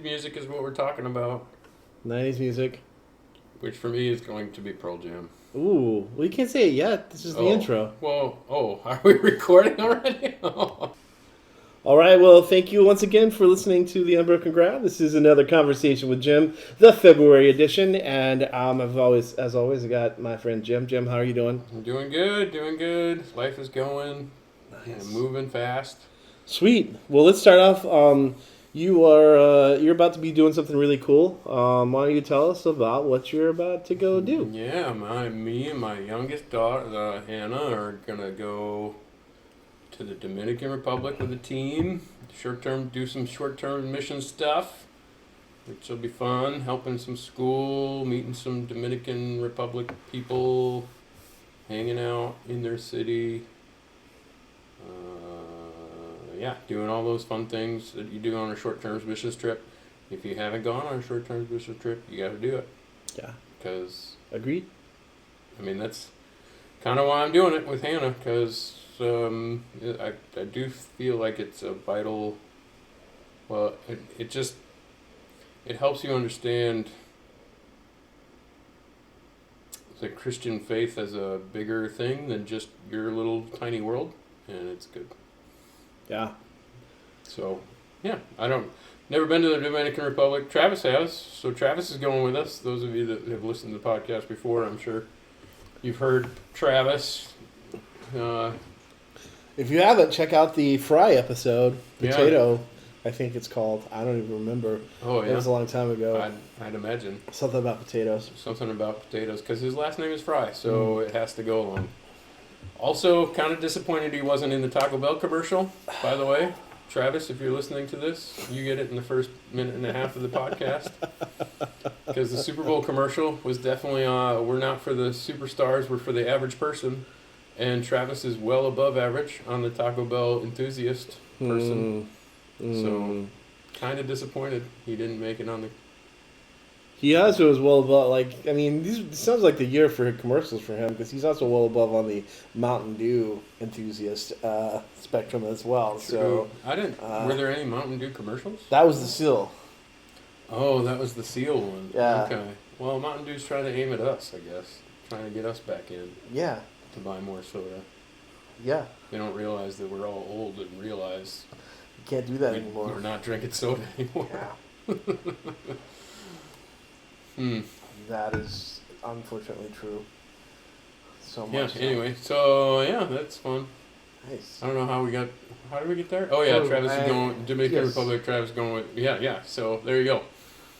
music is what we're talking about. 90s music. Which for me is going to be Pearl Jam. Ooh, well, you can't say it yet. This is the intro. Well, are we recording already? All right, well, thank you once again for listening to The Unbroken Ground. This is another conversation with Jim, the February edition, and as always, I got my friend Jim. Jim, how are you doing? I'm doing good. Life is going. Nice. Moving fast. Sweet. Well, let's start off. You're about to be doing something really cool. Why don't you tell us about what you're about to go do? Yeah, me and my youngest daughter, Hannah, are gonna go to the Dominican Republic with a team. Do some short-term mission stuff, which will be fun. Helping some school, meeting some Dominican Republic people, hanging out in their city. Doing all those fun things that you do on a short-term missions trip. If you haven't gone on a short-term missions trip, you got to do it. Yeah. Because agreed. I mean, that's kind of why I'm doing it with Hannah, because I do feel like it's a vital. Well, it helps you understand the Christian faith as a bigger thing than just your little tiny world, and it's good. Yeah. So, yeah, never been to the Dominican Republic. Travis has, so Travis is going with us. Those of you that have listened to the podcast before, I'm sure you've heard Travis. If you haven't, check out the Fry episode. Potato, yeah. I think it's called. I don't even remember. Oh, yeah. It was a long time ago. I'd imagine. Something about potatoes. Because his last name is Fry, so it has to go along. Also, kind of disappointed he wasn't in the Taco Bell commercial, by the way. Travis, if you're listening to this, you get it in the first minute and a half of the podcast. Because the Super Bowl commercial was definitely, we're not for the superstars, we're for the average person. And Travis is well above average on the Taco Bell enthusiast person. So, kind of disappointed he didn't make it on the... He also is well above, this sounds like the year for commercials for him, because he's also well above on the Mountain Dew enthusiast spectrum as well. True. So, were there any Mountain Dew commercials? That was the Seal. Oh, that was the Seal one. Yeah. Okay. Well, Mountain Dew's trying to aim at us, I guess. Trying to get us back in. Yeah. To buy more soda. Yeah. They don't realize that we're all old and realize... You can't do that anymore. We're not drinking soda anymore. Yeah. That is unfortunately true. So much. Yeah, anyway. So, that's fun. Nice. I don't know how did we get there? Oh, yeah, Travis is going... Dominican Republic, Travis is going with... Yeah. So, there you go.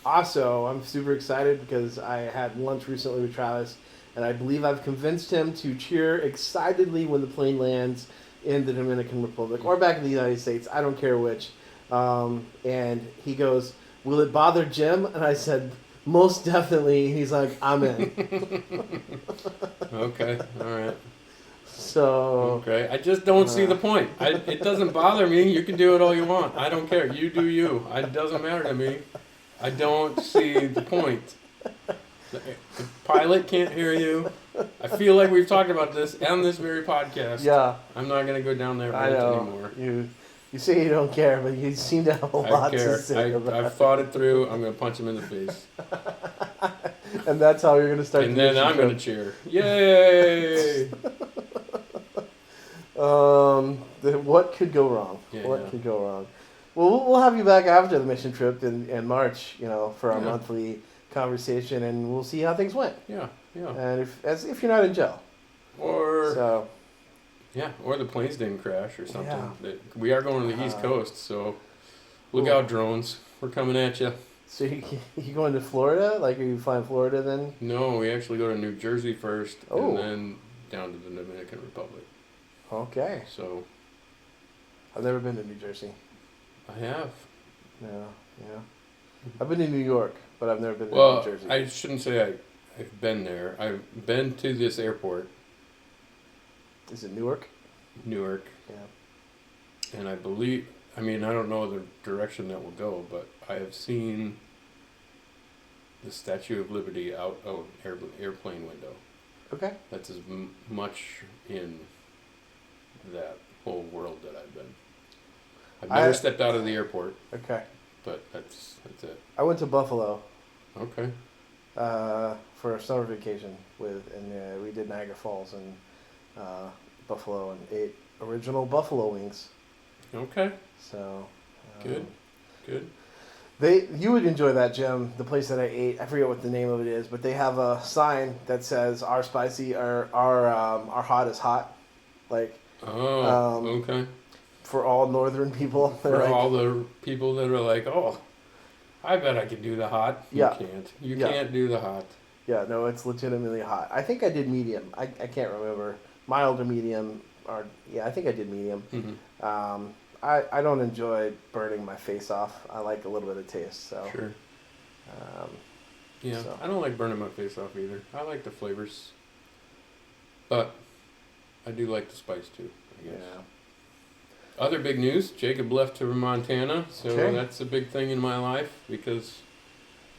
Also, I'm super excited because I had lunch recently with Travis, and I believe I've convinced him to cheer excitedly when the plane lands in the Dominican Republic or back in the United States. I don't care which. And he goes, "Will it bother Jim?" And I said, "Most definitely." He's like, "I'm in." Okay, all right. So... Okay, I just don't see the point. It doesn't bother me. You can do it all you want. I don't care. You do you. It doesn't matter to me. I don't see the point. The pilot can't hear you. I feel like we've talked about this on this very podcast. Yeah. I'm not going to go down that road anymore. You say you don't care, but you seem to have a lot to say about it. I've thought it through. I'm going to punch him in the face. And that's how you're going to start. And then I'm going to cheer. Yay! What could go wrong? Could go wrong? Well, we'll have you back after the mission trip in March, for our monthly conversation, and we'll see how things went. Yeah. And if you're not in jail. Or the planes didn't crash or something. Yeah. We are going to the East Coast, so look out, drones. We're coming at you. So you going to Florida? Like, are you flying Florida then? No, we actually go to New Jersey first, and then down to the Dominican Republic. Okay. So I've never been to New Jersey. I have. Yeah. I've been to New York, but I've never been to New Jersey. I shouldn't say I've been there. I've been to this airport. Is it Newark? Newark. Yeah. And I believe, I don't know the direction that will go, but I have seen the Statue of Liberty out of an airplane window. Okay. That's as much in that whole world that I've been. I've never stepped out of the airport. Okay. But that's it. I went to Buffalo Okay. for a summer vacation and we did Niagara Falls and Buffalo and ate original buffalo wings. Okay. So Good. Good. you would enjoy that, Jim. The place that I ate, I forget what the name of it is, but they have a sign that says "Our spicy, our hot is hot," like Oh, um, okay. for all northern people. They're For like, all the people that are like, oh, I bet I could do the hot. You Yeah. can't. You Yeah. can't do the hot. yeah, no, it's legitimately hot. I think I did medium. I can't remember, mild or medium, or yeah, I think I did medium. Hmm. I don't enjoy burning my face off. I like a little bit of taste. So Sure. um, Yeah. So. I don't like burning my face off either. I like the flavors, but I do like the spice too, I guess. yeah. Other big news: Jacob left to Montana, so Okay. that's a big thing in my life because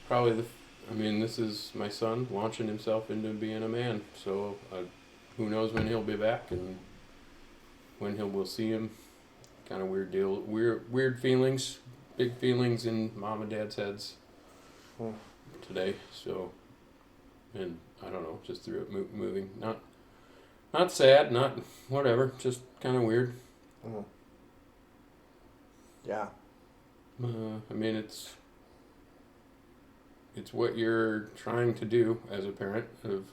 probably I mean, this is my son launching himself into being a man. So who knows when he'll be back and when we'll see him. Kind of weird deal. Weird feelings, big feelings in mom and dad's heads Hmm. today. So, and I don't know, just through it moving. Not sad, not whatever. Just kind of weird. Mhm. Yeah. I mean, it's what you're trying to do as a parent of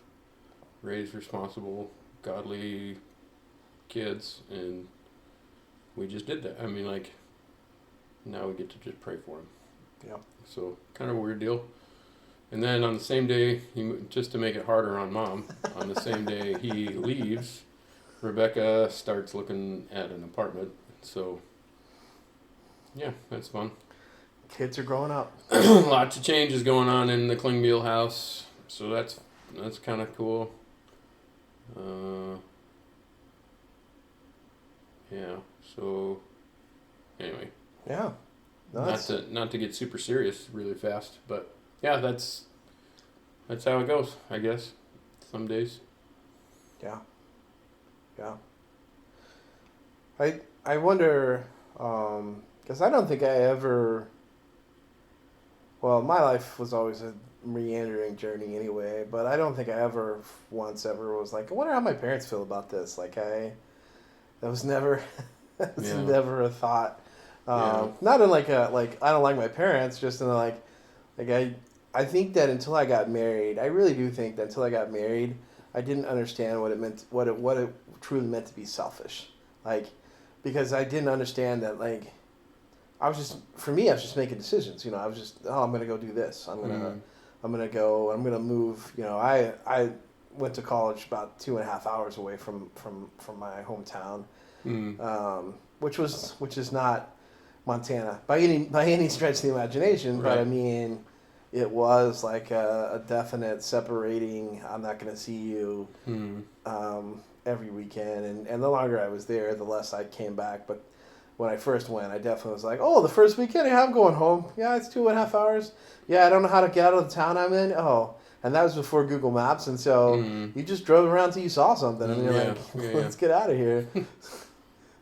raise responsible, godly kids, and we just did that. I mean, like, now we get to just pray for him. Yeah. So kind of a weird deal. And then on the same day, just to make it harder on mom, on the same day he leaves, Rebecca starts looking at an apartment. So yeah, that's fun. Kids are growing up. Lots of changes going on in the Klingbeil house, so that's kind of cool. Yeah. So anyway, Yeah. No, not to get super serious really fast, but yeah, that's how it goes, I guess. Some days. Yeah. Yeah. I wonder, because I don't think I ever. Well, my life was always a meandering journey anyway, but I don't think I ever once ever was like, I wonder how my parents feel about this. Like that was never, that was Yeah. never a thought. Yeah. Not in like I don't like my parents, just in like I think that until I got married, I really do think that until I got married, I didn't understand what it meant, what it truly meant to be selfish, like, because I didn't understand that, like, I was just making decisions, I was just, I'm gonna go do this, I'm gonna move, I went to college about 2.5 hours away from my hometown, which is not Montana by any stretch of the imagination, but Right. I mean, it was like a definite separating. I'm not going to see you every weekend, and the longer I was there, the less I came back. But when I first went, I definitely was like, oh, the first weekend, yeah, I'm going home. Yeah, it's 2.5 hours. Yeah, I don't know how to get out of the town I'm in. Oh, and that was before Google Maps, and so you just drove around till you saw something, and you're like, let's get out of here.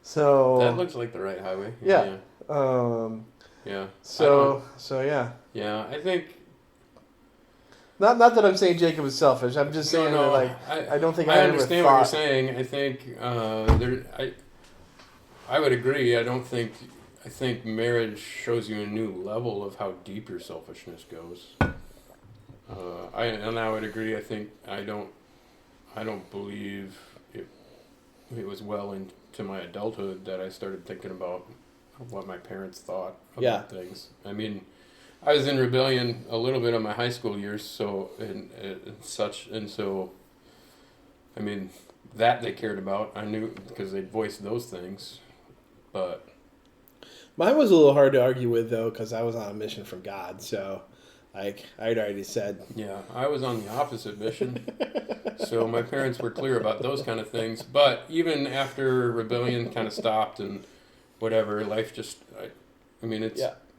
So that looks like the right highway. Yeah. Yeah. So yeah. Yeah, I think. Not that I'm saying Jacob is selfish. I'm just saying that, like, I don't think I ever understand thought. what you're saying. I think I would agree. I think marriage shows you a new level of how deep your selfishness goes. I would agree. I think I don't believe it was well into my adulthood that I started thinking about what my parents thought about things. I mean, I was in rebellion a little bit in my high school years, so and such, and so. I mean, that they cared about. I knew because they voiced those things, but Mine was a little hard to argue with, though, because I was on a mission from God. So, like, I'd already said. yeah, I was on the opposite mission. So my parents were clear about those kind of things. But even after rebellion kind of stopped and whatever, life just, I mean,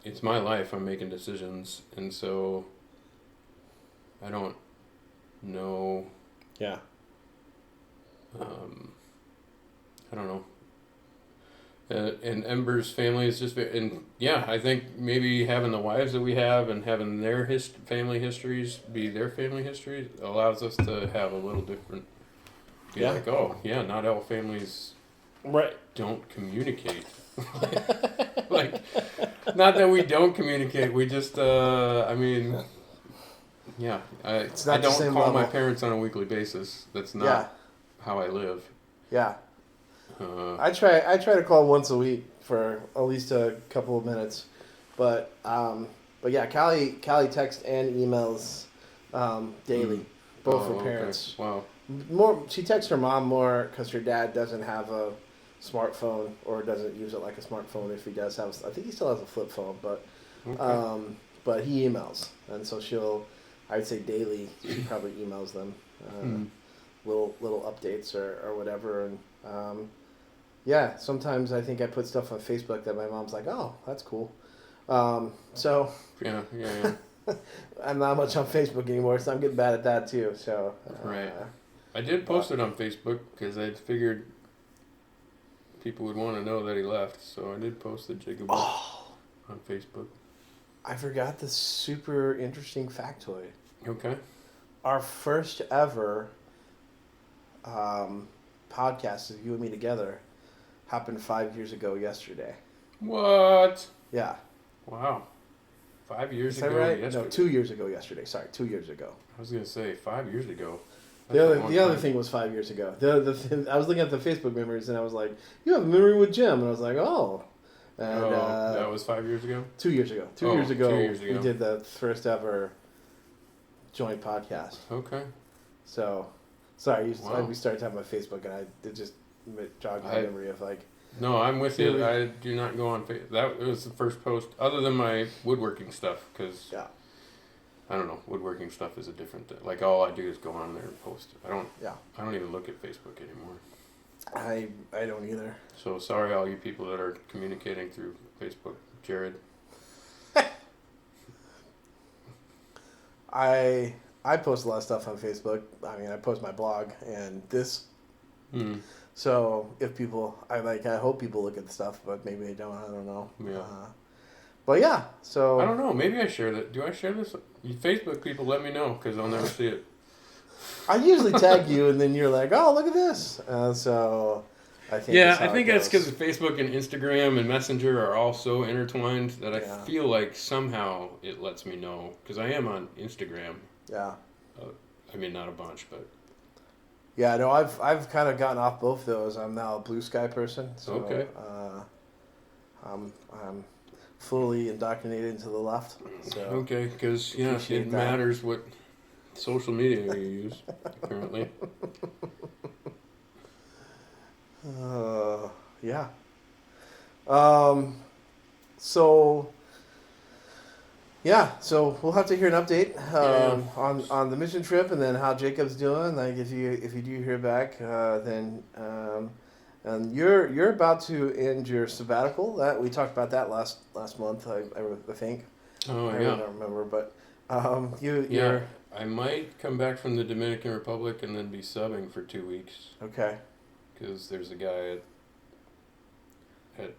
it's my life. I'm making decisions. And so I don't know. Yeah. I don't know. And Ember's family is just, and yeah, I think maybe having the wives that we have and having their family histories be their family histories allows us to have a little different. Be Yeah. like, oh yeah, not all families Right. don't communicate. Like, not that we don't communicate. We just, I mean, yeah, It's I not the don't same call my level. parents on a weekly basis. That's not Yeah. how I live. Yeah. Uh, I try to call once a week for at least a couple of minutes, but yeah, Callie texts and emails daily, both oh, for parents. Okay. Wow. More, she texts her mom more because her dad doesn't have a smartphone or doesn't use it like a smartphone. If he does have, I think he still has a flip phone, Okay. but he emails, and so I'd say daily, she probably emails them little updates or whatever, and yeah, sometimes I think I put stuff on Facebook that my mom's like, oh, that's cool. So Yeah. I'm not much on Facebook anymore, so I'm getting bad at that too. So Right. I did post it on Facebook because I figured people would want to know that he left, so I did post the Jacob on Facebook. I forgot this super interesting factoid. Okay. Our first ever podcast of you and me together happened 5 years ago yesterday. What? Yeah. Wow. 5 years Is that ago. right? Yesterday. No, 2 years ago yesterday. Sorry, 2 years ago. I was gonna say 5 years ago. The That's a long other time. thing was 5 years ago. The thing, I was looking at the Facebook memories and I was like, "You have a memory with Jim," and I was like, "Oh." And that was 5 years ago. 2 years ago. Two Oh, years ago, 2 years we ago. did the first ever joint podcast. Okay. So, sorry, Wow. we started talking about Facebook, and it just jogged my memory of like, No, I'm with you. Really? I do not go on Facebook. That was the first post, other than my woodworking stuff, because yeah, I don't know. Woodworking stuff is a different. Like all I do is go on there and post. I don't even look at Facebook anymore. I don't either. So sorry, all you people that are communicating through Facebook, Jared. I post a lot of stuff on Facebook. I mean, I post my blog and this. Hmm. So if people, I hope people look at the stuff, but maybe they don't. I don't know. Yeah. But yeah, so I don't know. Maybe I share that. Do I share this? You Facebook people, let me know because I'll never see it. I usually tag you, and then you're like, "Oh, look at this." So I think Yeah, that's how I think it that's goes. because Facebook and Instagram and Messenger are all so intertwined that I Yeah. feel like somehow it lets me know because I am on Instagram. Yeah. I mean, not a bunch, but Yeah, no, I've kind of gotten off both those. I'm now a Blue Sky person, so Okay. I'm fully indoctrinated into the left. So okay, because Appreciate it that. matters what social media you use currently. yeah. So yeah, so we'll have to hear an update on the mission trip and then how Jacob's doing. Like if you do hear back, then and you're about to end your sabbatical. That we talked about that last month. I think. Oh I yeah. don't remember, but Yeah, you're I might come back from the Dominican Republic and then be subbing for 2 weeks okay. because there's a guy at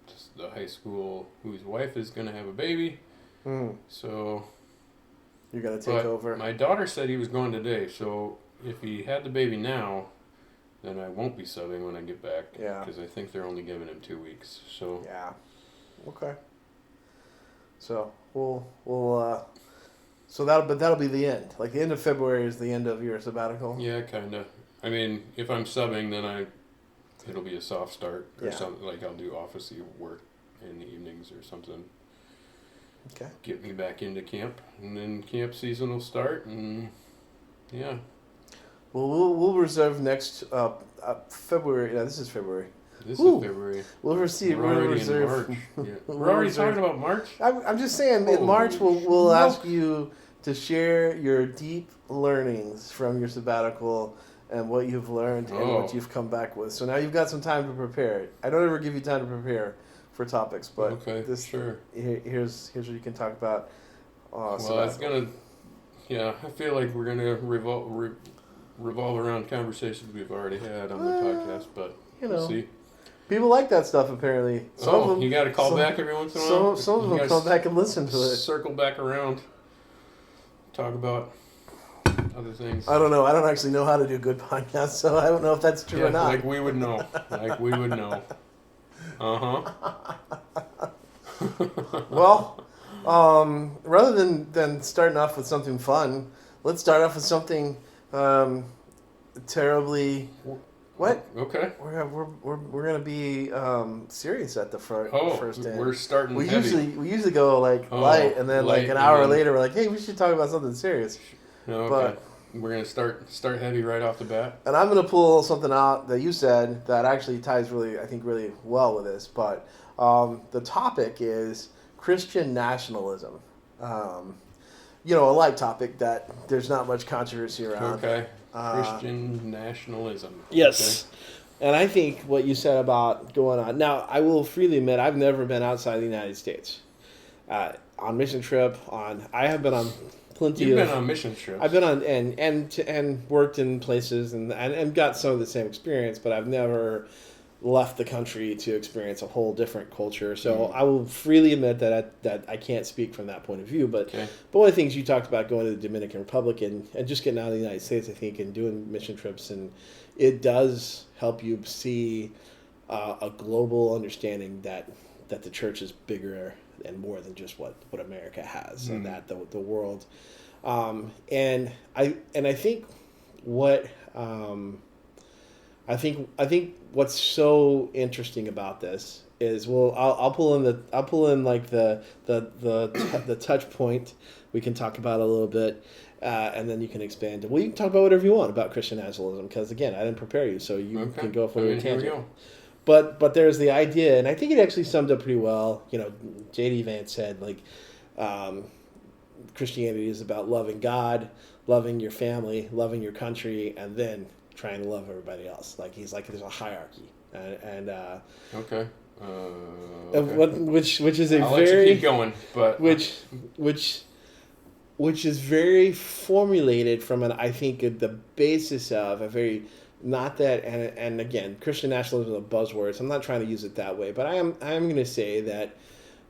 just the high school whose wife is gonna have a baby. So You're gonna take but over. my daughter said he was going today, so if he had the baby now, then I won't be subbing when I get back. Yeah. Because I think they're only giving him 2 weeks. So Yeah. Okay. So we'll so that'll be the end. Like the end of February is the end of your sabbatical. yeah, kinda. I mean, if I'm subbing, then it'll be a soft start or Yeah. something. Like I'll do officey work in the evenings or something. Okay. Get me back into camp, and then camp season will start, and yeah. Well, we'll reserve next February. Yeah, this is February. This Ooh. is February. We'll receive. We're We'll already reserve. in March. Yeah. We'll We're already reserve- talking about March. I'm just saying. In Holy March, we'll smoke. ask you to share your deep learnings from your sabbatical and what you've learned and what Oh. you've come back with. So now you've got some time to prepare. I don't ever give you time to prepare for topics, but Okay, this sure. here's what you can talk about. Well, it's sabbatical. gonna. Yeah, I feel like we're gonna revolve around conversations we've already had on the podcast, but You we'll know, see. People like that stuff apparently. Some of them, you got to call some- back every once in a while. Some of You them gotta come back and listen to it. Circle back around. Talk about other things. I don't know. I don't actually know how to do good podcasts, so I don't know if that's true Yeah, or not. like we would know. Like we would know. Well, rather than starting off with something fun, let's start off with something terribly. What? Okay. We're gonna be serious at the first end. We're starting We heavy. usually go like light, and then like light, an and hour then- later we're like, hey, we should talk about something serious. No, okay. But We're gonna start heavy right off the bat. and I'm gonna pull something out that you said that actually ties really well with this. But the topic is Christian nationalism. A light topic that there's not much controversy around. Okay. Christian nationalism. Yes. And I think what you said about going on. Now, I will freely admit I've never been outside the United States. On mission trip, I have been on plenty You've of. been on mission trips. I've been on and worked in places and got some of the same experience, but I've never left the country to experience a whole different culture. So I will freely admit that I can't speak from that point of view. But Okay. but one of the things you talked about going to the Dominican Republic and just getting out of the United States, I think, and doing mission trips, and it does help you see a global understanding that the church is bigger and more than just what America has, and that the world. And I think what I think what's so interesting about this is, well, I'll pull in like the touch point. We can talk about it a little bit, and then you can expand. Well, you can talk about whatever you want about Christian nationalism, because again, I didn't prepare you, so you can go for your Here we tangent. go. But there's the idea, and I think it actually summed up pretty well. J.D. Vance said, like, Christianity is about loving God, loving your family, loving your country, and then trying to love everybody else. Like, he's like, there's a hierarchy, and Okay. which is a I'll let very you keep going, but which is very formulated from I think the basis of a very. Not that, and again, Christian nationalism is a buzzword, so I'm not trying to use it that way. But I am going to say that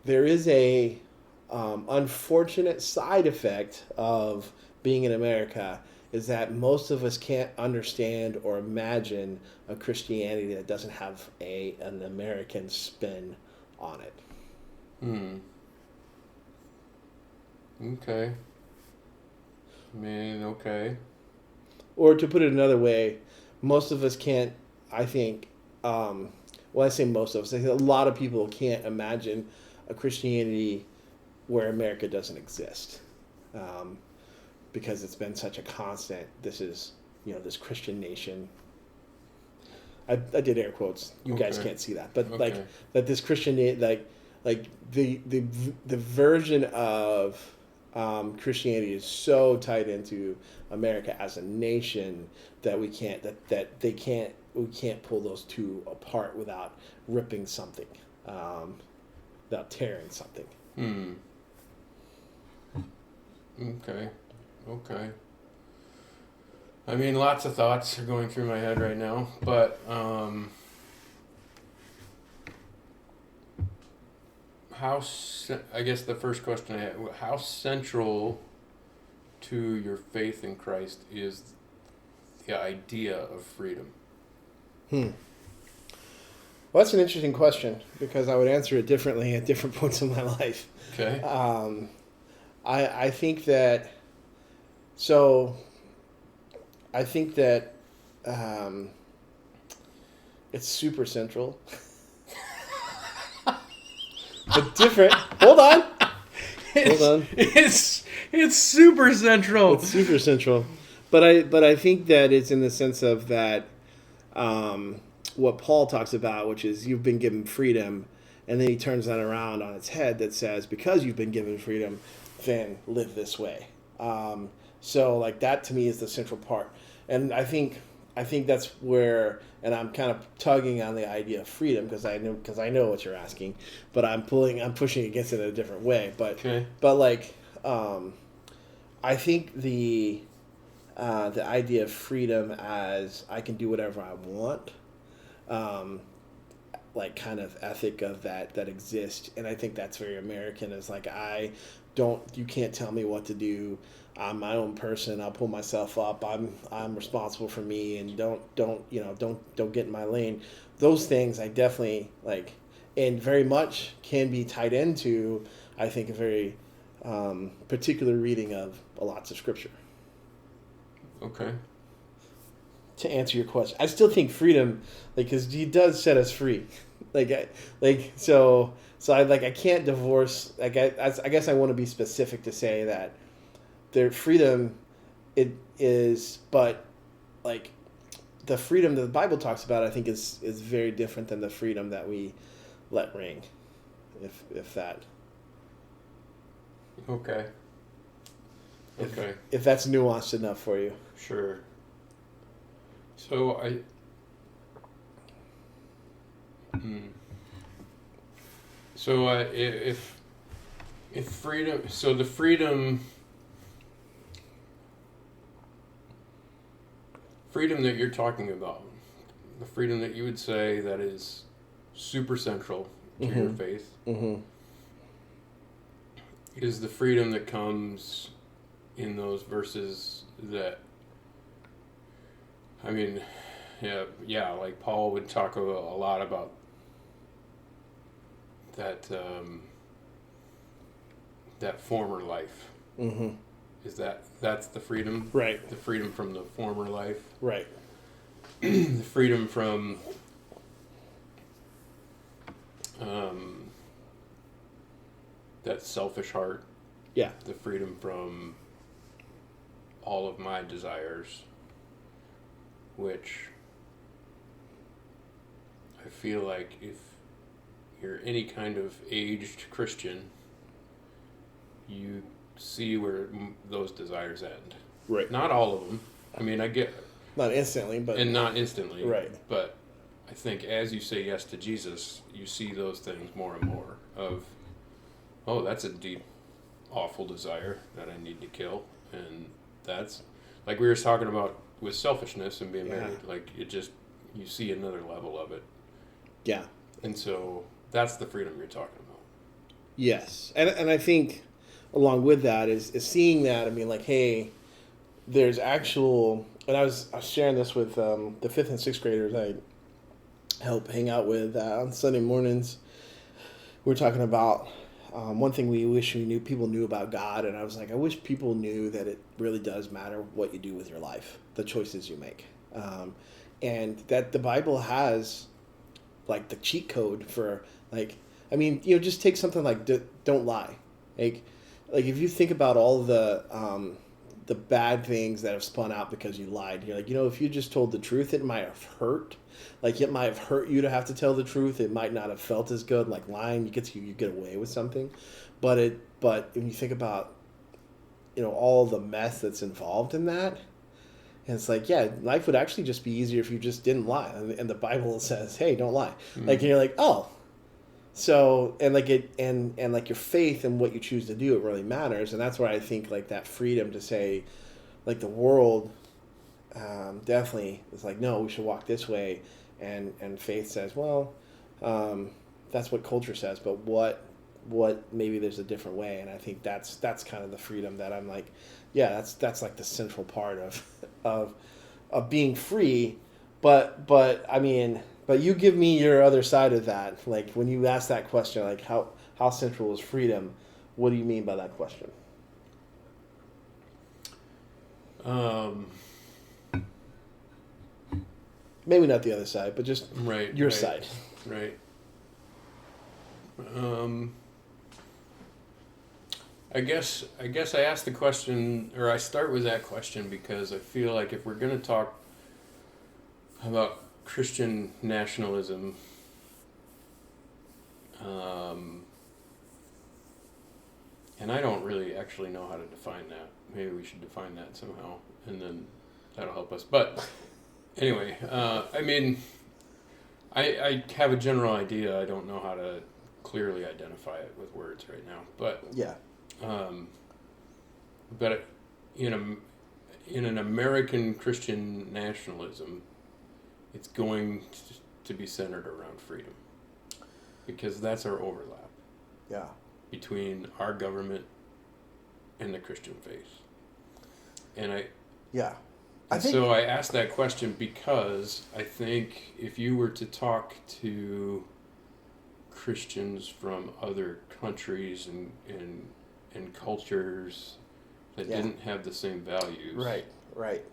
there is a unfortunate side effect of being in America is that most of us can't understand or imagine a Christianity that doesn't have an American spin on it. Okay. Okay. Or to put it another way, most of us can't, I think, well, I say most of us, I think a lot of people can't imagine a Christianity where America doesn't exist, because it's been such a constant. This is, this Christian nation. I did air quotes. You guys can't see that, but like that this Christian, like the version of Christianity is so tied into America as a nation that we can't pull those two apart without ripping something, without tearing something. Okay. I mean, lots of thoughts are going through my head right now, but I guess the first question I had, how central to your faith in Christ is the idea of freedom? Well, that's an interesting question, because I would answer it differently at different points in my life. Okay. I think that. So, I think that it's super central, but different. Hold on. It's super central. It's super central, but I think that it's in the sense of that. What Paul talks about, which is you've been given freedom, and then he turns that around on its head that says, because you've been given freedom, then live this way. So like that to me is the central part, and I think that's where, and I'm kind of tugging on the idea of freedom because I know what you're asking, but I'm pushing against it in a different way. But like I think the idea of freedom as I can do whatever I want. like kind of ethic of that exists, and I think that's very American. Is like you can't tell me what to do. I'm my own person. I'll pull myself up. I'm responsible for me, and don't get in my lane. Those things I definitely like, and very much can be tied into, I think, a very particular reading of lots of scripture. Okay. To answer your question, I still think freedom, like, because he does set us free, so I can't divorce. Like I guess I want to be specific to say that their freedom, it is, but like the freedom that the Bible talks about, I think is very different than the freedom that we let ring, if that. Okay. Okay. If that's nuanced enough for you. Sure. So if freedom, so the freedom that you're talking about, the freedom that you would say that is super central to your faith, is the freedom that comes in those verses that, I mean, yeah, like Paul would talk a lot about that that former life. Is that's the freedom? Right. The freedom from the former life. Right. The freedom from that selfish heart. Yeah. The freedom from all of my desires, which I feel like if you're any kind of aged Christian, you see where those desires end. Right. Not all of them. I mean, I get... Not instantly, but... And not instantly. Right. But I think as you say yes to Jesus, you see those things more and more of, oh, that's a deep, awful desire that I need to kill. And that's, like we were talking about with selfishness and being married, like it just, you see another level of it. Yeah. And so that's the freedom you're talking about. Yes. And I think along with that is seeing that, I mean, like, hey, there's actual, and I was sharing this with the 5th and 6th graders I help hang out with on Sunday mornings. We're talking about one thing we wish people knew about God, and I was like, I wish people knew that it really does matter what you do with your life, the choices you make, and that the Bible has like the cheat code for, like, I mean, just take something like don't lie, like if you think about all the bad things that have spun out because you lied, you're like, if you just told the truth, it might have hurt. Like, it might have hurt you to have to tell the truth. It might not have felt as good. Like, lying, you get away with something. But when you think about, all the mess that's involved in that, and it's like, yeah, life would actually just be easier if you just didn't lie. And the Bible says, hey, don't lie. Mm-hmm. Like, and you're like, oh. So, and like it, and like your faith and what you choose to do, it really matters. And that's where I think like that freedom to say, like, the world definitely is like, no, we should walk this way. And faith says, well, that's what culture says, but what maybe there's a different way. And I think that's kind of the freedom that I'm like, yeah, that's like the central part of being free. But I mean, but you give me your other side of that. Like, when you ask that question, like how central is freedom? What do you mean by that question? Maybe not the other side, but just your side. Right. I guess I asked the question, or I start with that question because I feel like if we're going to talk about Christian nationalism, and I don't really actually know how to define that. Maybe we should define that somehow, and then that'll help us. But anyway, I mean, I have a general idea. I don't know how to clearly identify it with words right now. But yeah, but in an American Christian nationalism, it's going to be centered around freedom. because that's our overlap Yeah. between our government and the Christian faith. And Yeah. so I asked that question because I think if you were to talk to Christians from other countries and cultures that Yeah. didn't have the same values, Right.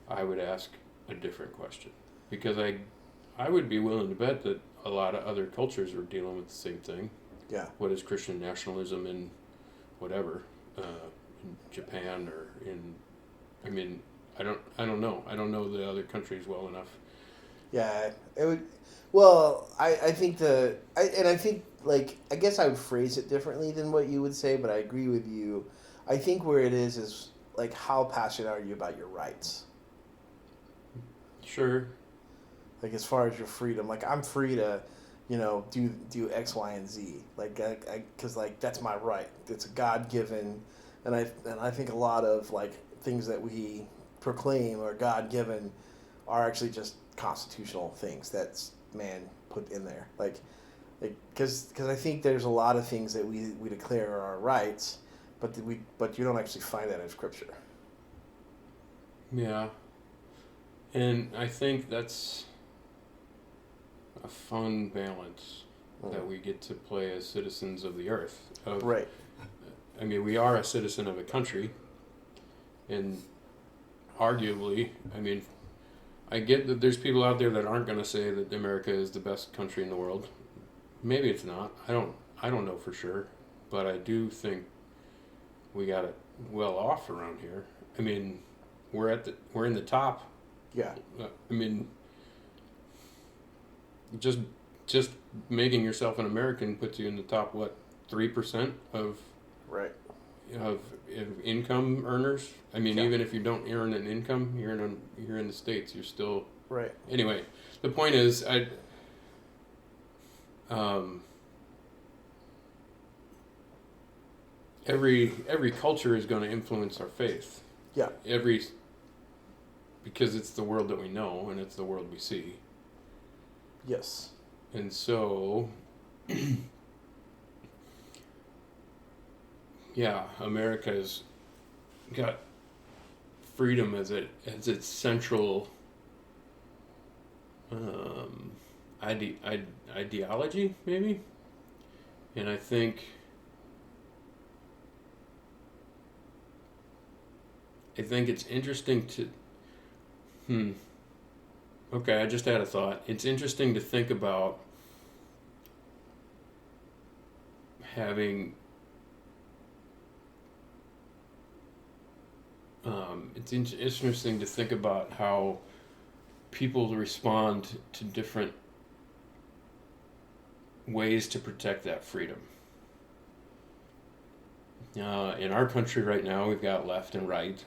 I would ask a different question, because I would be willing to bet that a lot of other cultures are dealing with the same thing. Yeah. What is Christian nationalism in whatever, in Japan or in, I mean, I don't know. I don't know the other countries well enough. Yeah, it would. Well, I think I think like I guess I would phrase it differently than what you would say, but I agree with you. I think where it is like how passionate are you about your rights? Sure. Like as far as your freedom, like I'm free to, do X, Y, and Z. Like because like that's my right. It's a God given, and I think a lot of like things that we proclaim are God given are actually just constitutional things that's man put in there. Like because I think there's a lot of things that we declare are our rights, but you don't actually find that in Scripture. Yeah. And I think that's a fun balance that we get to play as citizens of the earth. Right. I mean, we are a citizen of a country, and arguably, I mean, I get that there's people out there that aren't going to say that America is the best country in the world. Maybe it's not. I don't know for sure, but I do think we got it well off around here. I mean, we're in the top. Yeah. I mean, just making yourself an American puts you in the top 3% of Right. of income earners. I mean, Yeah. even if you don't earn an income, you're in the States. You're still Right. Anyway. The point is, every culture is going to influence our faith. Yeah. Because it's the world that we know and it's the world we see. Yes. And so, yeah, America's got freedom as its central ideology, maybe. And I think it's interesting to. Okay, I just had a thought. It's interesting to think about having. It's interesting to think about how people respond to different ways to protect that freedom. In our country right now, we've got left and right.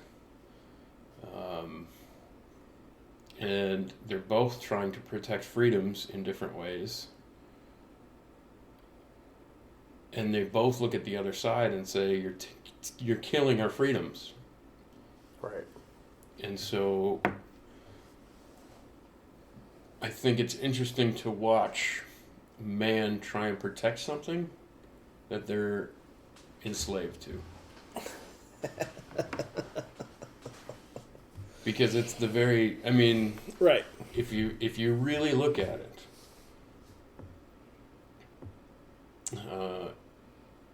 And they're both trying to protect freedoms in different ways. And they both look at the other side and say, you're killing our freedoms. Right. And so I think it's interesting to watch man try and protect something that they're enslaved to. Because it's the very, I mean, right. If you really look at it,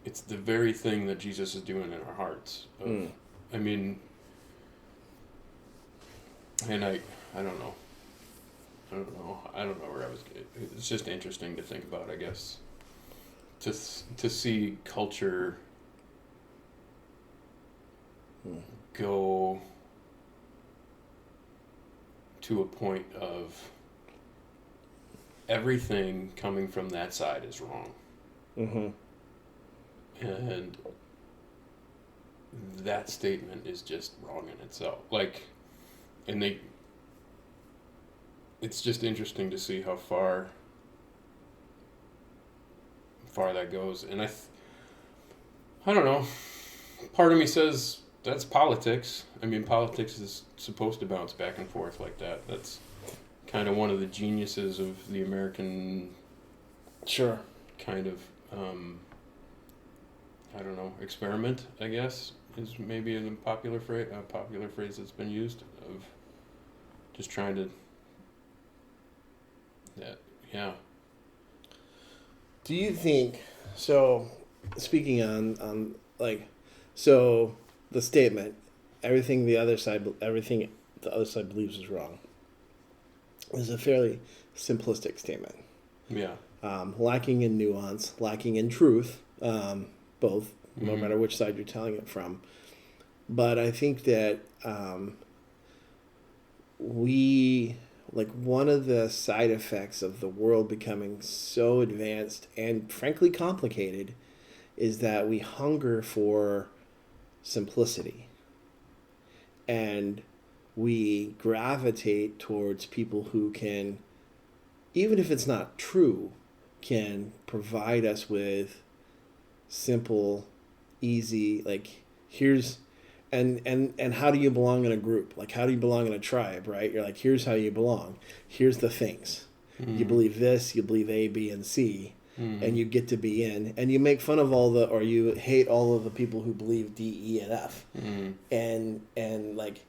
it's the very thing that Jesus is doing in our hearts. I mean, and I don't know. I don't know where I was. It's just interesting to think about, I guess. To see culture go to a point of everything coming from that side is wrong. Mm-hmm. And that statement is just wrong in itself. It's just interesting to see how far that goes. And I don't know. Part of me says that's politics. I mean, politics is supposed to bounce back and forth like that. That's kind of one of the geniuses of the American kind of I don't know, experiment, I guess, is maybe a popular phrase that's been used, of just trying to yeah. Do you think so? Speaking on like, so the statement, everything the other side believes is wrong, is a fairly simplistic statement, Yeah. lacking in nuance, lacking in truth, both, no Mhm. matter which side you're telling it from. But I think that we, like, one of the side effects of the world becoming so advanced and frankly complicated is that we hunger for simplicity, and we gravitate towards people who can, even if it's not true, can provide us with simple, easy, like, here's, and how do you belong in a group? Like, how do you belong in a tribe, right? You're like, here's how you belong. Here's the things. You believe this, you believe A, B, and C, and you get to be in. And you make fun of or you hate all of the people who believe D, E, and F. And like,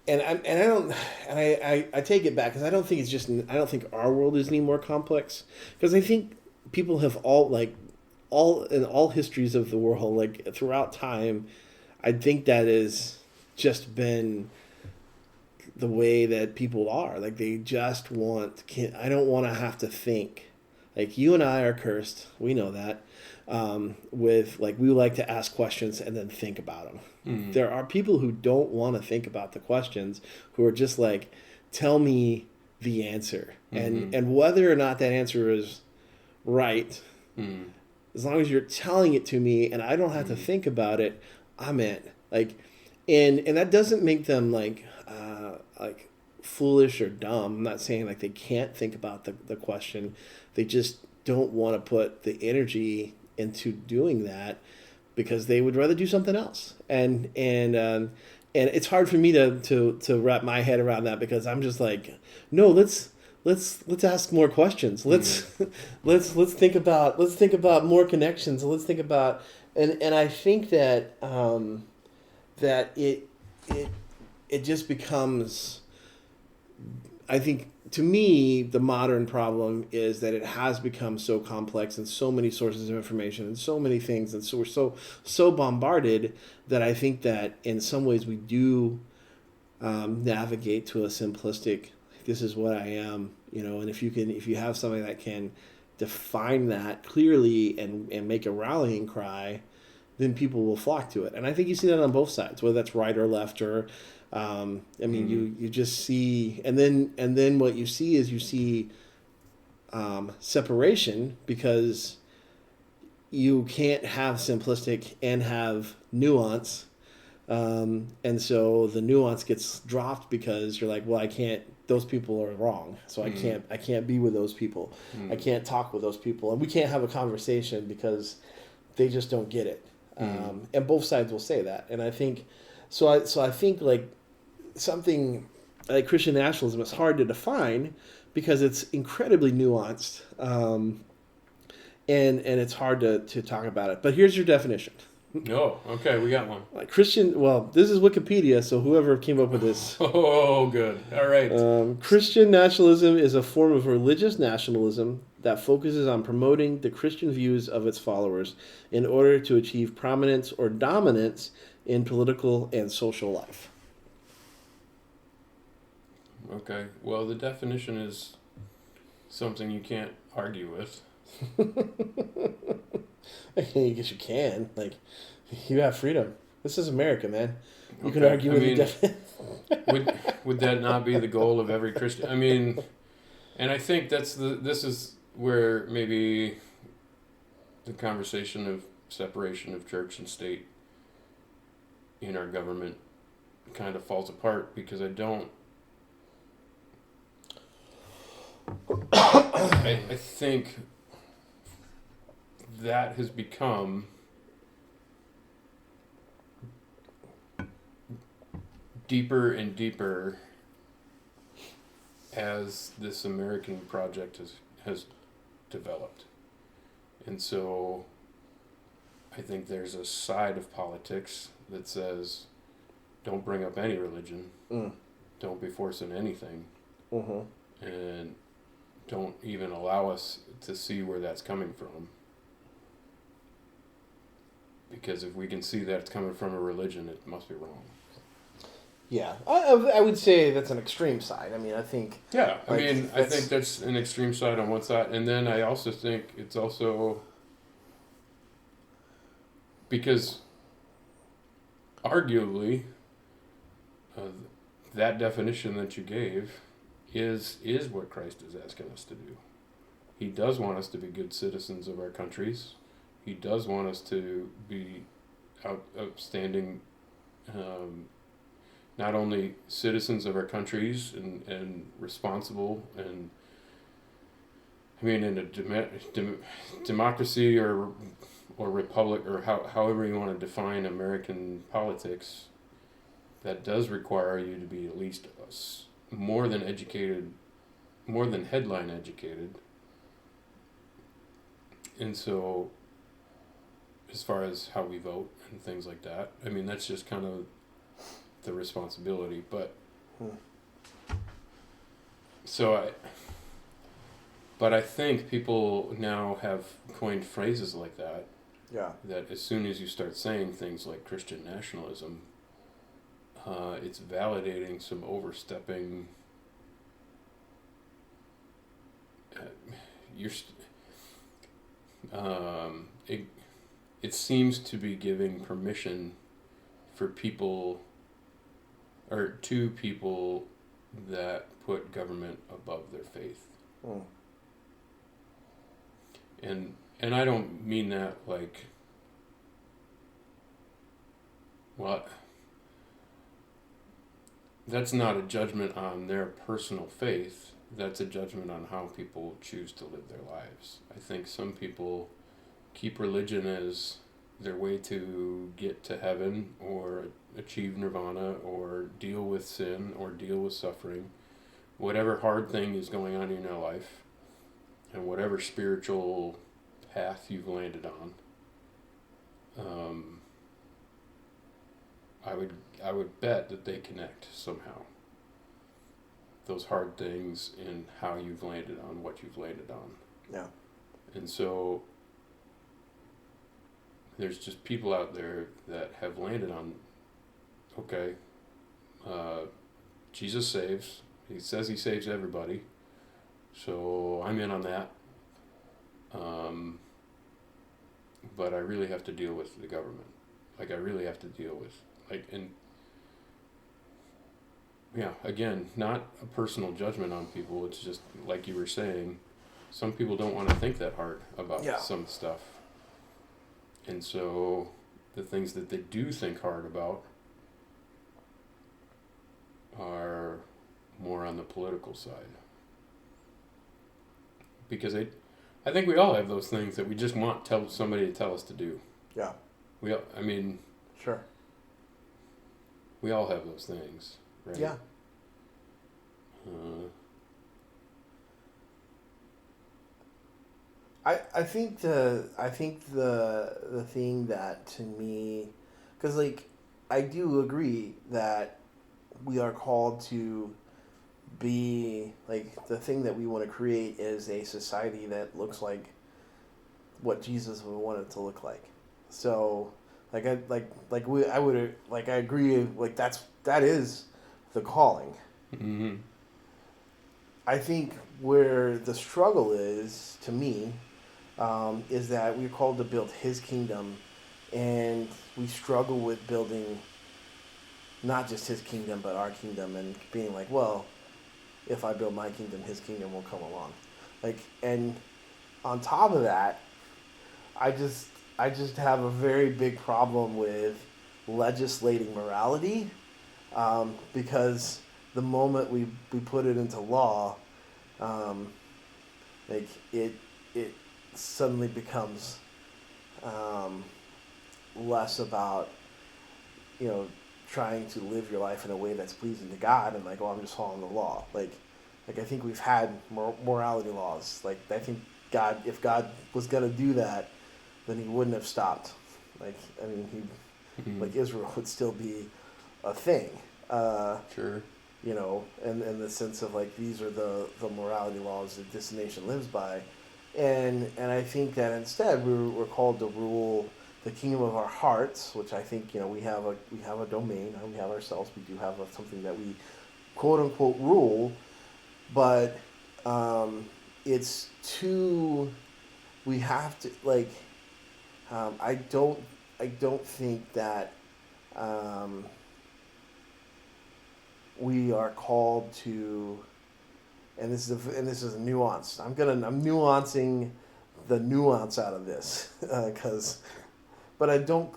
I take it back, because I don't think I don't think our world is any more complex, because I think people have in all histories of the world, like throughout time, I think that has just been the way that people are. Like, they just I don't want to have to think. Like, you and I are cursed, we know that, with, like, we like to ask questions and then think about them. There are people who don't want to think about the questions, who are just like, tell me the answer. And whether or not that answer is right, as long as you're telling it to me and I don't have to think about it, I'm in. Like, and that doesn't make them like foolish or dumb. I'm not saying like they can't think about the question. They just don't want to put the energy into doing that, because they would rather do something else. And it's hard for me to wrap my head around that, because I'm just like, no, let's ask more questions. Let's think about more connections. Let's think about, and I think that that it just becomes, I think, to me, the modern problem is that it has become so complex, and so many sources of information, and so many things, and so we're so bombarded, that I think that in some ways we do navigate to a simplistic, this is what I am, and if you have something that can define that clearly and make a rallying cry, then people will flock to it. And I think you see that on both sides, whether that's right or left, or you just see, and then what you see is separation, because you can't have simplistic and have nuance, and so the nuance gets dropped, because you're like, well, I can't. Those people are wrong, so I can't be with those people. I can't talk with those people, and we can't have a conversation because they just don't get it. And both sides will say that, and I think so. I think, like, something like Christian nationalism is hard to define, because it's incredibly nuanced, and it's hard to talk about it. But here's your definition. Oh, okay, we got one. Like, Christian, well, this is Wikipedia, so whoever came up with this. Oh, good. All right. Christian nationalism is a form of religious nationalism that focuses on promoting the Christian views of its followers in order to achieve prominence or dominance in political and social life. Okay. Well, the definition is something you can't argue with. I guess you can. Like, you have freedom. This is America, man. You can Okay, argue with the definition. would that not be the goal of every Christian? I mean, and I think this is where maybe the conversation of separation of church and state in our government kind of falls apart, because I think that has become deeper and deeper as this American project has developed. And so I think there's a side of politics that says, don't bring up any religion, don't be forcing anything, and don't even allow us to see where that's coming from. Because if we can see that it's coming from a religion, it must be wrong. Yeah, I would say that's an extreme side. I mean, I think. Yeah, I like, mean, I think that's an extreme side on one side, and then I also think it's also because arguably that definition that you gave is what Christ is asking us to do. He does want us to be good citizens of our countries. He does want us to be outstanding, not only citizens of our countries and responsible, and I mean in a democracy or republic, or however you want to define American politics, that does require you to be at least more than educated, more than headline educated. And so as far as how we vote and things like that, I mean, that's just kind of the responsibility. But but I think people now have coined phrases like that. Yeah. That as soon as you start saying things like Christian nationalism, it's validating some overstepping. It seems to be giving permission for people, or to people that put government above their faith. And I don't mean that like, well, that's not a judgment on their personal faith. That's a judgment on how people choose to live their lives. I think some people keep religion as their way to get to heaven or achieve nirvana or deal with sin or deal with suffering, whatever hard thing is going on in your life, and whatever spiritual path you've landed on. I would bet that they connect somehow. Those hard things and how you've landed on what you've landed on. Yeah. And so there's just people out there that have landed on, okay, Jesus saves. He says he saves everybody. So I'm in on that. But I really have to deal with the government. Like, I really have to deal with, like, and yeah, again, not a personal judgment on people. It's just, like you were saying, some people don't want to think that hard about some stuff. And so the things that they do think hard about are more on the political side. Because I think we all have those things that we just want somebody to tell us to do. Yeah. I mean... Sure. We all have those things, right? Yeah. I think the thing that to me, because like I do agree that we are called to be like, the thing that we want to create is a society that looks like what Jesus would want it to look like. So I agree, like that is the calling. Mm-hmm. I think where the struggle is, to me, is that we're called to build His kingdom, and we struggle with building not just His kingdom, but our kingdom, and being like, well, if I build my kingdom, His kingdom will come along. Like, and on top of that, I just have a very big problem with legislating morality, because the moment we put it into law, like it suddenly becomes less about, trying to live your life in a way that's pleasing to God, and like, oh, I'm just following the law. Like I think we've had morality laws. Like, I think if God was gonna do that, then he wouldn't have stopped. Like, I mean, like Israel would still be a thing. Sure. You know, in the sense of like these are the morality laws that this nation lives by, and I think that instead we're called to rule the kingdom of our hearts, which I think, you know, we have a domain, we have ourselves, we do have something that we quote unquote rule, but it's too, we have to like, I don't think that we are called to, and this is a nuance. I'm nuancing the nuance out of this, because, but I don't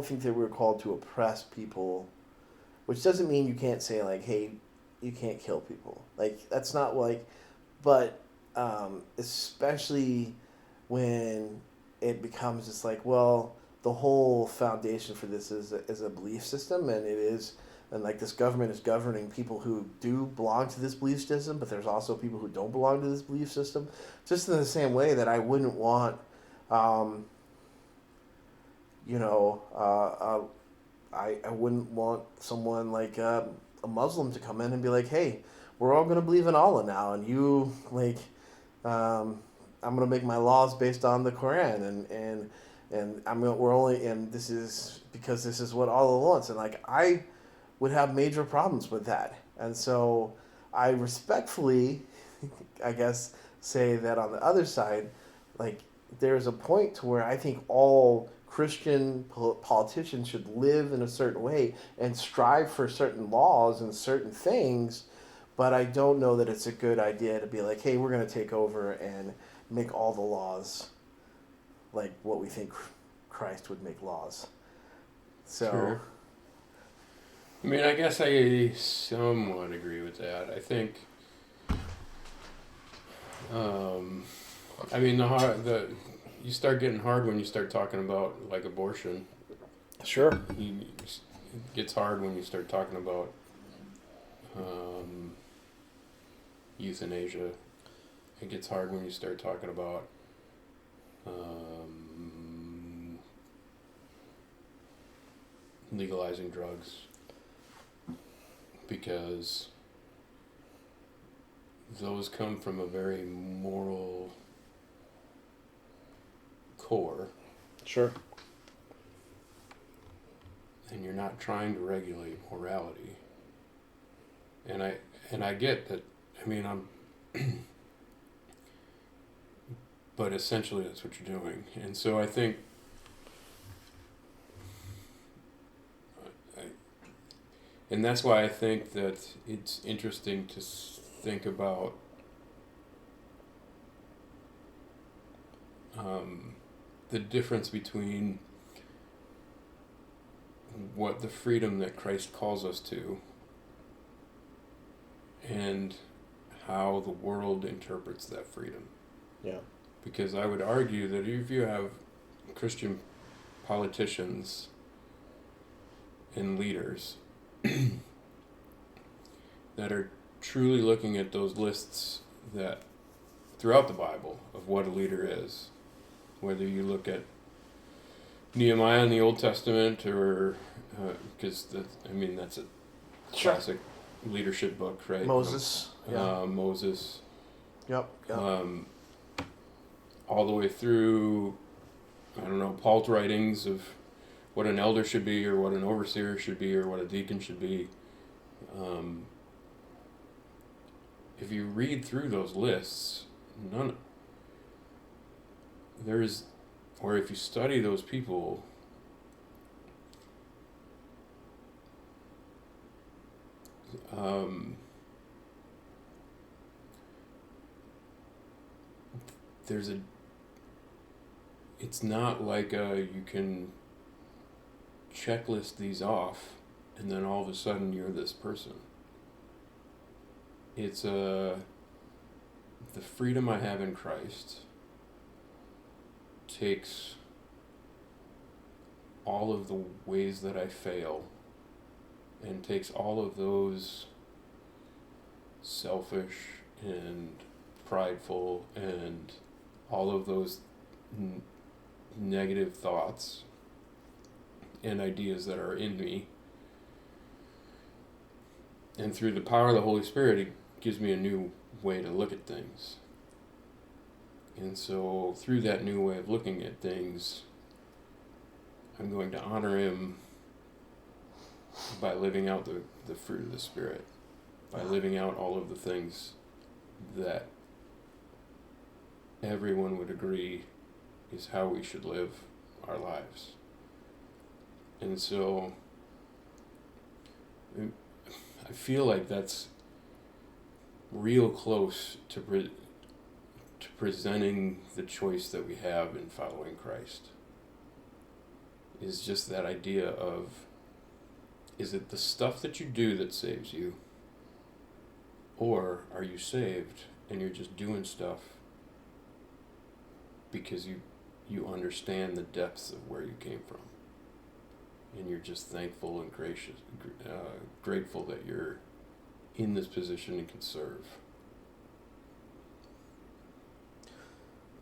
think that we're called to oppress people, which doesn't mean you can't say like, hey, you can't kill people. Like that's not like, but especially when it becomes just like, well, the whole foundation for this is a belief system, and it is, and like this government is governing people who do belong to this belief system, but there's also people who don't belong to this belief system. Just in the same way that I wouldn't want, you know, I wouldn't want someone like a Muslim to come in and be like, hey, we're all gonna believe in Allah now, and you like, I'm gonna make my laws based on the Quran, and we're only, and this is because this is what Allah wants, and like I would have major problems with that. And so I respectfully, I guess, say that on the other side, like there's a point to where I think all Christian politicians should live in a certain way and strive for certain laws and certain things, but I don't know that it's a good idea to be like, hey, we're going to take over and make all the laws like what we think Christ would make laws. So. Sure. I mean, I guess I somewhat agree with that. I think, I mean, you start getting hard when you start talking about like abortion. Sure. It gets hard when you start talking about euthanasia. It gets hard when you start talking about legalizing drugs, because those come from a very moral core, Sure. and you're not trying to regulate morality. And I get that. I mean, but essentially that's what you're doing. And so I think and that's why I think that it's interesting to think about the difference between what the freedom that Christ calls us to and how the world interprets that freedom. Yeah. Because I would argue that if you have Christian politicians and leaders that are truly looking at those lists that throughout the Bible of what a leader is, whether you look at Nehemiah in the Old Testament or because that's a classic leadership book, right? Moses. Yeah. Moses. Yep. All the way through, I don't know, Paul's writings of what an elder should be, or what an overseer should be, or what a deacon should be. If you read through those lists, or if you study those people, it's not like you can checklist these off and then all of a sudden you're this person. It's the freedom I have in Christ takes all of the ways that I fail and takes all of those selfish and prideful and all of those negative thoughts and ideas that are in me. And through the power of the Holy Spirit, it gives me a new way to look at things. And so through that new way of looking at things, I'm going to honor Him by living out the fruit of the Spirit, by living out all of the things that everyone would agree is how we should live our lives. And so I feel like that's real close to presenting the choice that we have in following Christ. Is just that idea of, is it the stuff that you do that saves you? Or are you saved and you're just doing stuff because you understand the depths of where you came from? And you're just thankful and grateful that you're in this position and can serve.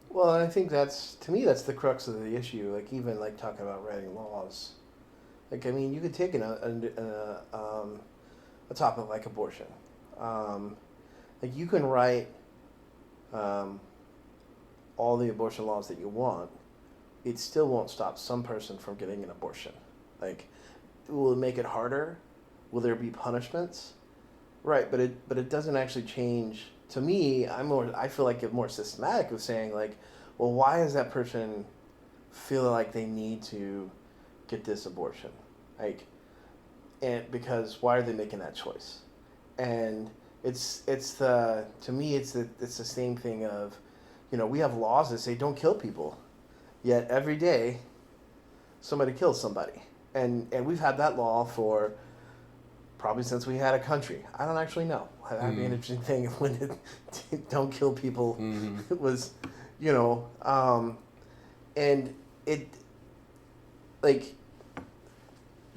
Well, I think to me, that's the crux of the issue. Like, even like talking about writing laws. Like, I mean, you could take a topic like abortion. Like, you can write all the abortion laws that you want. It still won't stop some person from getting an abortion. Like, will it make it harder? Will there be punishments? Right, but it doesn't actually change. To me, I feel like it's more systematic of saying, like, well, why does that person feel like they need to get this abortion? Like, and because why are they making that choice? And to me it's the same thing of, we have laws that say don't kill people, yet every day somebody kills somebody, and we've had that law for probably since we had a country. I don't actually know. That'd be an interesting thing when it don't kill people. It was, and it, like,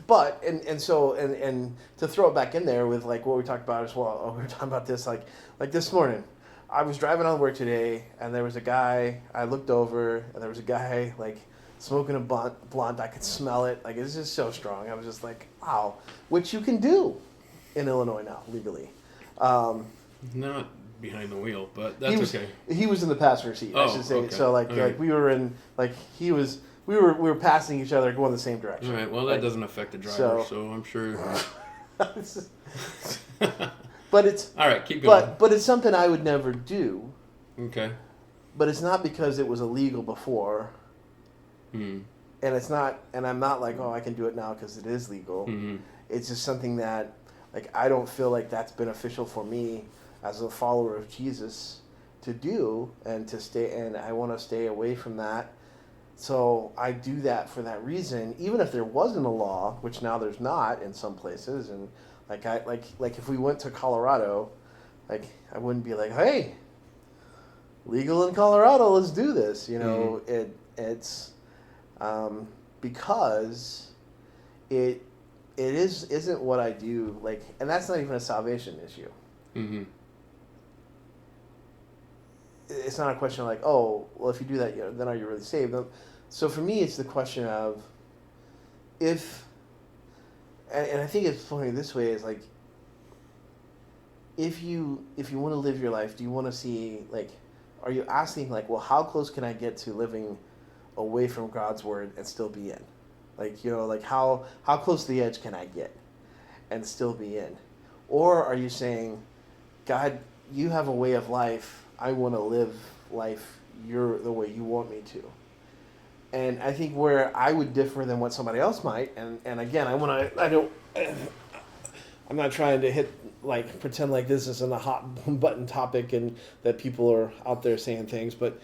but and to throw it back in there with like what we talked about as well. We were talking about this like this morning. I was driving on work today, and there was a guy. I looked over, and there was a guy like smoking a blunt. I could smell it. Like, it's just so strong. I was just like, wow, which you can do in Illinois now legally. Not behind the wheel, but that's okay. He was in the passenger seat, I should say. Okay. So like we were in, like, we were passing each other going the same direction. All right. Well, that doesn't affect the driver, so I'm sure. But it's all right. Keep going. But it's something I would never do. Okay. But it's not because it was illegal before. And it's not, and I'm not like, oh, I can do it now because it is legal. It's just something that, like, I don't feel like that's beneficial for me as a follower of Jesus to do, and to stay, and I want to stay away from that. So I do that for that reason, even if there wasn't a law, which now there's not in some places. And like if we went to Colorado, like, I wouldn't be like, hey, legal in Colorado, let's do this. It's because it isn't what I do, like, and that's not even a salvation issue. It's not a question of like, oh, well, if you do that, then are you really saved? So for me, it's the question of if, and I think it's funny this way, is like, if you want to live your life, do you want to see, like, are you asking like, well, how close can I get to living away from God's word and still be in? Like, like how close to the edge can I get and still be in? Or are you saying, God, you have a way of life. I want to live life the way you want me to. And I think where I would differ than what somebody else might, and again, I'm not trying to pretend like this isn't a hot button topic and that people are out there saying things, but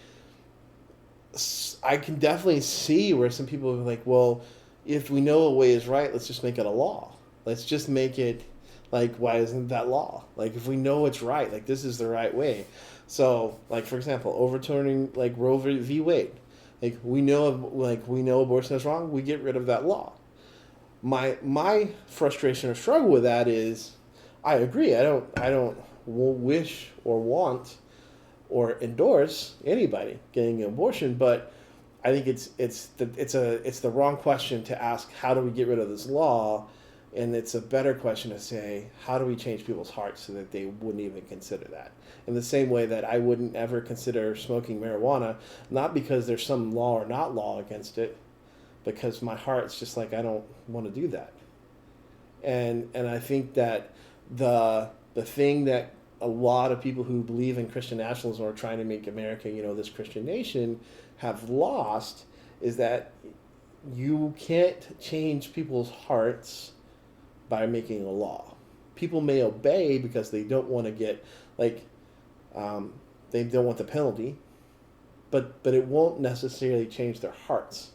I can definitely see where some people are like, well, if we know a way is right, let's just make it a law. Let's just make it, like, why isn't that law? Like, if we know it's right, like, this is the right way. So, like, for example, overturning, like, Roe v. Wade. Like, we know abortion is wrong, we get rid of that law. My frustration or struggle with that is, I agree, I don't wish or want or endorse anybody getting an abortion, but I think it's the wrong question to ask. How do we get rid of this law? And it's a better question to say, how do we change people's hearts so that they wouldn't even consider that? In the same way that I wouldn't ever consider smoking marijuana, not because there's some law or not law against it, because my heart's just like, I don't want to do that. And I think that the thing that a lot of people who believe in Christian nationalism or trying to make America, this Christian nation, have lost is that you can't change people's hearts by making a law. People may obey because they don't want to get they don't want the penalty, but it won't necessarily change their hearts.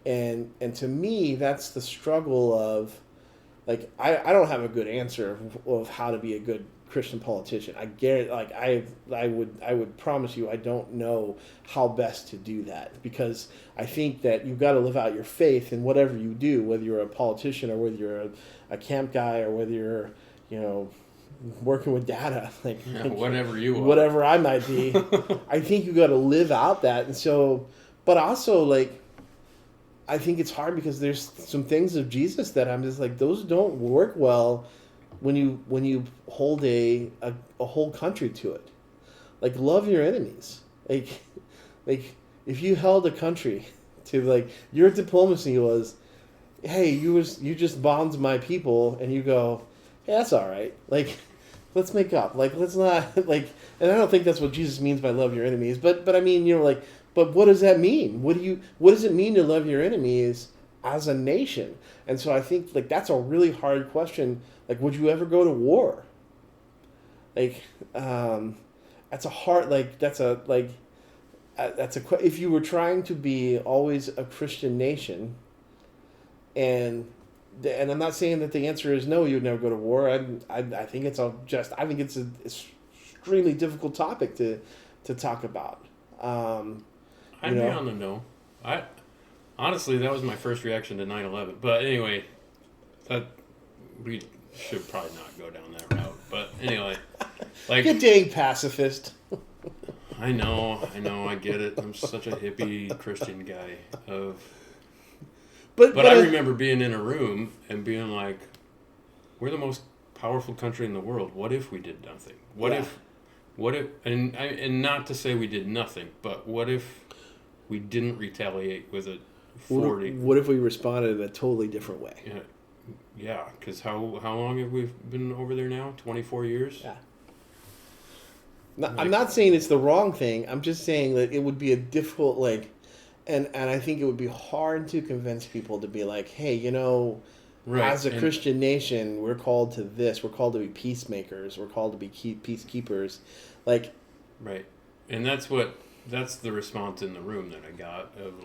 And to me, that's the struggle of I don't have a good answer of how to be a good Christian politician. I guarantee, I would promise you, I don't know how best to do that, because I think that you've got to live out your faith in whatever you do, whether you're a politician or whether you're a camp guy or whether you're, working with data, whatever you are. Whatever I might be. I think you got to live out that, and so, but also I think it's hard because there's some things of Jesus that I'm just like, those don't work well when you hold a whole country to it. Love your enemies. If you held a country to your diplomacy was, hey, you just bombed my people, and you go, hey, that's all right. Let's make up. Let's not and I don't think that's what Jesus means by love your enemies. But I mean, but what does that mean? What does it mean to love your enemies as a nation? And so I think that's a really hard question. Would you ever go to war? That's a hard if you were trying to be always a Christian nation, and I'm not saying that the answer is no, you'd never go to war. I think it's an extremely difficult topic to talk about. I'd be on the no. Honestly, that was my first reaction to 9/11. But anyway, we should probably not go down that route. But anyway, you dang pacifist. I know, I get it. I'm such a hippie Christian guy. But I remember being in a room and being like, we're the most powerful country in the world. What if we did nothing? What if, and not to say we did nothing, but what if we didn't retaliate with a 40? What if we responded in a totally different way? Yeah, because how long have we been over there now? 24 years? Yeah. I'm not saying it's the wrong thing. I'm just saying that it would be a difficult, and I think it would be hard to convince people to be like, hey, right. As a Christian nation, we're called to this. We're called to be peacemakers. We're called to be peacekeepers. Right. And that's the response in the room that I got of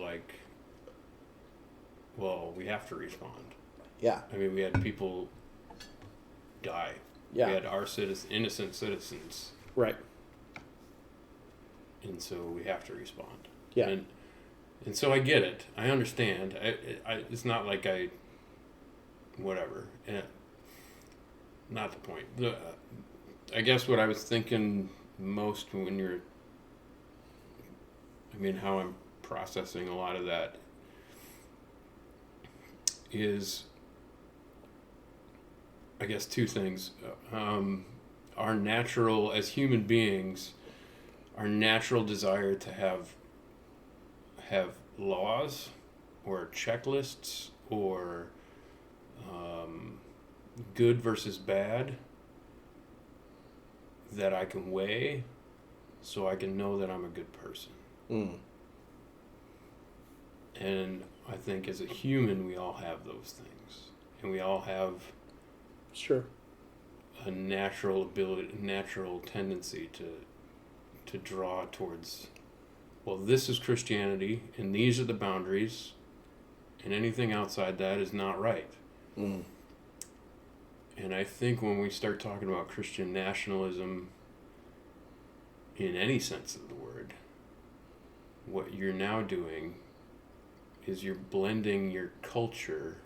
well, we have to respond. Yeah. I mean, we had people die. Yeah. We had our innocent citizens. Right. And so we have to respond. Yeah. And so I get it. I understand. It's not like whatever. Not the point. I guess what I was thinking most when how I'm processing a lot of that is, I guess, two things. Our natural, as human beings, our natural desire to have laws or checklists or good versus bad that I can weigh so I can know that I'm a good person. And I think as a human, we all have those things. And we all have a natural tendency to draw towards, well, this is Christianity, and these are the boundaries, and anything outside that is not right. And I think when we start talking about Christian nationalism in any sense of the word, what you're now doing is you're blending your culture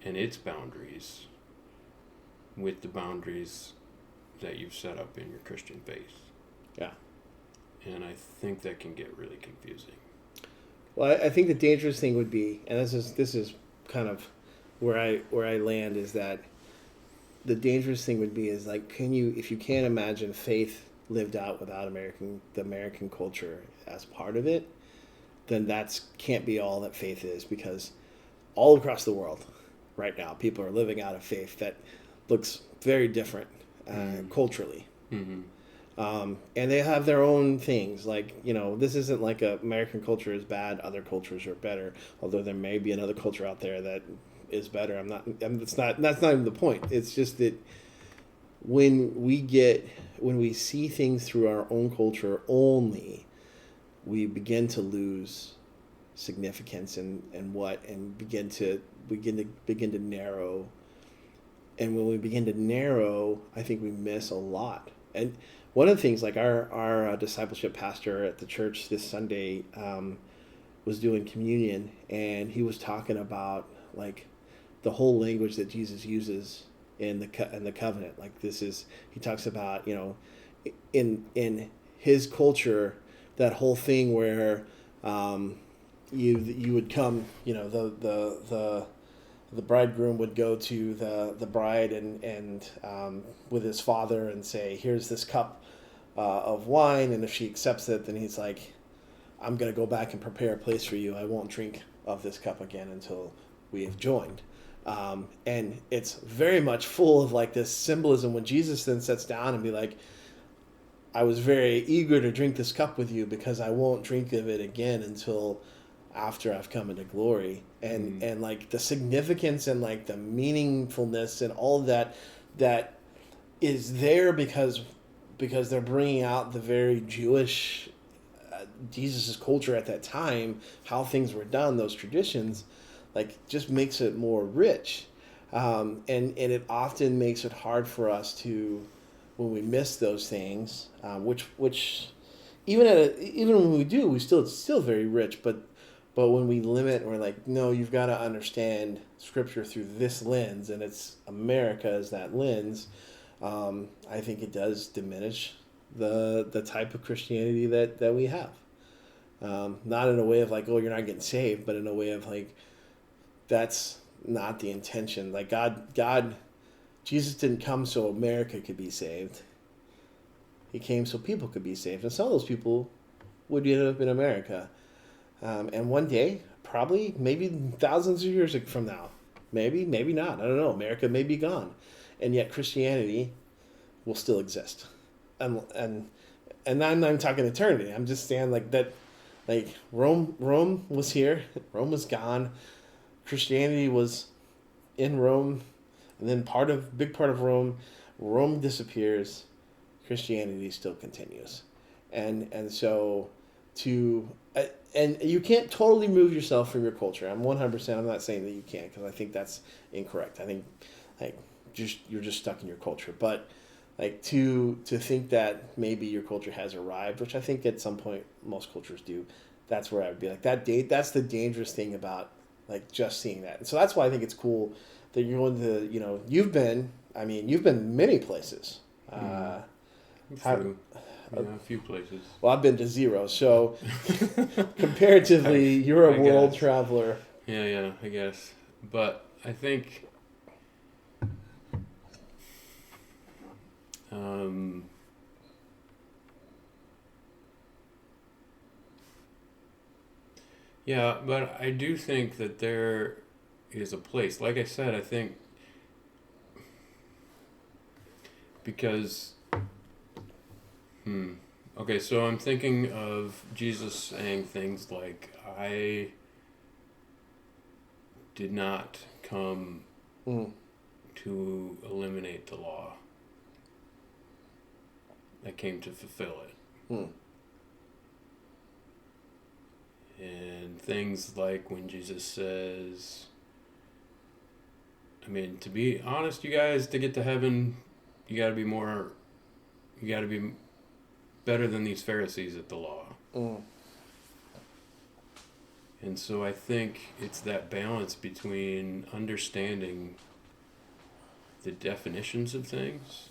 and its boundaries with the boundaries that you've set up in your Christian faith. Yeah. and I think that can get really confusing. Well, I think the dangerous thing would be, and this is kind of where I land, is that the dangerous thing would be is like, if you can't imagine faith lived out without the American culture as part of it, then that's can't be all that faith is, because all across the world right now people are living out a faith that looks very different culturally. Mm-hmm. And they have their own things. Like, this isn't like American culture is bad, other cultures are better. Although there may be another culture out there that is better. That's not even the point. It's just that when we see things through our own culture only, we begin to lose significance and begin to narrow. And when we begin to narrow, I think we miss a lot. And one of the things, like our discipleship pastor at the church this Sunday was doing communion, and he was talking about like the whole language that Jesus uses in the covenant. Like he talks about, in his culture, that whole thing where you would come, the bridegroom would go to the bride and with his father and say, here's this cup of wine, and if she accepts it, then he's like, I'm going to go back and prepare a place for you. I won't drink of this cup again until we have joined. And it's very much full of like this symbolism when Jesus then sits down and be like, I was very eager to drink this cup with you because I won't drink of it again until after I've come into glory. And like the significance and like the meaningfulness and all of that is there because they're bringing out the very Jewish Jesus' culture at that time, how things were done, those traditions, like just makes it more rich. And it often makes it hard for us to, when we miss those things, which even when we do, it's still very rich, but when we limit, we're like, no, you've got to understand Scripture through this lens, and it's America as that lens. I think it does diminish the type of Christianity that we have. Not in a way of like, oh, you're not getting saved, but in a way of like, that's not the intention. Like Jesus didn't come so America could be saved. He came so people could be saved. And some of those people would end up in America. And one day, probably, maybe thousands of years from now, maybe not. I don't know. America may be gone. And yet Christianity will still exist. And I'm not talking eternity. I'm just saying like that, like Rome was here. Rome was gone. Christianity was in Rome. And then big part of Rome disappears. Christianity still continues. And so and you can't totally remove yourself from your culture. I'm 100%. I'm not saying that you can't, because I think that's incorrect. I think like you're just stuck in your culture. But like to think that maybe your culture has arrived, which I think at some point most cultures do. That's where I would be like that's the dangerous thing about like just seeing that. And so that's why I think it's cool that you're going to you've been many places. A few places. Well, I've been to zero, so comparatively, you're a world traveler. Yeah, I guess. But I think but I do think that there is a place. Like I said, I think because okay, so I'm thinking of Jesus saying things like, I did not come to eliminate the law. I came to fulfill it. And things like when Jesus says, I mean, to be honest, you guys, to get to heaven, you got to be better than these Pharisees at the law. And so I think it's that balance between understanding the definitions of things,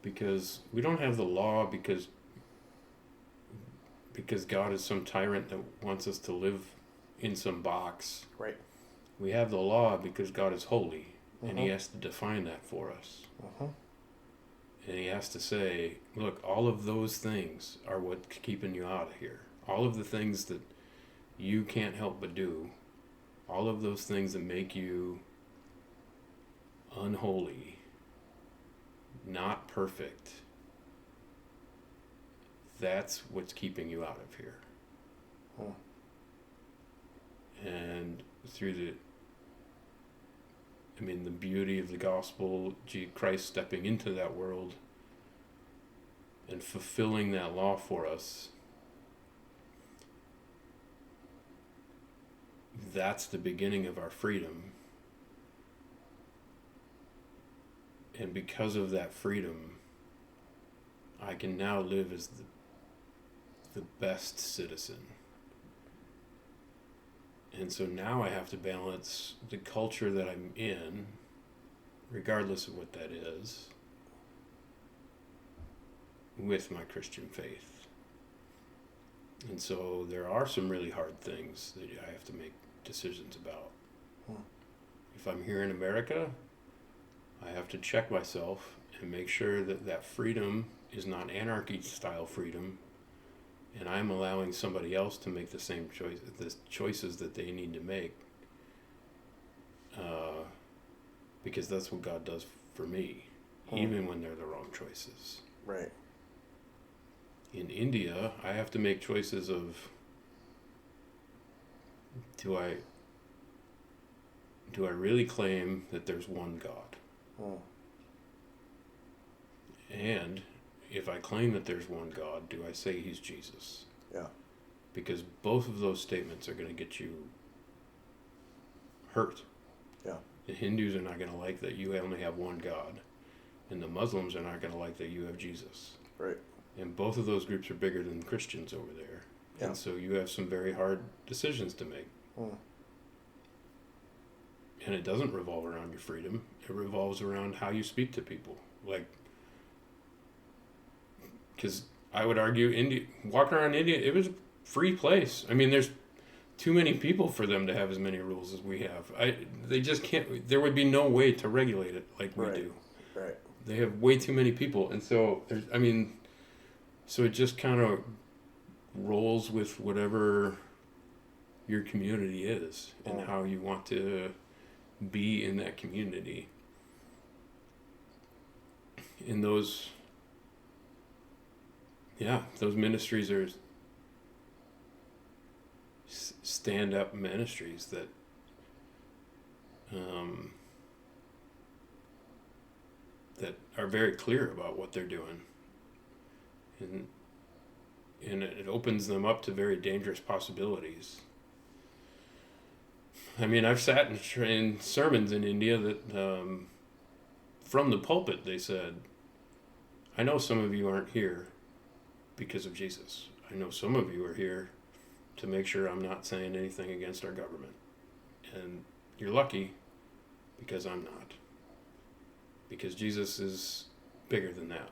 because we don't have the law because God is some tyrant that wants us to live in some box. Right. We have the law because God is holy, and he has to define that for us. And he has to say, look, all of those things are what's keeping you out of here. All of the things that you can't help but do, all of those things that make you unholy, not perfect, that's what's keeping you out of here. And through the beauty of the gospel, Christ stepping into that world and fulfilling that law for us, that's the beginning of our freedom. And because of that freedom, I can now live as the best citizen. And so now I have to balance the culture that I'm in, regardless of what that is, with my Christian faith. And so there are some really hard things that I have to make decisions about. If I'm here in America, I have to check myself and make sure that that freedom is not anarchy-style freedom, and I'm allowing somebody else to make the same choices that they need to make, because that's what God does for me, even when they're the wrong choices. Right. In India, I have to make choices of, do I really claim that there's one God? And if I claim that there's one God, do I say he's Jesus? Yeah. Because both of those statements are going to get you hurt. Yeah. The Hindus are not going to like that you only have one God, and the Muslims are not going to like that you have Jesus. Right. And both of those groups are bigger than Christians over there. Yeah. And so you have some very hard decisions to make. And it doesn't revolve around your freedom. It revolves around how you speak to people. Because I would argue, walking around India, it was a free place. I mean, there's too many people for them to have as many rules as we have. They just can't. There would be no way to regulate it like we do. Right. They have way too many people, and so so it just kind of rolls with whatever your community is and how you want to be in that community. And those ministries are stand-up ministries that that are very clear about what they're doing, and it opens them up to very dangerous possibilities. I mean, I've sat in sermons in India that from the pulpit they said, I know some of you aren't here because of Jesus. I know some of you are here to make sure I'm not saying anything against our government. And you're lucky because I'm not. Because Jesus is bigger than that.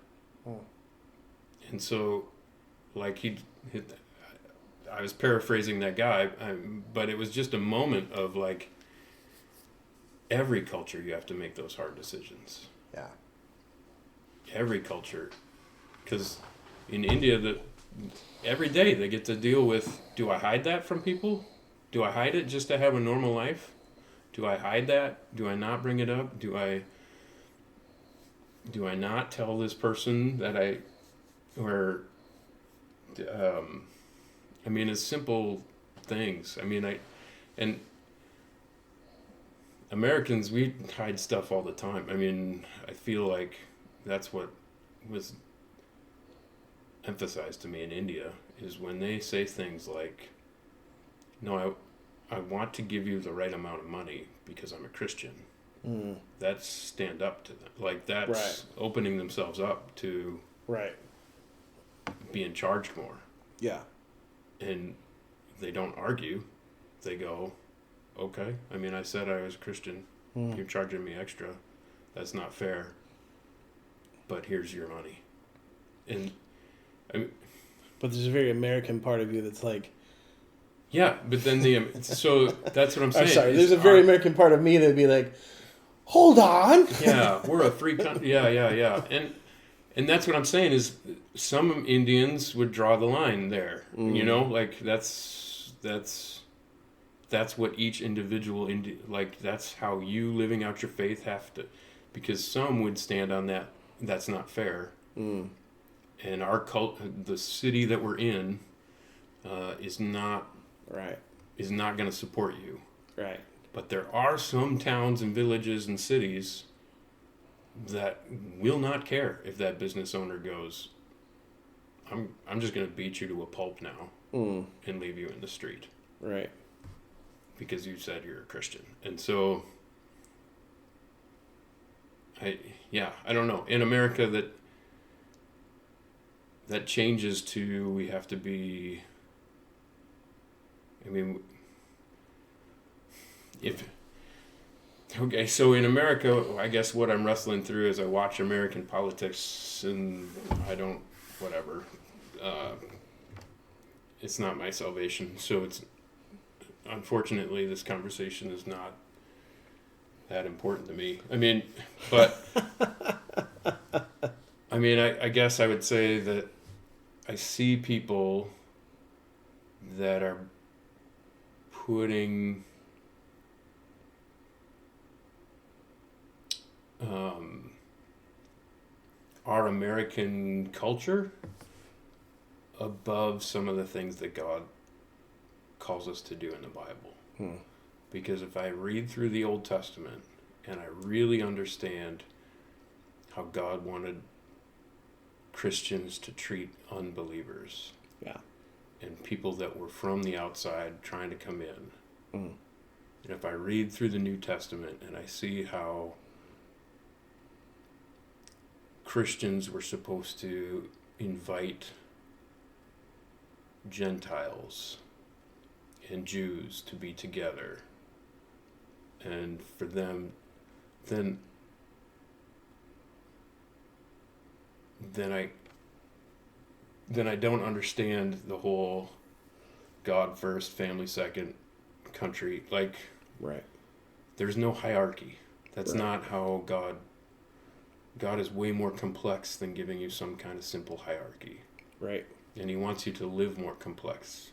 And so, I was paraphrasing that guy, but it was just a moment of every culture you have to make those hard decisions. Yeah. Every culture. Because in India, every day they get to deal with, do I hide that from people? Do I hide it just to have a normal life? Do I hide that? Do I not bring it up? Do I not tell this person that it's simple things. And Americans, we hide stuff all the time. I feel like that's what was emphasized to me in India, is when they say things like, no, I want to give you the right amount of money because I'm a Christian. That's stand up to them. That's opening themselves up to being charged more. Yeah. And they don't argue. They go, okay, I said I was a Christian. You're charging me extra. That's not fair. but here's your money. And But there's a very American part of you that's like, yeah, but then so that's what I'm saying. sorry, there's a very American part of me that'd be like, hold on. Yeah, we're a free country. Yeah. And that's what I'm saying is some Indians would draw the line there. You know, like that's what each individual like that's how you living out your faith have to, because some would stand on that. That's not fair. And our the city that we're in, is not going to support you. Right. But there are some towns and villages and cities that will not care if that business owner goes, I'm just going to beat you to a pulp now and leave you in the street. Right. Because you said you're a Christian. And so, I don't know. In America, that changes to we have to be, I mean, okay, so in America, I guess what I'm wrestling through is I watch American politics and I don't, whatever. It's not my salvation. So unfortunately, this conversation is not that important to me. I mean, but, I guess I would say that I see people that are putting our American culture above some of the things that God calls us to do in the Bible. Because if I read through the Old Testament and I really understand how God wanted Christians to treat unbelievers, and people that were from the outside trying to come in, and if I read through the New Testament and I see how Christians were supposed to invite Gentiles and Jews to be together, and for them, then I don't understand the whole God first, family second, country. Like, there's no hierarchy. That's not how God is way more complex than giving you some kind of simple hierarchy. Right. And he wants you to live more complex.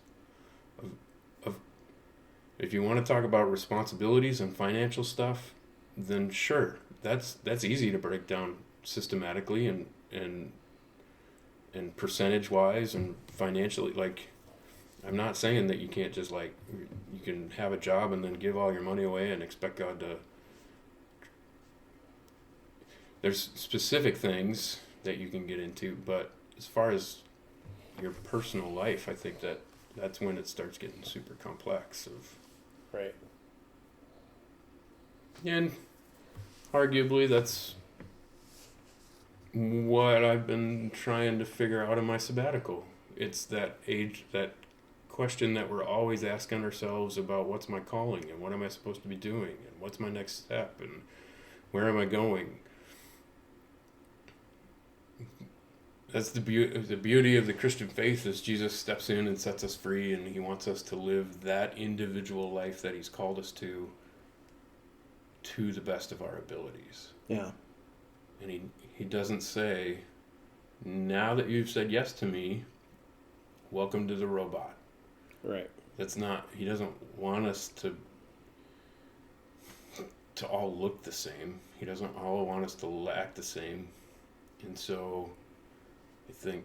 If you want to talk about responsibilities and financial stuff, then sure, that's easy to break down systematically and percentage wise and financially. Like, I'm not saying that you can't just like you can have a job and then give all your money away and expect God to. There's specific things that you can get into, but as far as your personal life, I think that's when it starts getting super complex. Right. And arguably that's what I've been trying to figure out in my sabbatical. It's that question that we're always asking ourselves about what's my calling and what am I supposed to be doing and what's my next step and where am I going. That's the beauty of the Christian faith is Jesus steps in and sets us free, and he wants us to live that individual life that he's called us to the best of our abilities. Yeah. And he doesn't say, now that you've said yes to me, welcome to the robot. Right. That's not, he doesn't want us to all look the same. He doesn't all want us to act the same. And so I think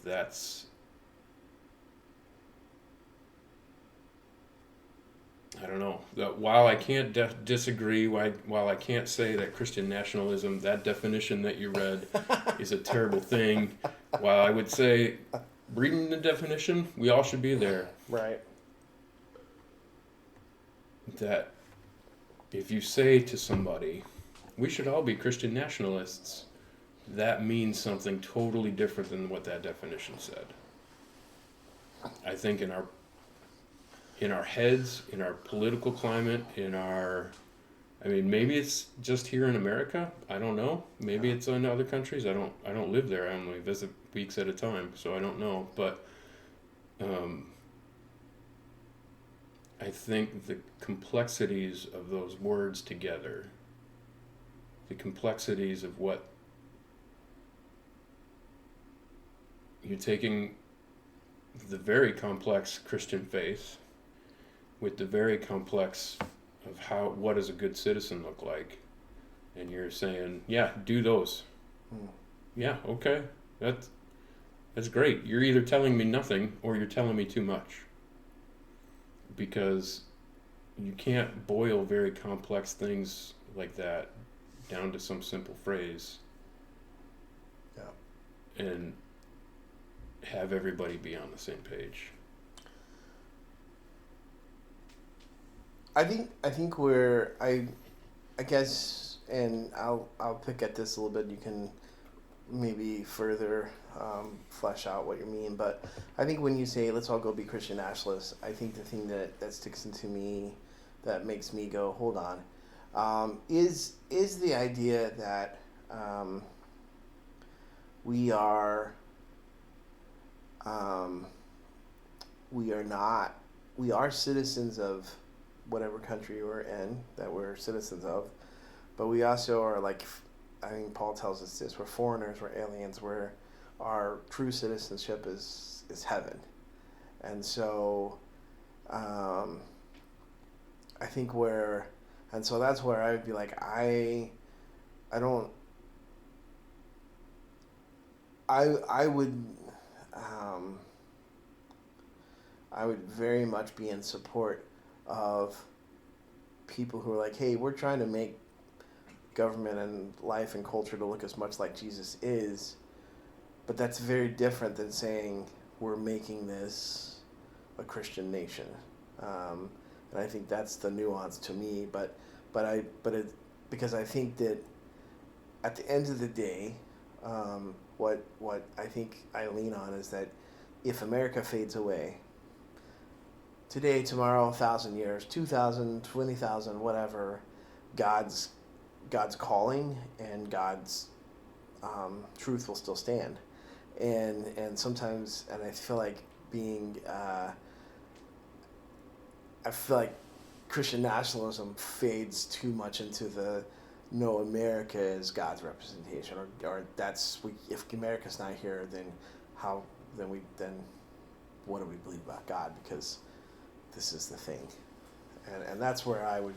that's, I don't know, that while I can't disagree, while I can't say that Christian nationalism, that definition that you read is a terrible thing, while I would say reading the definition, we all should be there. Right. That if you say to somebody, we should all be Christian nationalists, that means something totally different than what that definition said. I think in our heads, in our political climate, I mean, maybe it's just here in America. I don't know. Maybe it's in other countries. I don't live there. I only visit weeks at a time, so I don't know. But I think the complexities of those words together, the complexities of what you're taking the very complex Christian faith with the very complex of what does a good citizen look like, and you're saying, yeah, do those. Yeah, okay, that's great. You're either telling me nothing or you're telling me too much, because you can't boil very complex things like that down to some simple phrase and have everybody be on the same page. I think where I guess, and I'll pick at this a little bit. You can maybe further flesh out what you mean, but I think when you say let's all go be Christian nationalists, I think the thing that sticks into me, that makes me go, hold on, is the idea that we are citizens of whatever country we're in, that we're citizens of, but we also are, like, I think Paul tells us this, we're foreigners, we're aliens, where our true citizenship is heaven. And so I think so that's where I would be like, I would very much be in support of people who are like, hey, we're trying to make government and life and culture to look as much like Jesus is, but that's very different than saying we're making this a Christian nation. And I think that's the nuance to me, because I think that at the end of the day, what I think I lean on is that if America fades away, today, tomorrow, 1,000 years, 2,000, 20,000, whatever, God's calling and God's truth will still stand. And sometimes, and I feel like I feel like Christian nationalism fades too much into the, no, America is God's representation, or if America's not here, then what do we believe about God? Because this is the thing, and that's where I would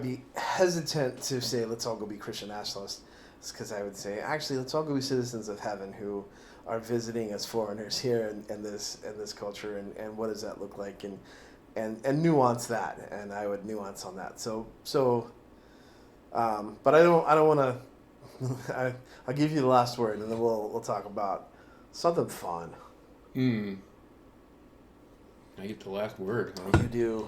be hesitant to say let's all go be Christian nationalists, because I would say actually let's all go be citizens of heaven who are visiting as foreigners here in this culture, and what does that look like, and nuance that, and I would nuance on that. So but I don't want to. I'll give you the last word, and then we'll talk about something fun. I get the last word, huh? You do.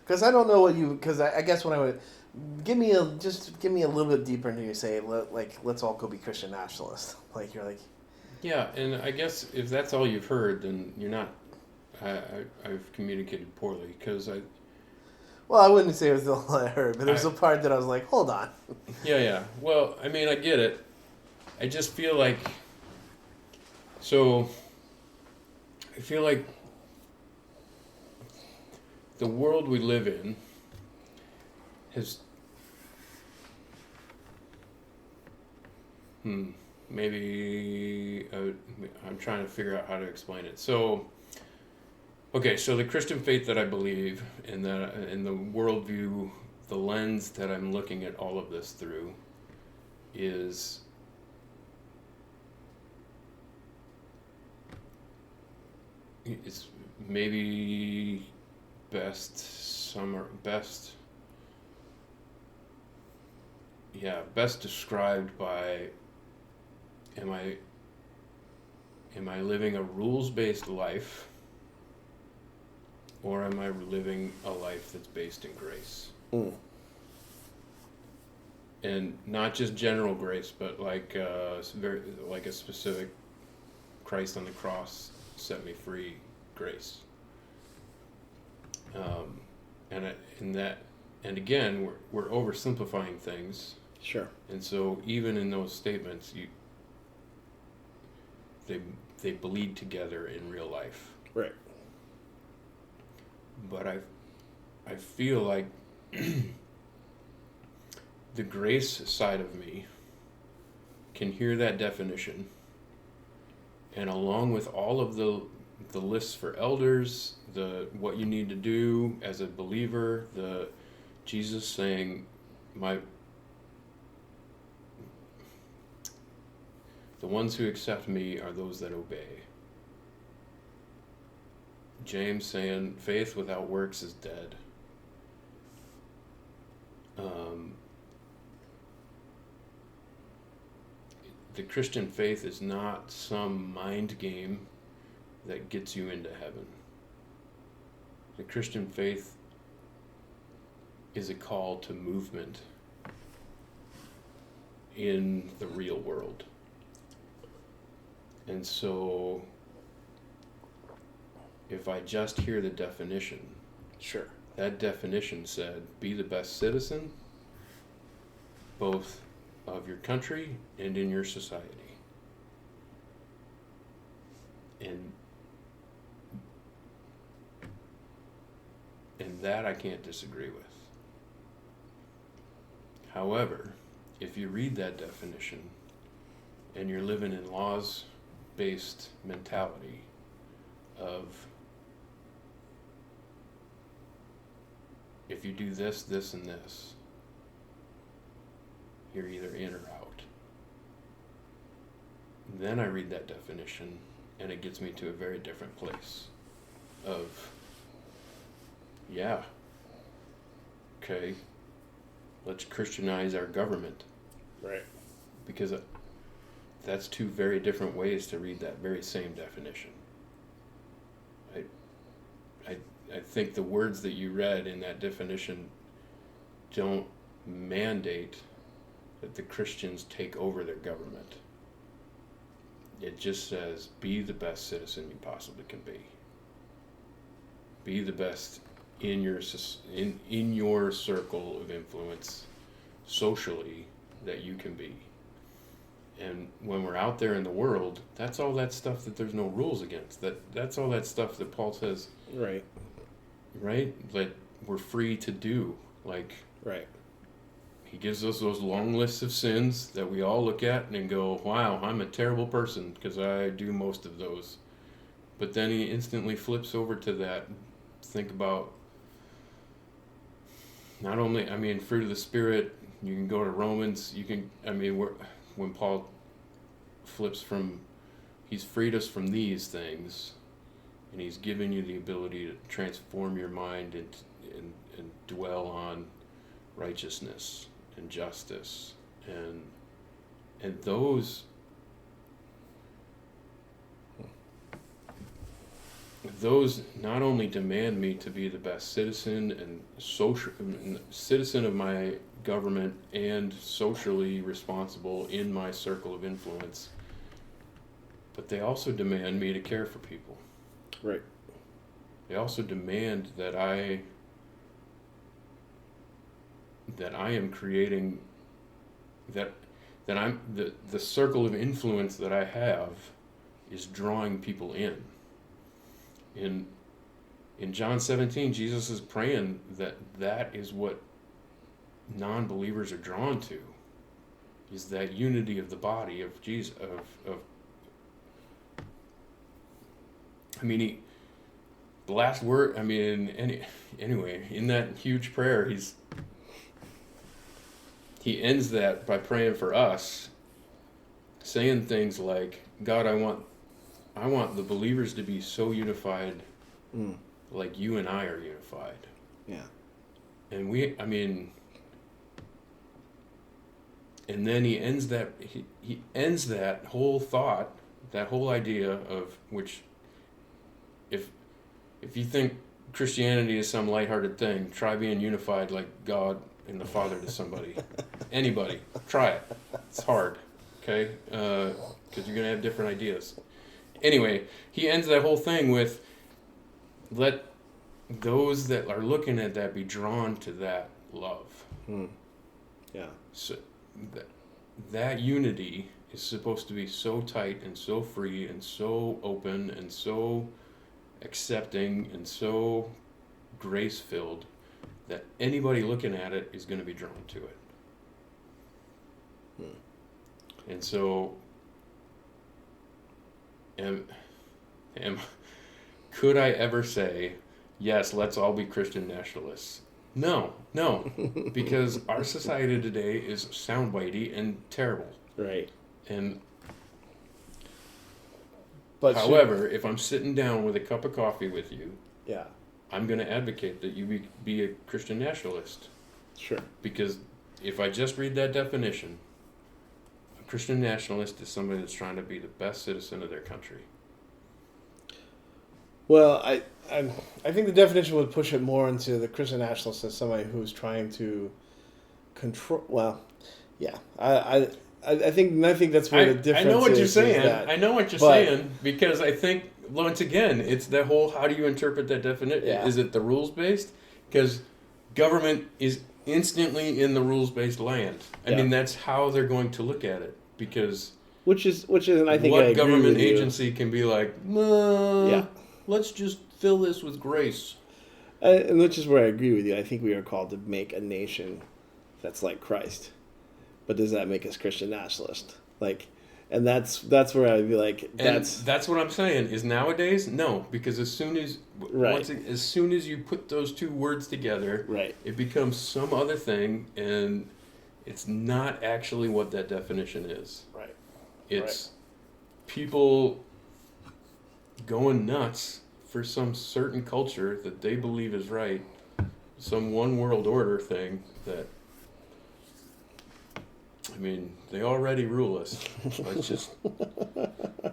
Because I don't know what you. Because I guess when I would give me a little bit deeper into you say let's all go be Christian nationalists. Like you're like. Yeah, and I guess if that's all you've heard, then you're not. I've communicated poorly, because I. Well, I wouldn't say it was all I heard, but there's a part that I was like, hold on. Yeah. Well, I mean, I get it. I just feel like. So. I feel like the world we live in has. Maybe I'm trying to figure out how to explain it. So, okay, so the Christian faith that I believe in, in the worldview, the lens that I'm looking at all of this through, is it's maybe best described by, am I living a rules-based life, or am I living a life that's based in grace? And not just general grace, but like a specific Christ on the cross set me free grace. and again, we're oversimplifying things, Sure. and so even in those statements, they bleed together in real life. Right. But I feel like the grace side of me can hear that definition, and along with all of the lists for elders, the what you need to do as a believer, the Jesus saying, the ones who accept me are those that obey. James saying, faith without works is dead. The Christian faith is not some mind game that gets you into heaven. The Christian faith is a call to movement in the real world. And so, if I just hear the definition, Sure. that definition said, be the best citizen, both of your country and in your society. And that I can't disagree with. However, if you read that definition and you're living in laws-based mentality of if you do this, this, and this, you're either in or out. Then I read that definition and it gets me to a very different place of, yeah, okay, let's Christianize our government. Right. Because that's two very different ways to read that very same definition. I think the words that you read in that definition don't mandate that the Christians take over their government. It just says, be the best citizen you possibly can be. Be the best in your circle of influence socially that you can be. And when we're out there in the world, that's all that stuff that there's no rules against. That's all that stuff that Paul says, Right. right? That we're free to do. Like, Right. he gives us those long lists of sins that we all look at and go, wow, I'm a terrible person because I do most of those. But then he instantly flips over to that. Think about not only, fruit of the Spirit, you can go to Romans, when Paul flips from, he's freed us from these things, and he's given you the ability to transform your mind and dwell on righteousness and justice, and those not only demand me to be the best citizen and citizen of my government and socially responsible in my circle of influence, but they also demand me to care for people. Right. They also demand that I am creating that I'm the circle of influence that I have is drawing people in. In John 17, Jesus is praying that is what non-believers are drawn to, is that unity of the body of Jesus. The last word. Anyway, in that huge prayer, he ends that by praying for us, saying things like, God, I want the believers to be so unified, like you and I are unified. Yeah. And and then he ends that whole thought, that whole idea of which, if you think Christianity is some lighthearted thing, try being unified like God and the Father to somebody. Anybody. Try it. It's hard. Okay? Because you're going to have different ideas. Anyway, he ends that whole thing with, let those that are looking at that be drawn to that love. Yeah. So that unity is supposed to be so tight and so free and so open and so accepting and so grace-filled that anybody looking at it is going to be drawn to it. And so could I ever say, yes, let's all be Christian nationalists? No, because our society today is soundbitey and terrible. Right. And But however, if I'm sitting down with a cup of coffee with you, Yeah. I'm going to advocate that you be a Christian nationalist. Sure. Because if I just read that definition, a Christian nationalist is somebody that's trying to be the best citizen of their country. Well, I think the definition would push it more into the Christian nationalist as somebody who's trying to control. Well, yeah, I think that's where the difference is. I know what you're is saying. that- I know what you're but- saying because I think once again it's the whole how do you interpret that definition? Yeah. Is it the rules based? Because government is instantly in the rules based land. I Yeah. mean that's how they're going to look at it because which is, and I think I what agree government with you. agency can be like, no, Yeah. let's just fill this with grace. And which is where I agree with you. I think we are called to make a nation that's like Christ. But does that make us Christian nationalist? And that's where I'd be like, And that's what I'm saying is nowadays, no, because as soon as Right. as soon as you put those two words together, right. it becomes some other thing, and it's not actually what that definition is. Right. It's people going nuts for some certain culture that they believe is right, some one world order thing that, I mean, they already rule us. Let's just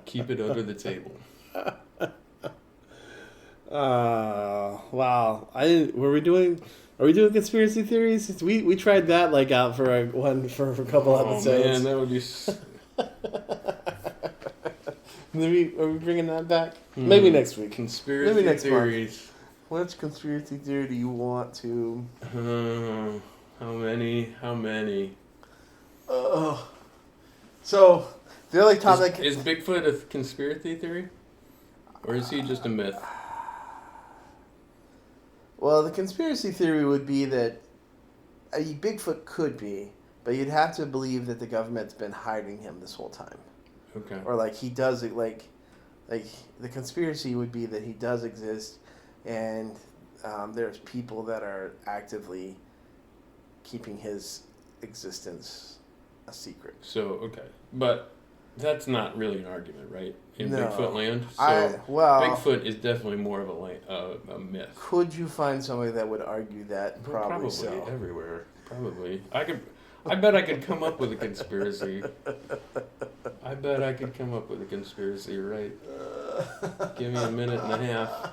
keep it under the table. Wow. Are we doing conspiracy theories? We tried that out for a couple episodes. Oh man, that would be. Are we bringing that back? Maybe next week. Conspiracy Maybe next month. theories. which conspiracy theory do you want to? How many? So the other topic Is Bigfoot a conspiracy theory? Or is he just a myth? Well, the conspiracy theory would be that Bigfoot could be, but you'd have to believe that the government's been hiding him this whole time, Okay. or he does it. Like the conspiracy would be that he does exist, and there's people that are actively keeping his existence a secret. So, okay. But that's not really an argument, right? In No. Bigfoot land? So, Bigfoot is definitely more of a myth. Could you find somebody that would argue that? Probably so. Everywhere. Probably. I bet I could come up with a conspiracy. Right? Give me a minute and a half.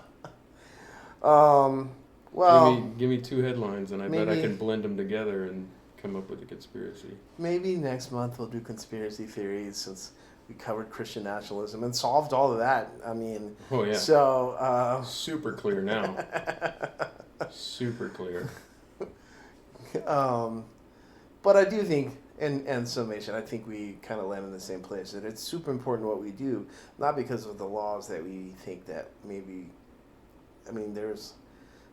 Well, Give me two headlines, and I bet I maybe- can blend them together and come up with a conspiracy. maybe next month we'll do conspiracy theories since we covered Christian nationalism and solved all of that. I mean, Oh yeah. so Super clear now. Super clear. but I do think, in summation, I think we kind of land in the same place, that it's super important what we do, not because of the laws that we think that maybe, I mean, there's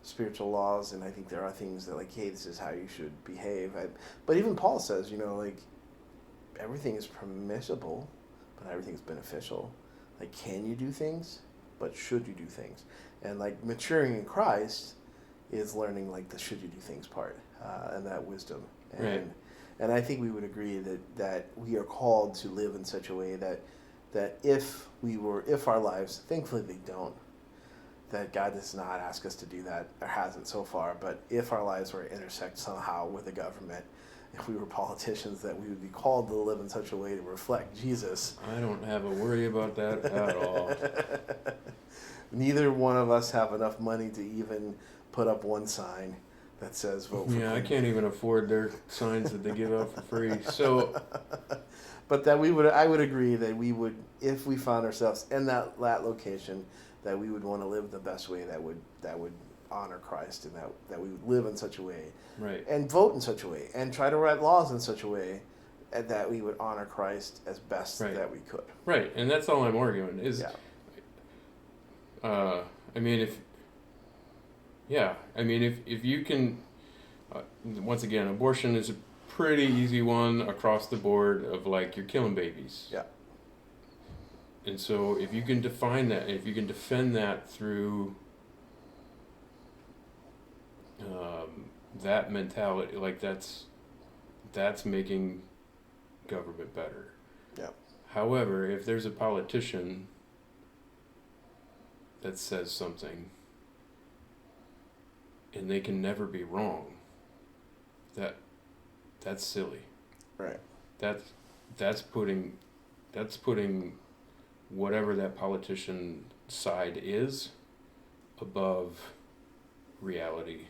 spiritual laws, and I think there are things that hey, this is how you should behave. But even Paul says, everything is permissible, but everything's beneficial. Can you do things? But should you do things? And maturing in Christ is learning the should you do things part, and that wisdom. And, Right. And I think we would agree that we are called to live in such a way that if our lives, thankfully they don't, that God does not ask us to do that, or hasn't so far, but if our lives were to intersect somehow with the government, if we were politicians, that we would be called to live in such a way to reflect Jesus. I don't have a worry about that at all. Neither one of us have enough money to even put up one sign that says vote for Yeah, I Clinton. can't even afford their signs that they give out for free. So, But I would agree that we would, if we found ourselves in that location, that we would want to live the best way that would honor Christ and that we would live in such a way Right. and vote in such a way and try to write laws in such a way that we would honor Christ as best Right. that we could. Right, and that's all I'm arguing is. Yeah. I mean, if you can, once again, abortion is a pretty easy one across the board of like you're killing babies. Yeah. And so if you can define that, if you can defend that through that mentality, like that's making government better. Yeah. However, if there's a politician that says something and they can never be wrong, that's silly. Right. That's putting whatever that politician side is above reality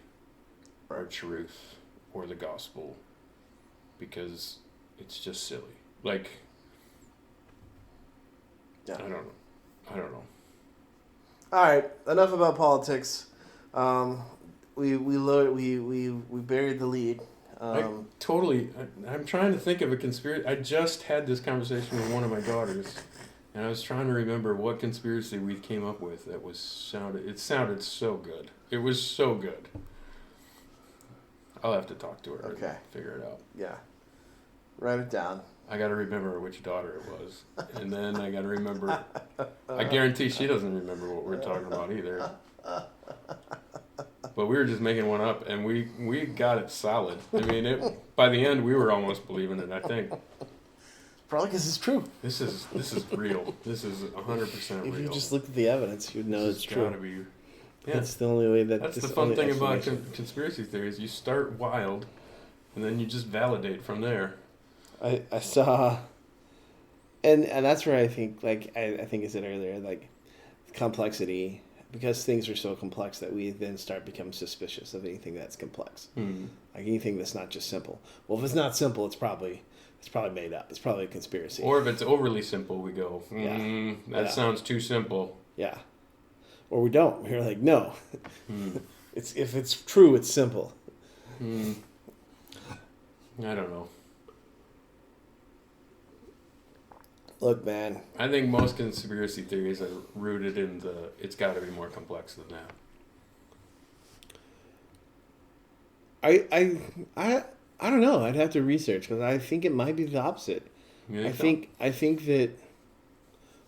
or truth or the gospel, because it's just silly. Like, Yeah. I don't know. All right, enough about politics. We buried the lead. I'm trying to think of a conspiracy. I just had this conversation with one of my daughters, and I was trying to remember what conspiracy we came up with that it sounded so good. It was so good. I'll have to talk to her Okay. and figure it out. Yeah. Write it down. I got to remember which daughter it was, and then I got to remember. I guarantee she doesn't remember what we're talking about either. But we were just making one up, and we got it solid. I mean, by the end, we were almost believing it. I think Probably because it's true. this is real. This is 100% real. If you just look at the evidence, you'd know it's true. Gotta be. Yeah, It's the only way that. that's this the fun only thing about explanation. conspiracy theories. You start wild, and then you just validate from there. I saw, and that's where I think, like I think I said earlier, like complexity, because things are so complex that we then start becoming suspicious of anything that's complex, like anything that's not just simple. Well, if it's not simple, it's probably made up. It's probably a conspiracy. Or if it's overly simple, we go, Yeah. that Yeah. sounds too simple. Yeah, or we don't. We're like, no, it's if it's true, it's simple. I don't know. Look, man, I think most conspiracy theories are rooted in it's got to be more complex than that. I don't know. I'd have to research because I think it might be the opposite. You I so? think that,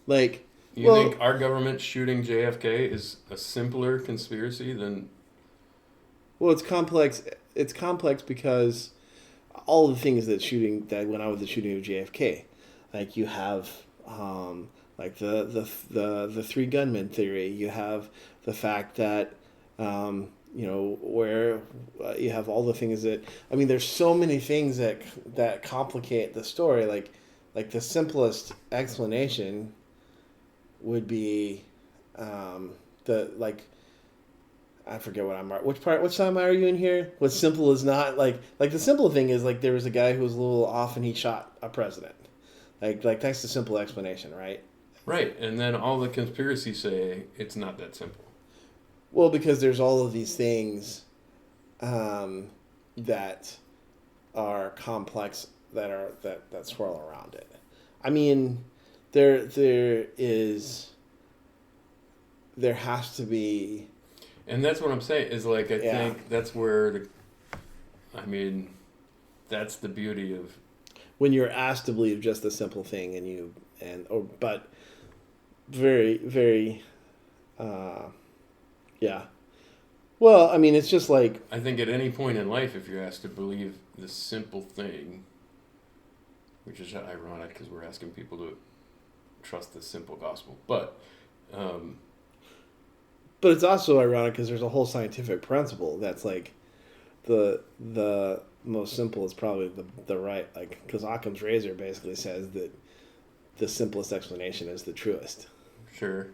like, You well- think our government shooting JFK is a simpler conspiracy than? well, it's complex. It's complex because all the things that went on with the shooting of JFK, like you have, like the three gunmen theory. You have the fact that, where you have all the things that, I mean, there's so many things that complicate the story. Like the simplest explanation would be, I forget what which time are you in here? What's simple is not like the simple thing is like there was a guy who was a little off and he shot a president. Like that's the simple explanation, right? Right, and then all the conspiracies say it's not that simple. Well, because there's all of these things that are complex that swirl around it. I mean, there has to be. And that's what I'm saying is like I Yeah. think that's where that's the beauty of When you're asked to believe just a simple thing but very, very, yeah. Well, I mean, it's just like, I think at any point in life, if you're asked to believe the simple thing, which is ironic because we're asking people to trust the simple gospel, but it's also ironic because there's a whole scientific principle that's like the most simple is probably the right, like, because Occam's razor basically says that the simplest explanation is the truest. sure.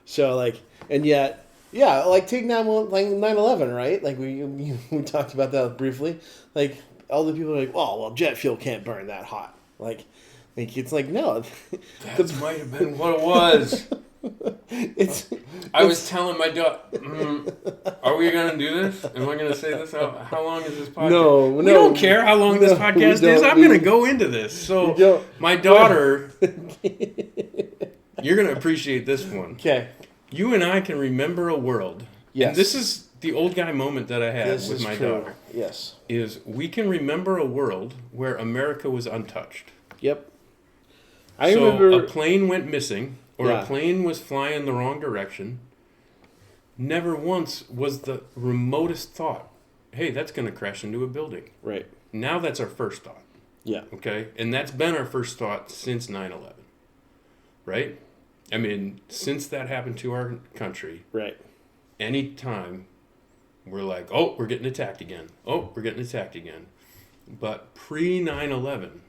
So like, and yet, yeah, like take 9/11, right? Like we talked about that briefly. Like all the people are like, oh well, jet fuel can't burn that hot. Like it's like no, That might have been what it was. I was telling my daughter, are we going to do this? Am I going to say this? How long is this podcast? No, we don't care how long this no, podcast we is. don't. I'm going to go into this. We So don't. my daughter, you're going to appreciate this one. Okay. You and I can remember a world. Yes. And this is the old guy moment that I had This with is my true. daughter. Yes. Is we can remember a world where America was untouched. Yep. I So remember. a plane went missing, or Yeah. a plane was flying the wrong direction. Never once was the remotest thought, hey, that's going to crash into a building. Right. Now that's our first thought, Yeah. okay? And that's been our first thought since 9/11, right? I mean, since that happened to our country, Right. anytime we're like, oh, we're getting attacked again. Oh, we're getting attacked again. But pre-9/11,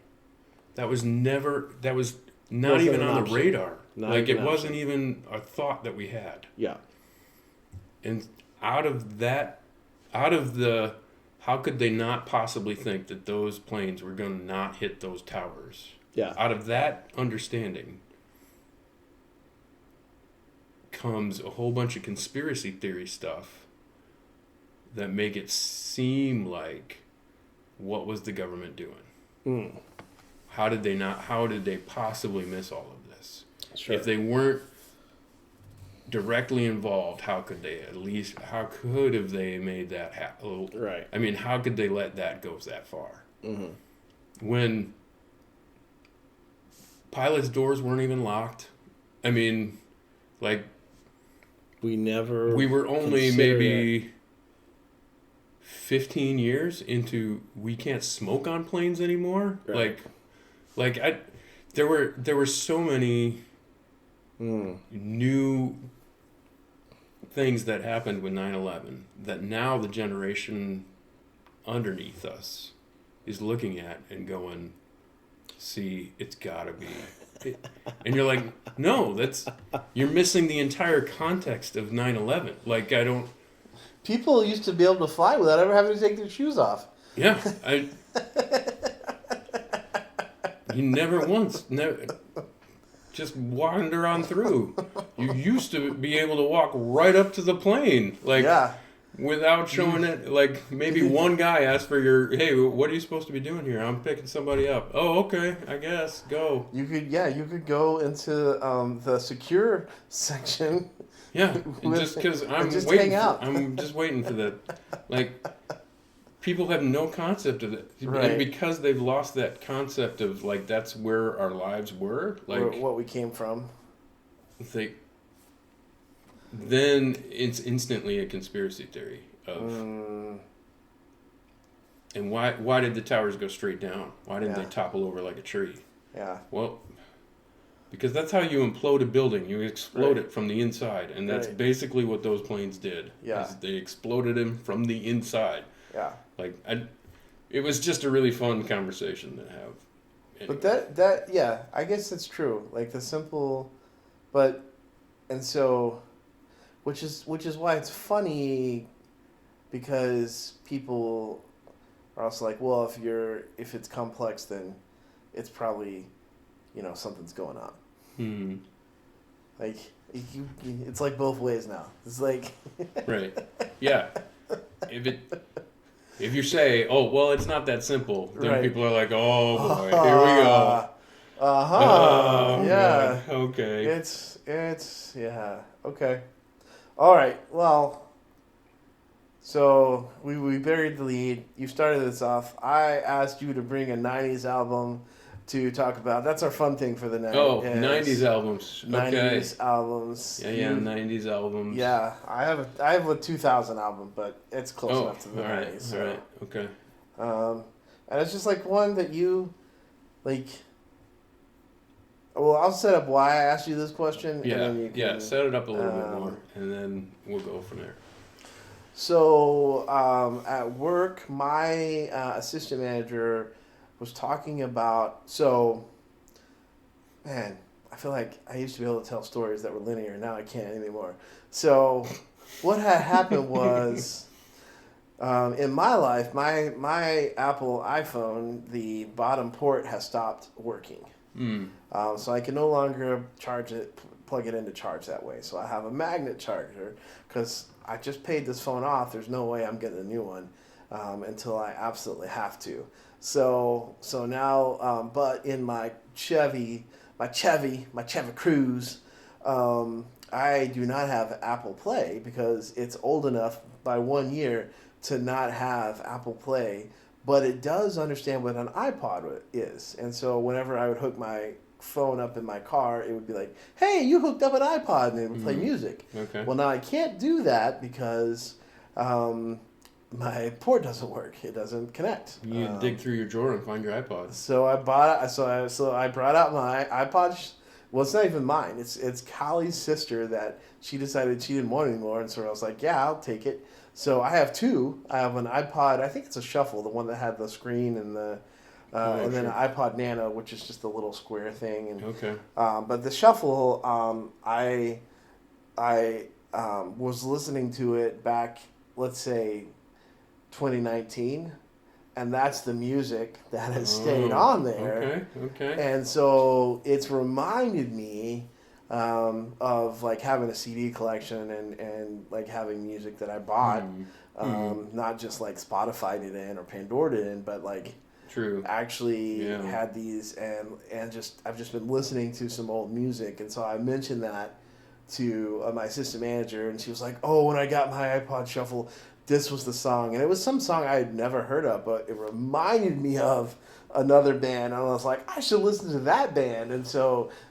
that was not Wasn't even an on the option. radar. Not Like, even it an wasn't option. even a thought that we had. Yeah. And out of the, how could they not possibly think that those planes were going to not hit those towers? Yeah. Out of that understanding comes a whole bunch of conspiracy theory stuff that make it seem like, what was the government doing? Mm. How did they possibly miss all of this? Sure. If they weren't directly involved, how could they have they made that happen? Right. I mean, how could they let that go that far? Mm-hmm. When pilots' doors weren't even locked. I mean, like, We never. we were only considered maybe 15 years into we can't smoke on planes anymore. Right. There were so many new things that happened with 9/11 that now the generation underneath us is looking at and going, see, it's gotta be. And you're like, no, you're missing the entire context of 9/11. Like, I don't. People used to be able to fly without ever having to take their shoes off. Yeah, you never just wander on through. You used to be able to walk right up to the plane, like, Yeah. without showing it. Like, maybe one guy asked for hey, what are you supposed to be doing here? I'm picking somebody up. Oh, okay, I guess, go. You could go into the secure section. Yeah, and just because I'm just waiting, hang out. I'm just waiting for the, like, people have no concept of it, Right. and because they've lost that concept of, like, that's where our lives were, like, What we came from. then it's instantly a conspiracy theory of, and why did the towers go straight down? Why didn't they topple over like a tree? Yeah. Well, because that's how you implode a building. You explode Right. it from the inside, and that's Right. basically what those planes did. Yeah. Is they exploded him from the inside. Yeah. Like, it was just a really fun conversation to have. Anyway. But that yeah, I guess that's true. Like the simple, and so, which is why it's funny, because people are also like, well, if it's complex, then it's probably, something's going on. Like it's like both ways now. It's like Right. Yeah. If you say, oh, well, it's not that simple, then Right. people are like, oh, boy, here we go. Oh, Yeah. God. Okay. It's yeah. Okay. All right. Well, so we buried the lead. You started this off. I asked you to bring a 90s album to talk about. That's our fun thing for the night. Oh, is 90s albums. Okay. 90s albums. Yeah, 90s albums. Yeah, I have a 2000 album, but it's close Oh, enough to the all right, 90s. all right, okay. And it's just like one that you, like. Well, I'll set up why I asked you this question. Yeah, and then you can, yeah, set it up a little bit more, and then we'll go from there. So at work, my assistant manager was talking about. So, man, I feel like I used to be able to tell stories that were linear. Now I can't anymore. So, what had happened was, in my life, my Apple iPhone, the bottom port has stopped working. So I can no longer charge it, plug it in to charge that way. So I have a magnet charger because I just paid this phone off. There's no way I'm getting a new one until I absolutely have to. So now, but in my Chevy Cruze, I do not have Apple Play because it's old enough by 1 year to not have Apple Play, but it does understand what an iPod is. And so whenever I would hook my phone up in my car, it would be like, hey, you hooked up an iPod, and it would play music. Okay. Well, now I can't do that because my port doesn't work. It doesn't connect. You dig through your drawer and find your iPod. So I brought out my iPod. Well, it's not even mine. It's Callie's sister that she decided she didn't want anymore, and so I was like, yeah, I'll take it. So I have two. I have an iPod. I think it's a Shuffle, the one that had the screen and the, and then an iPod Nano, which is just a little square thing. And Okay. but the Shuffle, I was listening to it back, let's say, 2019, and that's the music that has stayed on there. Okay. And so it's reminded me of like having a CD collection and like having music that I bought, not just like Spotify'd it in or Pandora'd it in, but like True. actually had these and just I've just been listening to some old music, and so I mentioned that to my assistant manager, and she was like, "Oh, when I got my iPod Shuffle, this was the song," and it was some song I had never heard of, but it reminded me of another band, and I was like, I should listen to that band, and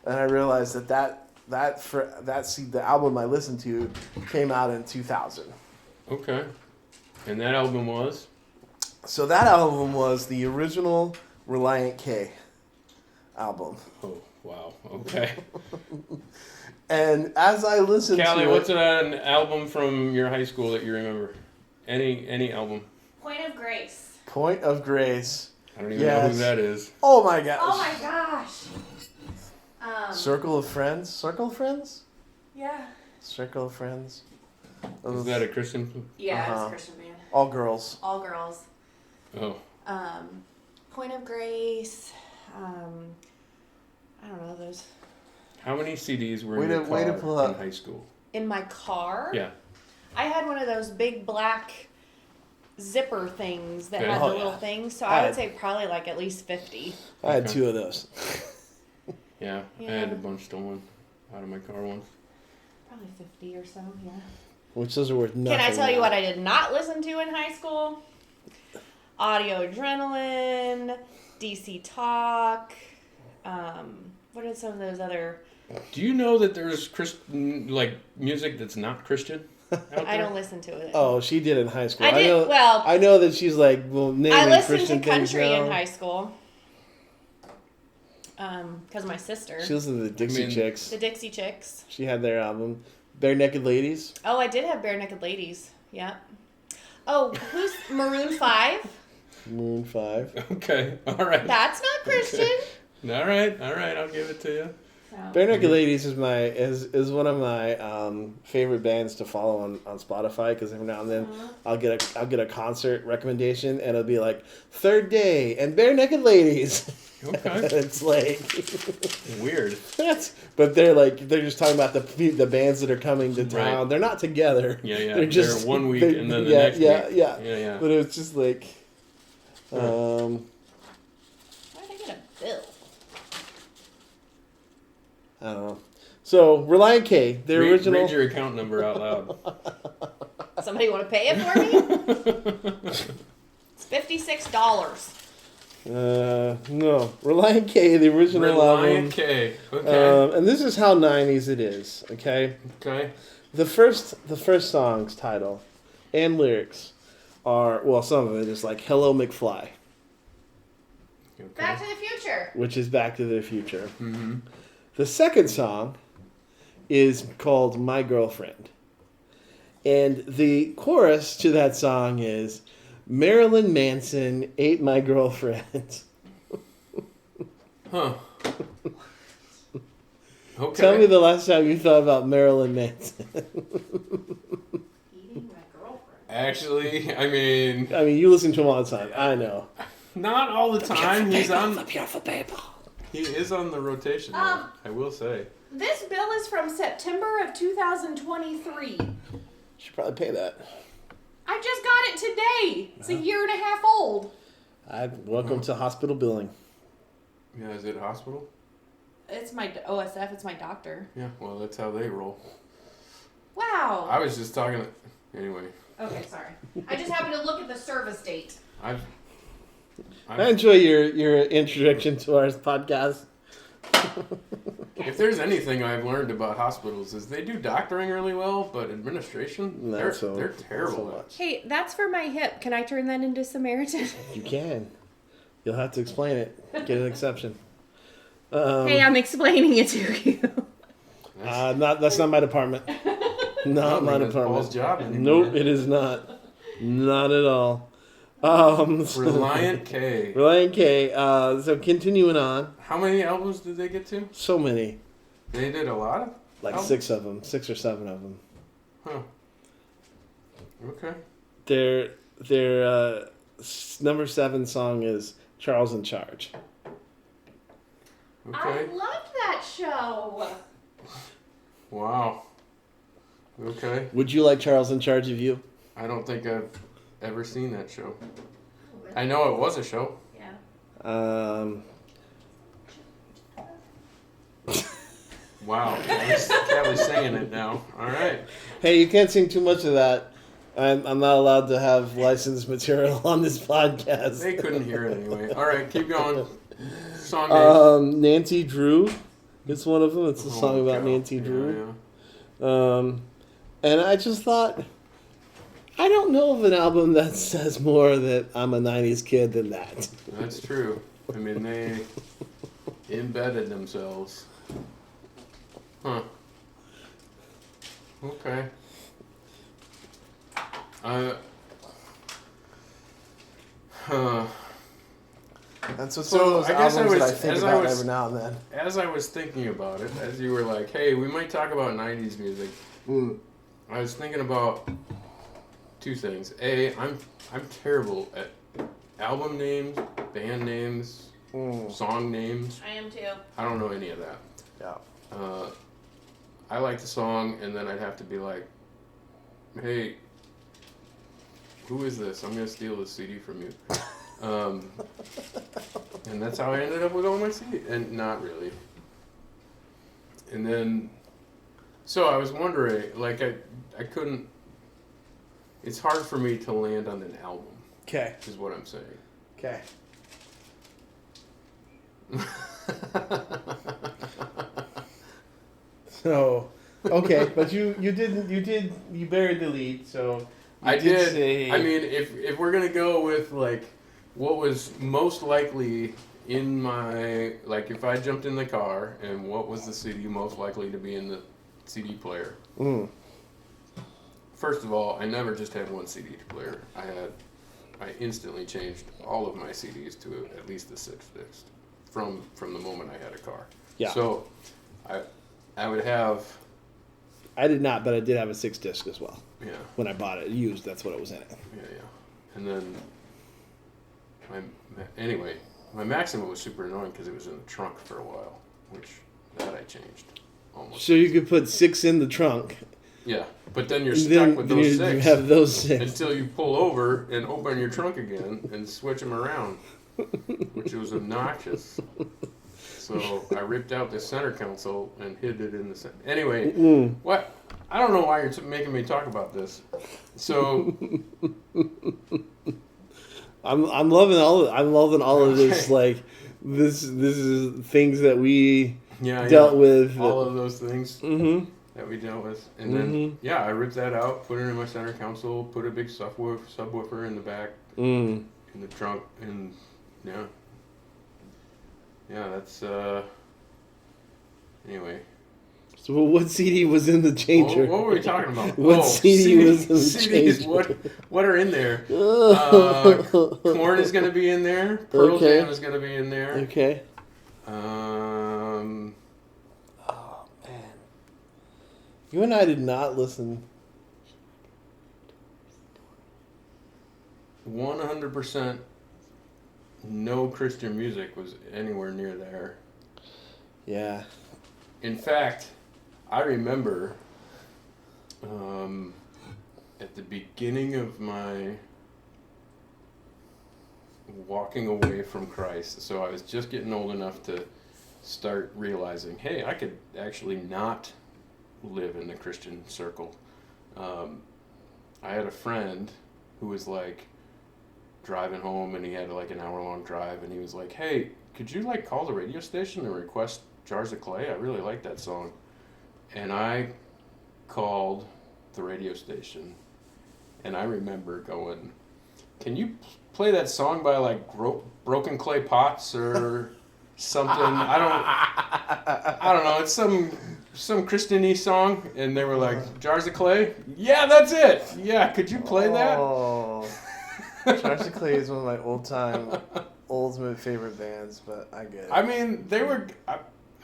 I realized the album I listened to came out in 2000. Okay. And that album was? So that album was the original Relient K album. Oh, wow. Okay. And as I listened Callie, to what's an album from your high school that you remember? Any album? Point of Grace. Point of Grace. I don't even know who that is. Oh my gosh. Oh my gosh. Circle of Friends? Circle of Friends? Yeah. Circle of Friends. Is that a Christian? Yeah, it's a Christian band. All girls. All girls. Oh. Point of Grace. I don't know those. How many CDs were Way in to- your way to car pull up. in high school? In my car? Yeah. I had one of those big black zipper things that Okay. had Oh, the little yeah. things, so I I had- would say probably like at least 50. I had Okay. 2 of those. Yeah. I had a bunch stolen out of my car once. Probably 50 or so, yeah. Which those are worth nothing. Can I tell you now. what I did not listen to in high school? Audio Adrenaline, DC Talk. What are some of those other? Do you know that there's like music that's not Christian? Out there? I don't listen to it. Oh, she did in high school. I did. know, Well, I know that she's like, well, naming I listened Christian to things country now. in high school. Because my sister, She listened to the Dixie Chicks. the Dixie Chicks. She had their album. Bare Naked Ladies. Oh, I did have Bare Naked Ladies. Yeah. Oh, who's Maroon 5? Moon 5. Okay. All right. That's not Christian. All right. I'll give it to you. Bare Naked Ladies is one of my favorite bands to follow on Spotify, because every now and then I'll get a concert recommendation and it'll be like Third Day and Bare Naked Ladies. Okay. It's like Weird. but they're just talking about the bands that are coming to town. Right. They're not together. Yeah. They're just 1 week they're- and then the yeah, next yeah, week. yeah. Yeah. But it's just like Why did I get a bill? I don't know. So Relient K, the original. Read your account number out loud. Somebody want to pay it for me? It's $56. No, Relient K, the original album. Relient K. Okay. And this is how 90s it is. Okay. Okay. The first song's title and lyrics are, well, some of it is like "Hello McFly," Okay. Back to the Future. which is Back to the Future. Mm-hmm. The second song is called "My Girlfriend," and the chorus to that song is "Marilyn Manson ate my girlfriend." Huh. Okay. Tell me the last time you thought about Marilyn Manson. Eating my girlfriend. Actually, I mean, I mean, you listen to him all the time. I know. not all the time. He's on. beautiful people. He is on the rotation. Um, I will say. This bill is from September of 2023. Should probably pay that. I just got it today. It's a year and a half old. Welcome to hospital billing. Yeah, is it hospital? It's my OSF. It's my doctor. Yeah, well, that's how they roll. Wow. I was just talking. Anyway, Okay, sorry. I just happened to look at the service date. I've I enjoy your introduction to our podcast. if there's anything I've learned about hospitals is they do doctoring really well, but administration, Not they're so terrible. much. Hey, that's for my hip. Can I turn that into Samaritan? You can. You'll have to explain it. Get an exception. Hey, I'm explaining it to you. That's not my department. Not my That's Paul's department. job anymore. Nope, it is not. Not at all. Reliant K. Reliant K. So continuing on. How many albums did they get to? So many. They did a lot of. Like albums? 6 of them. 6 or 7 of them. Huh. Okay. Their number 7 song is Charles in Charge. Okay. I loved that show. Wow. Okay. Would you like Charles in Charge of you? I don't think I've ever seen that show. I know it was a show. Yeah. Wow. Kelly's singing it now. All right. Hey, you can't sing too much of that. I'm not allowed to have licensed material on this podcast. They couldn't hear it anyway. All right, keep going. Song name. Nancy Drew. It's one of them. It's a Oh, song about God. Nancy Yeah, Drew. yeah. And I just thought, I don't know of an album that says more that I'm a 90s kid than that. That's true. I mean, they embedded themselves. Huh. Okay. That's what's So, one of those I guess albums I that I was- think as I about was- every now and then. As I was thinking about it, as you were like, hey, we might talk about 90s music, I was thinking about two things. A, I'm terrible at album names, band names, song names. I am too. I don't know any of that. Yeah. I like the song, and then I'd have to be like, hey, who is this? I'm going to steal this CD from you. And that's how I ended up with all my CD. And not really. And then, so I was wondering, like, I couldn't, it's hard for me to land on an album, Okay. is what I'm saying. Okay. So, okay, but you buried the lead, so I did. say, I mean, if we're gonna go with like what was most likely in my, like, if I jumped in the car and what was the CD most likely to be in the CD player. First of all, I never just had one CD player. I instantly changed all of my CDs to at least the 6 disc from the moment I had a car. Yeah. So I would have, I did not, but I did have a 6 disc as well. yeah. When I bought it, used, that's what it was in it. Yeah. And then, anyway, my Maxima was super annoying because it was in the trunk for a while, which that I changed almost. So you could put 6 in the trunk. Yeah, but then you're and stuck then with you those 6 have those 6. until you pull over and open your trunk again and switch them around, which was obnoxious. So I ripped out the center console and hid it in the center. Anyway, what? I don't know why you're making me talk about this. So I'm loving all of this. Like this is things that we dealt with. all of those things Mm-hmm. that we dealt with, and then I ripped that out, put it in my center console, put a big subwoofer in the back, in the trunk, and that's anyway. So what CD was in the changer? What were we talking about? What CD was in the CDs? changer? What are in there? Korn is going to be in there. Pearl Okay. Jam is going to be in there. Okay. Um, Oh man, you and I did not listen. 100% no Christian music was anywhere near there. Yeah. In fact, I remember at the beginning of my walking away from Christ, so I was just getting old enough to start realizing, hey, I could actually not live in the Christian circle. I had a friend who was like driving home, and he had like an hour-long drive, and he was like, hey, could you like call the radio station and request Jars of Clay? I really like that song. And I called the radio station, and I remember going, can you play that song by like Broken Clay Pots or something? I don't know. It's some Christian-y song. And they were like, Jars of Clay? Yeah, that's it. Yeah, could you play that? Oh, Jars of Clay is one of my all-time ultimate favorite bands, but I get it. I mean, they were.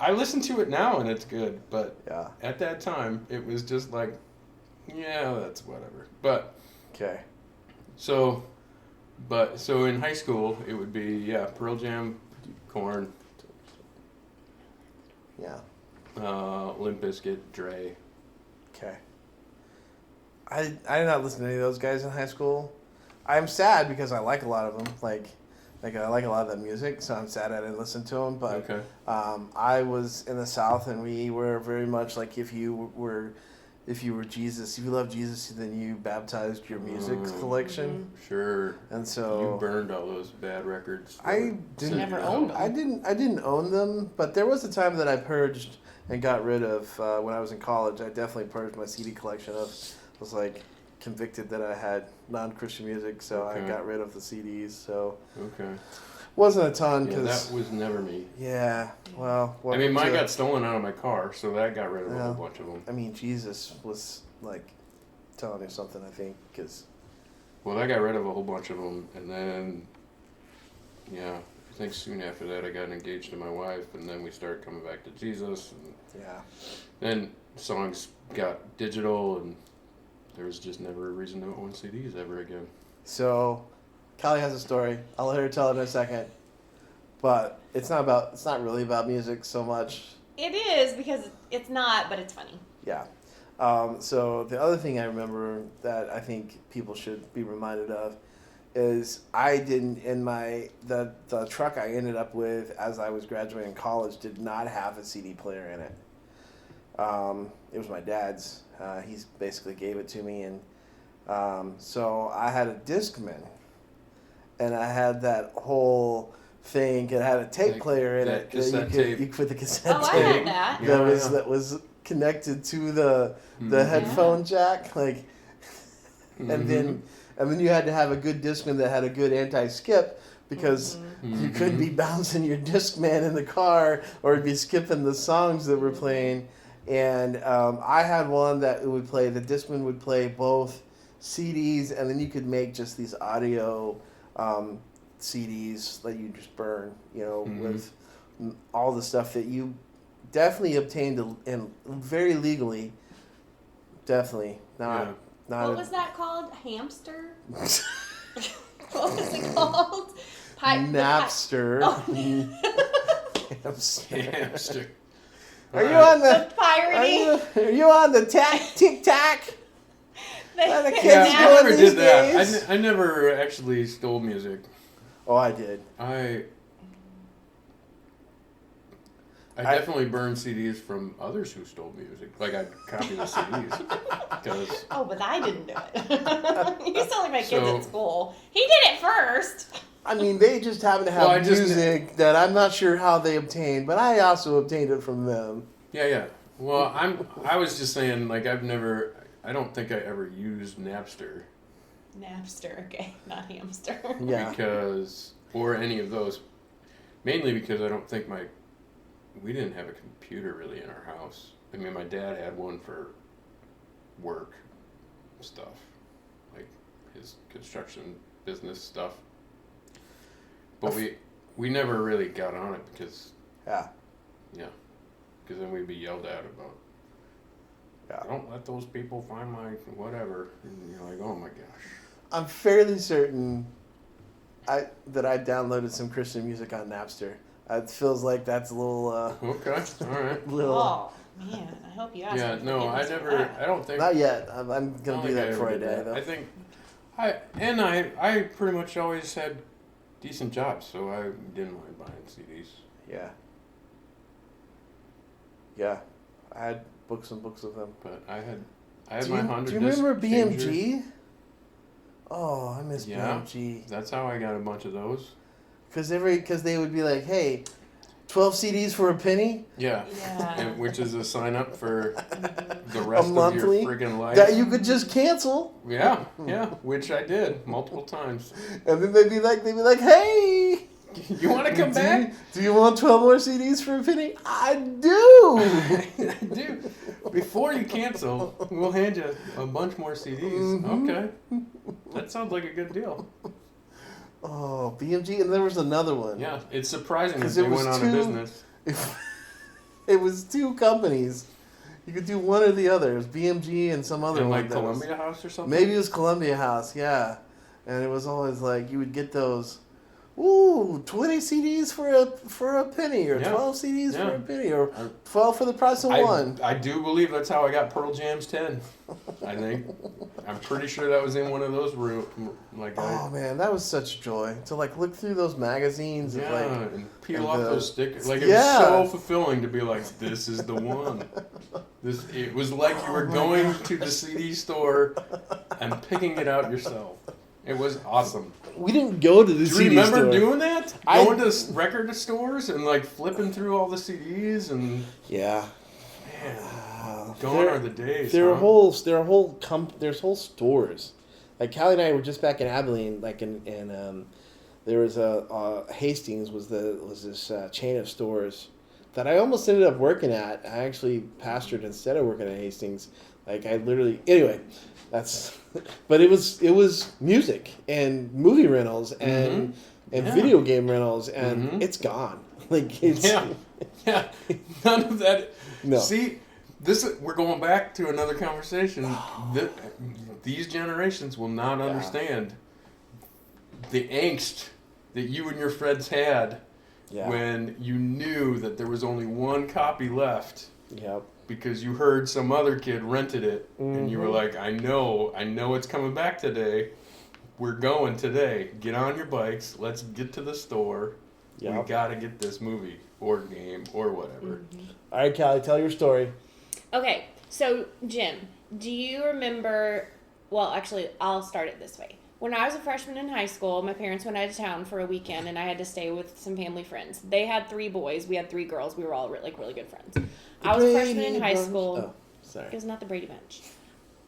I listen to it now and it's good, but Yeah. at that time it was just like, yeah, that's whatever. But Okay. so in high school it would be Pearl Jam, Korn, Yeah. Limp Bizkit, Dre. Okay. I did not listen to any of those guys in high school. I'm sad because I like a lot of them. Like I like a lot of that music, so I'm sad I didn't listen to them. But Okay. I was in the South, and we were very much like if you were Jesus, if you love Jesus, then you baptized your music collection, Sure. and You so burned all those bad records. that I were didn't sitting Never around. owned them. I didn't own them, but there was a time that I purged and got rid of when I was in college. I definitely purged my CD collection of. Was like convicted that I had non-Christian music, so I Okay. got rid of the CDs. So Okay. wasn't a ton Yeah, because that was never me. well, I mean, mine welcome to- got stolen out of my car, so that got rid of a Yeah. whole bunch of them. I mean, Jesus was like telling you something. I think because Well, I got rid of a whole bunch of them, and then, I think soon after that I got engaged to my wife, and then we started coming back to Jesus, and yeah. then songs got digital, and there was just never a reason to own CDs ever again. So, Callie has a story. I'll let her tell it in a second. But it's not really about music so much. It is because it's not, but it's funny. Yeah. So the other thing I remember that I think people should be reminded of is I didn't in the truck I ended up with as I was graduating college did not have a CD player in it. It was my dad's. He's basically gave it to me, and so I had a Discman, and I had that whole thing. It had a tape Like player in that it. cassette You tape. could put the cassette Oh, I tape had that. Yeah. that was connected to the Mhm. headphone jack, like, Mhm. and then you had to have a good Discman that had a good anti-skip because you couldn't be bouncing your Discman in the car or it'd be skipping the songs that were playing. And I had one that would play. The Discman would play both CDs, and then you could make just these audio CDs that you just burn, with all the stuff that you definitely obtained and very legally. Definitely not. What was that called? Hamster? What was it called? Napster. Oh. Hamster. Hamster. Are you on The the? pirating. Are you on the Tic Tac? Well, the kids Yeah, doing I never these did that. days? I never actually stole music. Oh, I did. I I- definitely burned CDs from others who stole music. Like I'd copy the CDs because Oh, but I didn't do it. You sound like my kids So- at school. He did it first. I mean, they just happen to have Well, I just- music that I'm not sure how they obtained, but I also obtained it from them. yeah. Well, I was just saying like I don't think I ever used Napster Napster, okay, not hamster. Yeah. because or any of those, mainly because I don't think we didn't have a computer really in our house. I mean, my dad had one for work stuff, like his construction business stuff. But we never really got on it because then we'd be yelled at about. Yeah. Don't let those people find my whatever. And you're like, oh my gosh. I'm fairly certain that I downloaded some Christian music on Napster. It feels like that's a little, Okay, all right. little. Oh man, I hope you asked. Yeah, for no, I forgiveness for never. that. I don't think. Not yet. I'm I gonna don't do think I that ever before I did die, that. though. I think I pretty much always had decent jobs, so I didn't mind buying CDs. Yeah. Yeah, I had books and books of them. But I had Do my you, 100 do you remember disc changer. BMG? Oh, I miss Yeah. BMG. That's how I got a bunch of those. Because they would be like, hey, 12 CDs for a penny? Yeah. Yeah. And, which is a sign up for Mhm. the rest of your monthly? friggin' life. That you could just cancel. Yeah, which I did multiple times. And then they'd be like, hey, You want to come back? Do you want 12 more CDs for a penny? I do. I do. Before you cancel, we'll hand you a bunch more CDs. Mhm. Okay. That sounds like a good deal. Oh, BMG, and there was another one. Yeah, it's surprising that 'Cause they it was went out too- of business. It was two companies. You could do one or the other. It was BMG and some other In one. like that was- Columbia House or something? Maybe it was Columbia House, yeah. And it was always like you would get those, ooh, 20 CDs for a penny, or Yeah. 12 CDs for Yeah. a penny, or 12 for the price of one. I do believe that's how I got Pearl Jam's 10. I think. I'm pretty sure that was in one of those Oh man, that was such joy to like look through those magazines yeah, of like and peel and off the- those stickers. Like, it Yeah. was so fulfilling to be like, this is the one. It was like you were Oh my going to the CD store and picking it out yourself. It was awesome. We didn't go to the Do you CD remember store. doing that? I- Going to record stores and like flipping through all the CDs and Yeah. man, Wow. gone are the days. There are huh? there's whole stores. Like Callie and I were just back in Abilene, like in there was a Hastings was this chain of stores that I almost ended up working at. I actually pastored instead of working at Hastings. Like I literally anyway, that's but it was music and movie rentals and Yeah. video game rentals and Mhm. it's gone. Like it's Yeah, none of that. no. See, we're going back to another conversation. These generations will not understand the angst that you and your friends had Yeah. when you knew that there was only one copy left Yep. because you heard some other kid rented it, and you were Mhm. like, I know it's coming back today. We're going today. Get on your bikes. Let's get to the store. We Yep. gotta get this movie or game or whatever. All right, Callie, tell your story. Okay, so Jim, do you remember? Well, actually, I'll start it this way. When I was a freshman in high school, my parents went out of town for a weekend, and I had to stay with some family friends. They had 3 boys. We had 3 girls. We were all really good friends. I was a freshman in high school. Oh, sorry. It was not the Brady Bunch.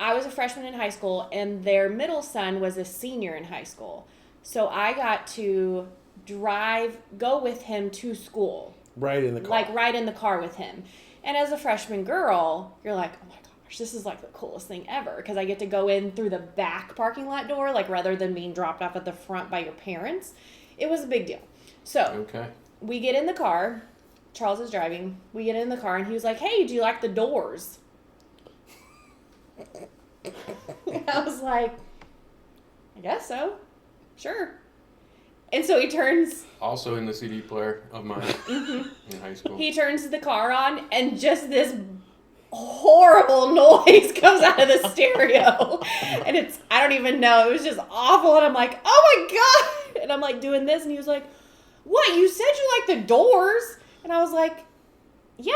I was a freshman in high school, and their middle son was a senior in high school. So I got to go with him to school, Right in the car. like ride in the car with him. And as a freshman girl, you're like, oh my gosh, this is like the coolest thing ever, because I get to go in through the back parking lot door, like rather than being dropped off at the front by your parents. It was a big deal. So Okay. we get in the car. Charles is driving. We get in the car, and he was like, hey, do you like the Doors? I was like, I guess so. Sure. And so he turns Also in the CD player of mine in high school. he turns the car on, and just this horrible noise comes out of the stereo. And I don't even know. It was just awful. And I'm like, oh my God. And I'm like doing this, and he was like, what? You said you like the Doors? And I was like, yeah,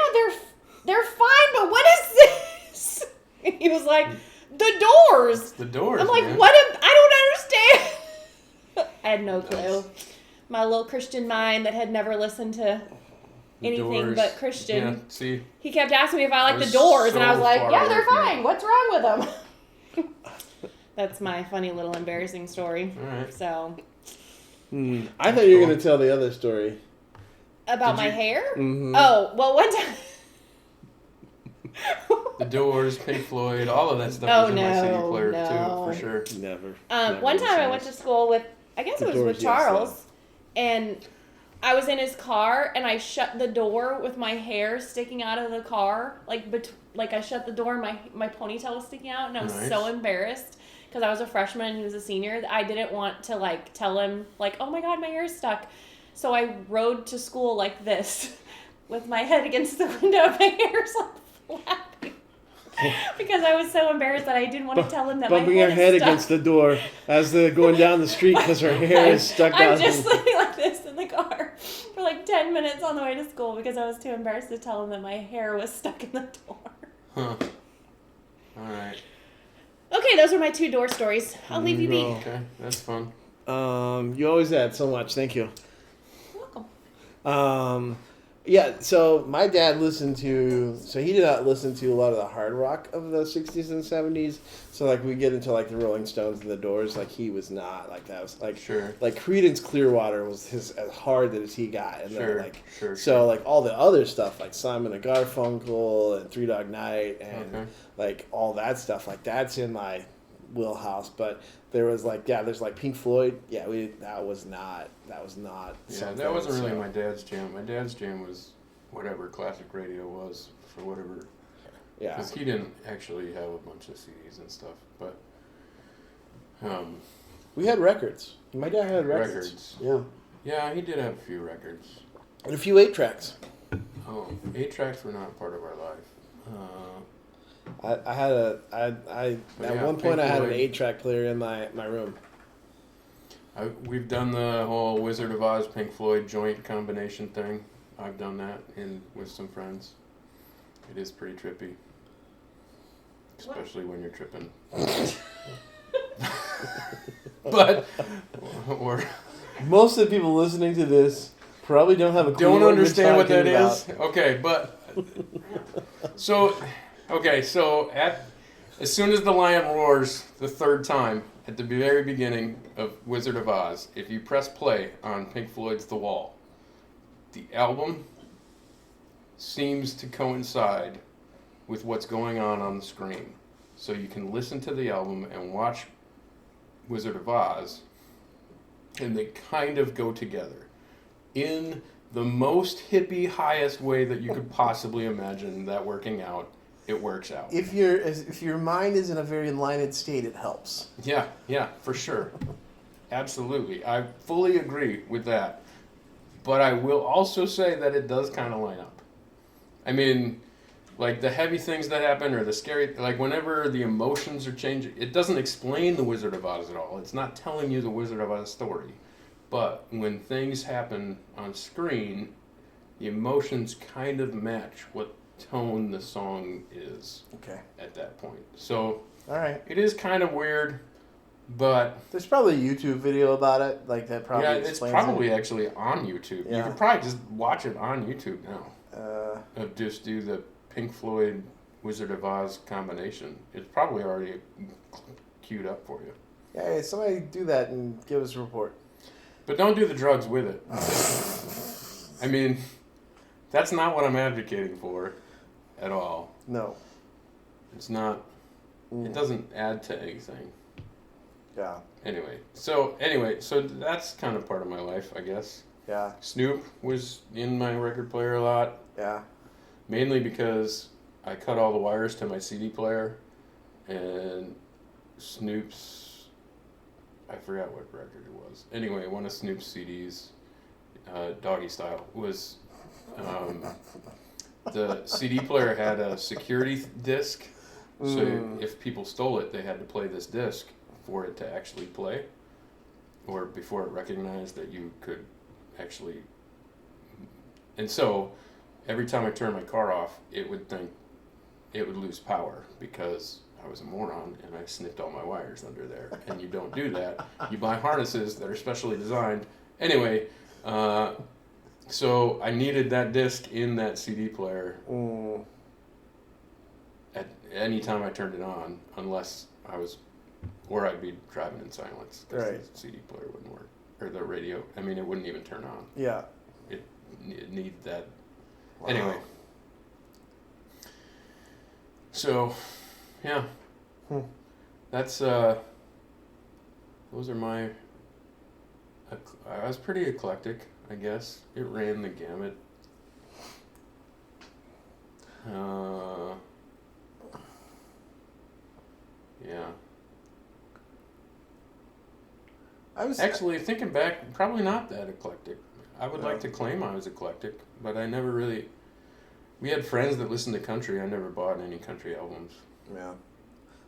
they're fine, but what is this? And he was like, the Doors. The Doors. I'm like, man. I don't understand. I had no clue. My little Christian mind that had never listened to The anything Doors. but Christian. Yeah, see, He kept asking me if I liked was the Doors, and I was so like, far yeah, away they're from fine. it. What's wrong with them? That's my funny little embarrassing story. all right. So, I thought you were going to tell the other story. about Did my you- hair? Mm-hmm. Oh, well, one time. The Doors, Pink Floyd, all of that stuff Oh, was in my CD no, player no. too, for sure. Never. One time I went to school with, I guess it The was Doors, with yes, Charles, and I was in his car, and I shut the door with my hair sticking out of the car, like I shut the door, and my ponytail was sticking out, and I was Nice. so embarrassed because I was a freshman and he was a senior that I didn't want to like tell him like, oh my God, my hair is stuck. So I rode to school like this, with my head against the window, my hair's like flapping. Because I was so embarrassed that I didn't want to tell him that Bumping my her head is stuck. against the door as they're going down the street because her hair is stuck down. I'm just sitting like this in the car for like 10 minutes on the way to school because I was too embarrassed to tell him that my hair was stuck in the door. Huh. All right. Okay, those are my 2 door stories. I'll leave you be. No. Okay, that's fun. You always add so much. Thank you. You're welcome. Yeah, so my dad he did not listen to a lot of the hard rock of the 60s and 70s. So, like, we get into, like, the Rolling Stones and the Doors, like, he was not, like, that was, like, Sure. like, Creedence Clearwater was as hard as he got. And Sure. then, like, Sure. so, like, all the other stuff, like Simon and Garfunkel and Three Dog Night and, Okay. like, all that stuff, like, that's in my wheelhouse. But there was, like, there's, like, Pink Floyd. Yeah, that was not Yeah, something, that wasn't really so- my dad's jam. My dad's jam was whatever classic radio was for whatever. Yeah. Because he didn't actually have a bunch of CDs and stuff, but We had records. My dad had records. Yeah. Yeah, he did have a few records. And a few 8-tracks. Oh, 8-tracks were not part of our life. I had But at yeah, one point Pink I had an Floyd. 8-track player in my room. We've done the whole Wizard of Oz Pink Floyd joint combination thing. I've done that with some friends. It is pretty trippy. Especially when you're tripping. But we're Most of the people listening to this probably don't have a clue don't what understand you're what that talking is. Okay, but so as soon as the lion roars the 3rd time at the very beginning of Wizard of Oz, if you press play on Pink Floyd's The Wall, the album seems to coincide with what's going on the screen. So you can listen to the album and watch Wizard of Oz, and they kind of go together in the most hippie, highest way that you could possibly imagine that working out. It works out. If your mind is in a very enlightened state, it helps. Yeah, for sure. Absolutely. I fully agree with that. But I will also say that it does kind of line up. I mean, like the heavy things that happen or the scary, like whenever the emotions are changing, it doesn't explain the Wizard of Oz at all. It's not telling you the Wizard of Oz story. But when things happen on screen, the emotions kind of match what tone the song is Okay. at that point. So All right. it is kind of weird, but There's probably a YouTube video about it, like that probably yeah, it's explains probably it. actually on YouTube. You Yeah. can probably just watch it on YouTube now. Just do the Pink Floyd Wizard of Oz combination. It's probably already queued up for you. Hey, somebody do that and give us a report. But don't do the drugs with it. I mean, that's not what I'm advocating for at all. No. It's not, it doesn't add to anything. Yeah. Anyway, so that's kind of part of my life, I guess. Yeah. Snoop was in my record player a lot, Yeah. mainly because I cut all the wires to my CD player, and Snoop's, I forgot what record it was. Anyway, one of Snoop's CDs, Doggy Style, was, the CD player had a security disc, so if people stole it, they had to play this disc for it to actually play, or before it recognized that you could actually. And so every time I turned my car off, it would think it would lose power because I was a moron and I snipped all my wires under there. And you don't do that. You buy harnesses that are specially designed. Anyway, so I needed that disc in that CD player at any time I turned it on, unless I was, or I'd be driving in silence because Right. the CD player wouldn't work, or the radio. I mean, it wouldn't even turn on. Yeah. It needed that. Wow. Anyway. So, yeah. That's those are my. I was pretty eclectic, I guess. It ran the gamut. Yeah. I was Actually, thinking back, probably not that eclectic. I would like to claim I was eclectic, but I never really. We had friends that listened to country. I never bought any country albums. Yeah.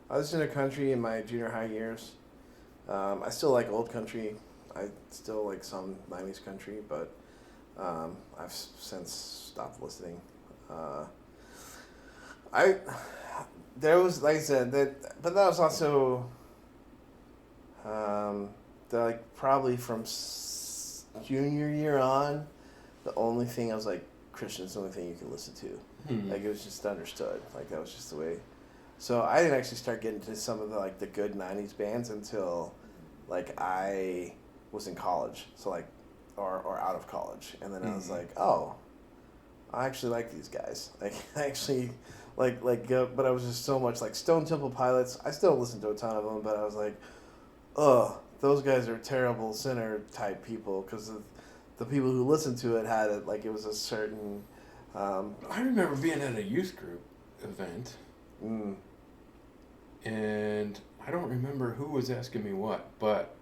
I listened to country in my junior high years. I still like old country. I still like some 90s country, but I've since stopped listening. There was, like I said, but that was also like probably from junior year on, the only thing I was like, Christian's the only thing you can listen to. Like, it was just understood. Like, that was just the way. So I didn't actually start getting to some of the, like, the good 90s bands until, like, I was in college. So, like, or out of college. And then I was like, oh, I actually like these guys. Like, I actually, but I was just so much, like, Stone Temple Pilots. I still listen to a ton of them, but I was like, oh, those guys are terrible sinner type people, because the people who listened to it had it, like, it was a certain... I remember being at a youth group event, and I don't remember who was asking me what, but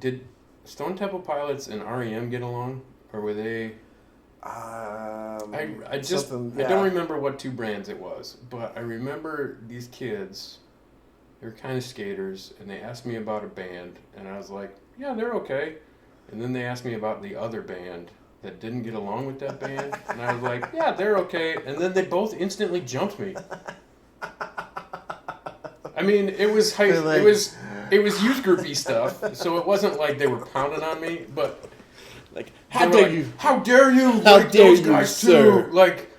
did Stone Temple Pilots and REM get along, or were they? I don't remember what two brands it was, but I remember these kids. They were kind of skaters, and they asked me about a band, and I was like, "Yeah, they're okay." And then they asked me about the other band that didn't get along with that band, and I was like, "Yeah, they're okay." And then they both instantly jumped me. I mean, it was it was youth groupie stuff, so it wasn't like they were pounding on me, but like, how dare you? How dare you? How like dare those you, guys sir? too? Like,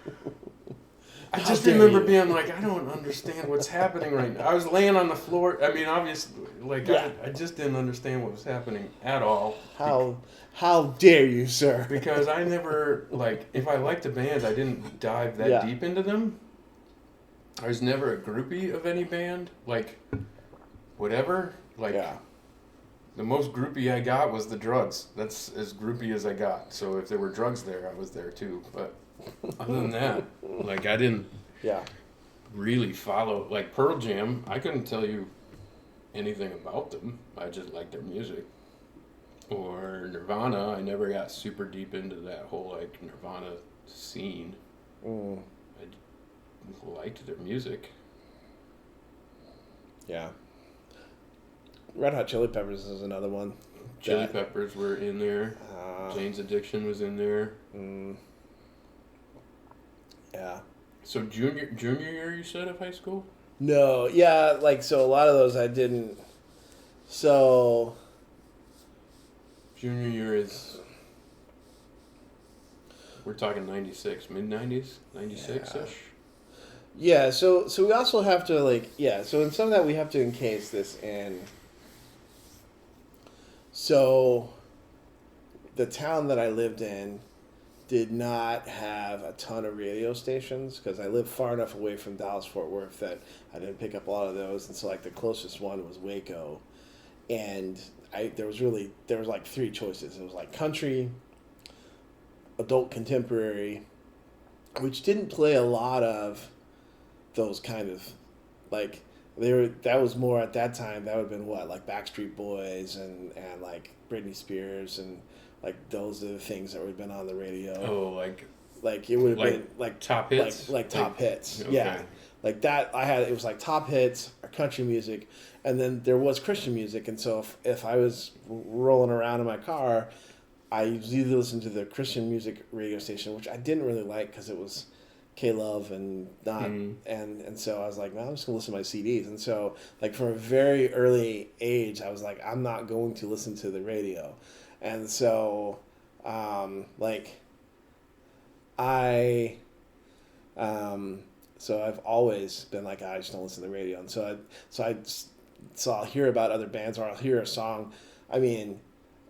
I How just dare remember you? being like, I don't understand what's happening right now. I was laying on the floor. I mean, obviously, like, Yeah. I just didn't understand what was happening at all. How dare you, sir? Because I never, like, if I liked a band, I didn't dive that deep into them. I was never a groupie of any band. Like, whatever. Like, the most groupie I got was the Drugs. That's as groupie as I got. So if there were drugs there, I was there too. But other than that, like, I didn't really follow. Like, Pearl Jam, I couldn't tell you anything about them. I just liked their music. Or Nirvana, I never got super deep into that whole, like, Nirvana scene. I liked their music. Yeah. Red Hot Chili Peppers is another one. Chili Peppers were in there. Jane's Addiction was in there. Yeah. So junior year, you said, of high school? No, yeah, like, so a lot of those I didn't. So Junior year is, we're talking 96, mid-90s, 96-ish? Yeah, so we also have to, like, so in some of that we have to encase this in. So the town that I lived in did not have a ton of radio stations, because I lived far enough away from Dallas-Fort Worth that I didn't pick up a lot of those, and so, like, the closest one was Waco. And there was like three choices. It was like country, adult contemporary, which didn't play a lot of those kind of, like, that was more at that time. That would have been what, like Backstreet Boys and like Britney Spears, and like those are the things that would have been on the radio. Oh, like it would have been like top hits, like top hits. Okay. Yeah, like that. It was like top hits or country music. And then there was Christian music, and so if I was rolling around in my car, I usually listened to the Christian music radio station, which I didn't really like because it was K-Love and not, and so I was like, no, I'm just gonna listen to my CDs. And so, like, from a very early age, I was like, I'm not going to listen to the radio, and so, so I've always been like, I just don't listen to the radio, and so I'll hear about other bands, or I'll hear a song. I mean,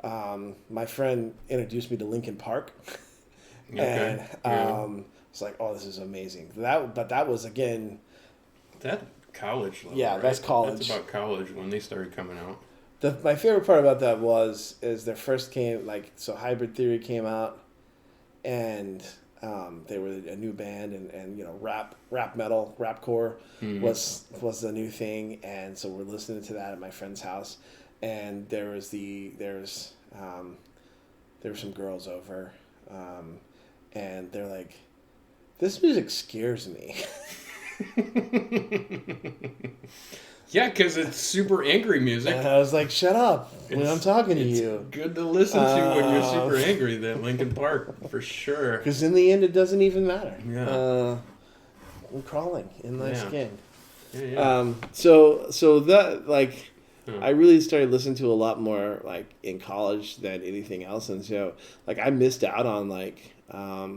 my friend introduced me to Linkin Park, and it's like, oh, this is amazing. That was, again, that college level. Yeah, right? that's college. That's about college when they started coming out. My favorite part about that is their first came, like, so Hybrid Theory came out, and they were a new band, and you know, rap metal, rapcore was the new thing, and so we're listening to that at my friend's house, and there was there were some girls over, and they're like, "This music scares me." Yeah, because it's super angry music. And I was like, "Shut up when I'm talking to It's you." good to listen to when you're super angry. That Linkin Park, for sure. Because in the end, it doesn't even matter. Yeah. I'm crawling in my Yeah. skin. Yeah. So that like, Hmm. I really started listening to a lot more like in college than anything else, and so like I missed out on like I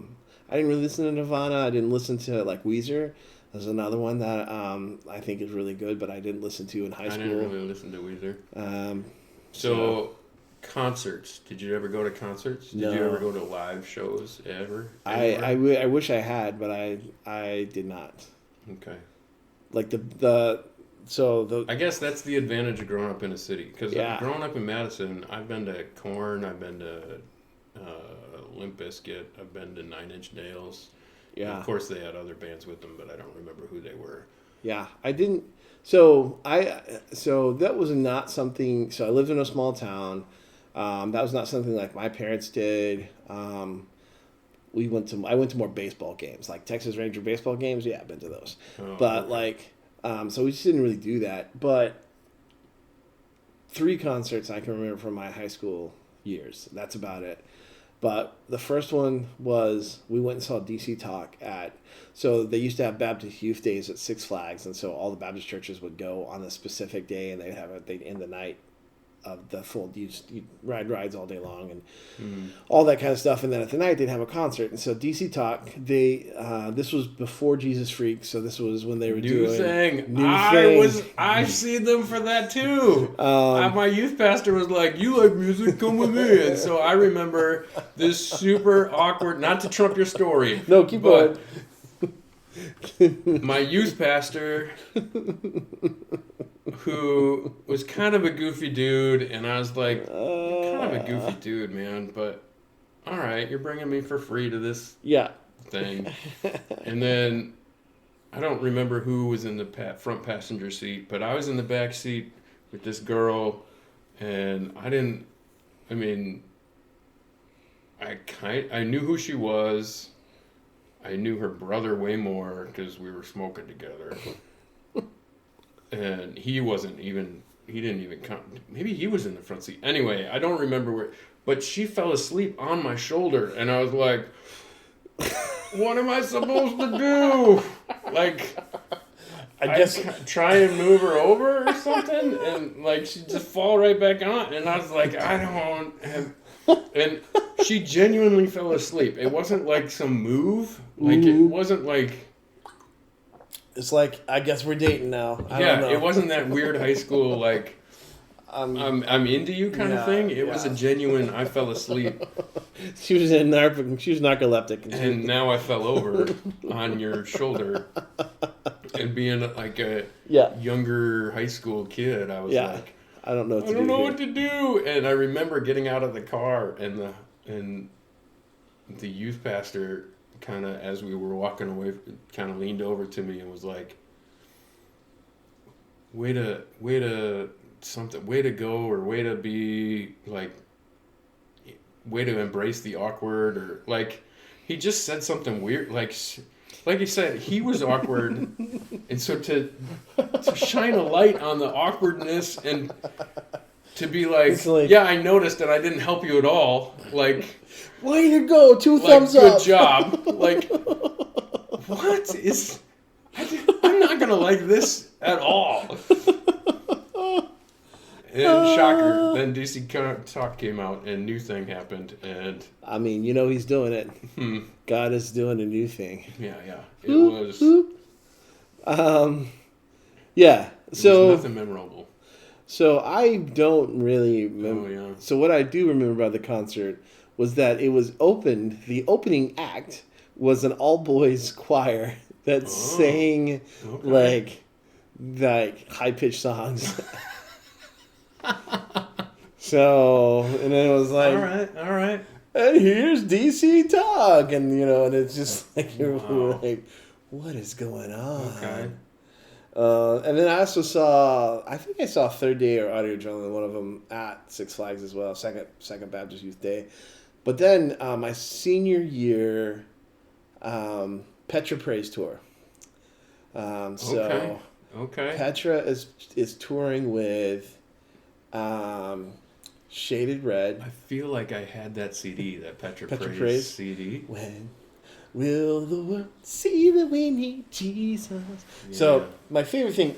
didn't really listen to Nirvana. I didn't listen to like Weezer. There's another one that I think is really good, but I didn't listen to in high I school. didn't really listen to Weezer. Um, So, concerts. Did you ever go to concerts? Did you No. ever go to live shows ever? I wish I had, but I did not. Okay. Like I guess that's the advantage of growing up in a city. Because Yeah. growing up in Madison, I've been to Korn, I've been to Limp Bizkit, I've been to Nine Inch Nails. yeah. Of course, they had other bands with them, but I don't remember who they were. Yeah, I didn't. So that was not something. So I lived in a small town. That was not something like my parents did. I went to more baseball games, like Texas Ranger baseball games. Yeah, I've been to those. Oh, But okay. like, so we just didn't really do that. But 3 concerts I can remember from my high school years. That's about it. But the first one was we went and saw DC Talk so they used to have Baptist Youth Days at Six Flags, and so all the Baptist churches would go on a specific day, and they'd end the night of the full you ride rides all day long and all that kind of stuff, and then at the night they'd have a concert. And so DC Talk, this was before Jesus Freak, so this was when they were New doing thing. New I've Thing. seen them for that too. My youth pastor was like, "You like music? Come with me." And so I remember this super awkward. Not to trump your story. No, keep but going. my youth pastor, who was kind of a goofy dude, and I was like, "You're kind of a goofy dude, man." But all right, you're bringing me for free to this Yeah. thing. And then I don't remember who was in the front passenger seat, but I was in the back seat with this girl, and I knew who she was. I knew her brother way more because we were smoking together. And he didn't even come. Maybe he was in the front seat. Anyway, I don't remember where, but she fell asleep on my shoulder, and I was like, what am I supposed to do? Like, I guess try and move her over or something, and like she'd just fall right back on. And I was like, I don't have. And she genuinely fell asleep. It wasn't like some move. Like it wasn't like. it's like, I guess we're dating now. I Yeah, don't know. it wasn't that weird high school like. I'm into you kind of thing. It was a genuine. I fell asleep, She was narcoleptic. and now I fell over on your shoulder. And being like a younger high school kid, I was like, I don't know what to I do. don't know here. what to do. And I remember getting out of the car, and the youth pastor kind of, as we were walking away, kind of leaned over to me and was like, way to go, or way to be like, way to embrace the awkward, or like, he just said something weird, like he said, he was awkward, and so to shine a light on the awkwardness and to be like, yeah, I noticed and I didn't help you at all, like, way to go, 2 thumbs good up. job, like, what is, I'm not gonna like this at all. And shocker, then DC Talk came out and New Thing happened, and I mean, he's doing it. God is doing a new thing. yeah, it was Yeah. So nothing memorable. So I don't really remember. Oh, yeah. So what I do remember about the concert was that it was opened. The opening act was an all boys choir that sang like high pitched songs. So, and then it was like, all right. and here's DC Talk, and and it's just like you're like, what is going on? Okay. And then I also I think I saw Third Day or Audio Adrenaline, one of them at Six Flags as well, Second Baptist Youth Day. But then my senior year, Petra Praise tour. So Okay. Petra is touring with Shaded Red. I feel like I had that CD, that Petra Petra Praise Praise? CD. When will the world see that we need Jesus? So Yeah. my favorite thing,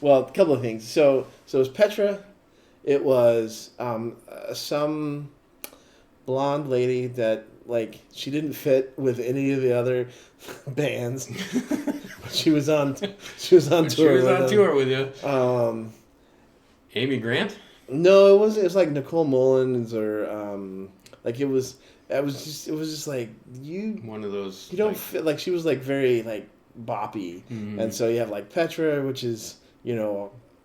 well, a couple of things. So it was Petra. It was some blonde lady that like she didn't fit with any of the other bands. She was on tour. She was on with tour with you. them. Amy Grant? No, it wasn't. It was like Nicole Mullins or like it was. It was just like you. One of those. You don't like, fit like she was like very like boppy, Mhm. and so you have like Petra, which is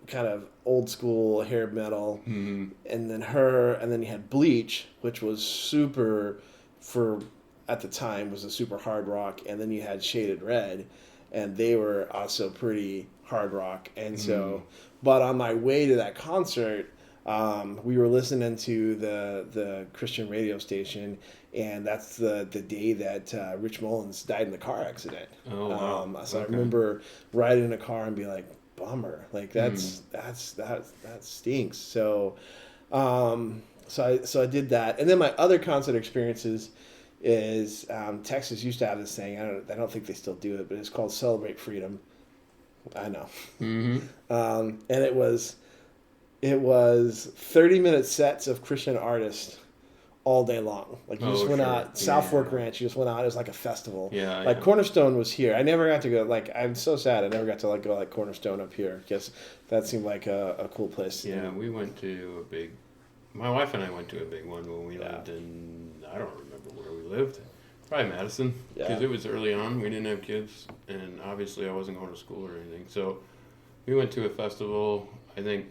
kind of old school hair metal, Mhm. and then her, and then you had Bleach, which was super for at the time was a super hard rock, and then you had Shaded Red, and they were also pretty hard rock, and so. But on my way to that concert, we were listening to the Christian radio station, and that's the day that Rich Mullins died in the car accident. Oh, wow. So I Okay. remember riding in a car and be like, bummer, like that stinks. So, so I did that, and then my other concert experiences is Texas used to have this thing. I don't think they still do it, but it's called Celebrate Freedom. I know. Mhm. And it was 30-minute sets of Christian artists all day long. Like you just went sure. out, South Yeah. Fork Ranch, you just went out, it was like a festival. Yeah. Like yeah. Cornerstone was here. I never got to go, like, I'm so sad I never got to like go like Cornerstone up here because that seemed like a cool place. Yeah, we went to a big. My wife and I went to a big one when we Yeah. lived in. I don't remember where we lived. Probably Madison, because Yeah. it was early on. We didn't have kids, and obviously I wasn't going to school or anything. So we went to a festival. I think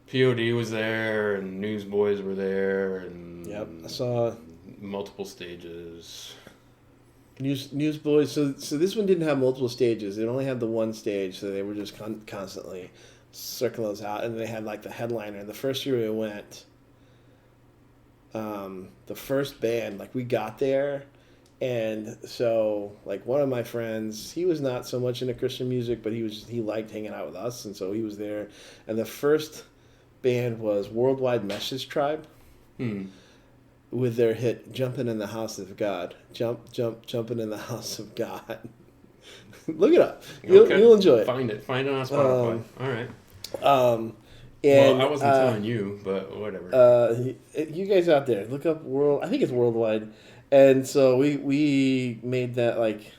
POD was there, and Newsboys were there, and Yep, I saw multiple stages. Newsboys. So this one didn't have multiple stages. It only had the one stage, so they were just constantly circling those out. And they had like the headliner. The first year we went, the first band, like we got there, and so like one of my friends, he was not so much into Christian music, but he liked hanging out with us, and so he was there. And the first band was Worldwide Message Tribe with their hit "Jumping in the House of God." Jumping in the House of God. Look it up. You'll enjoy it. Find it on Spotify. All right. And, Well, I wasn't telling you, but whatever. you guys out there, look up I think it's Worldwide, and so we made that like,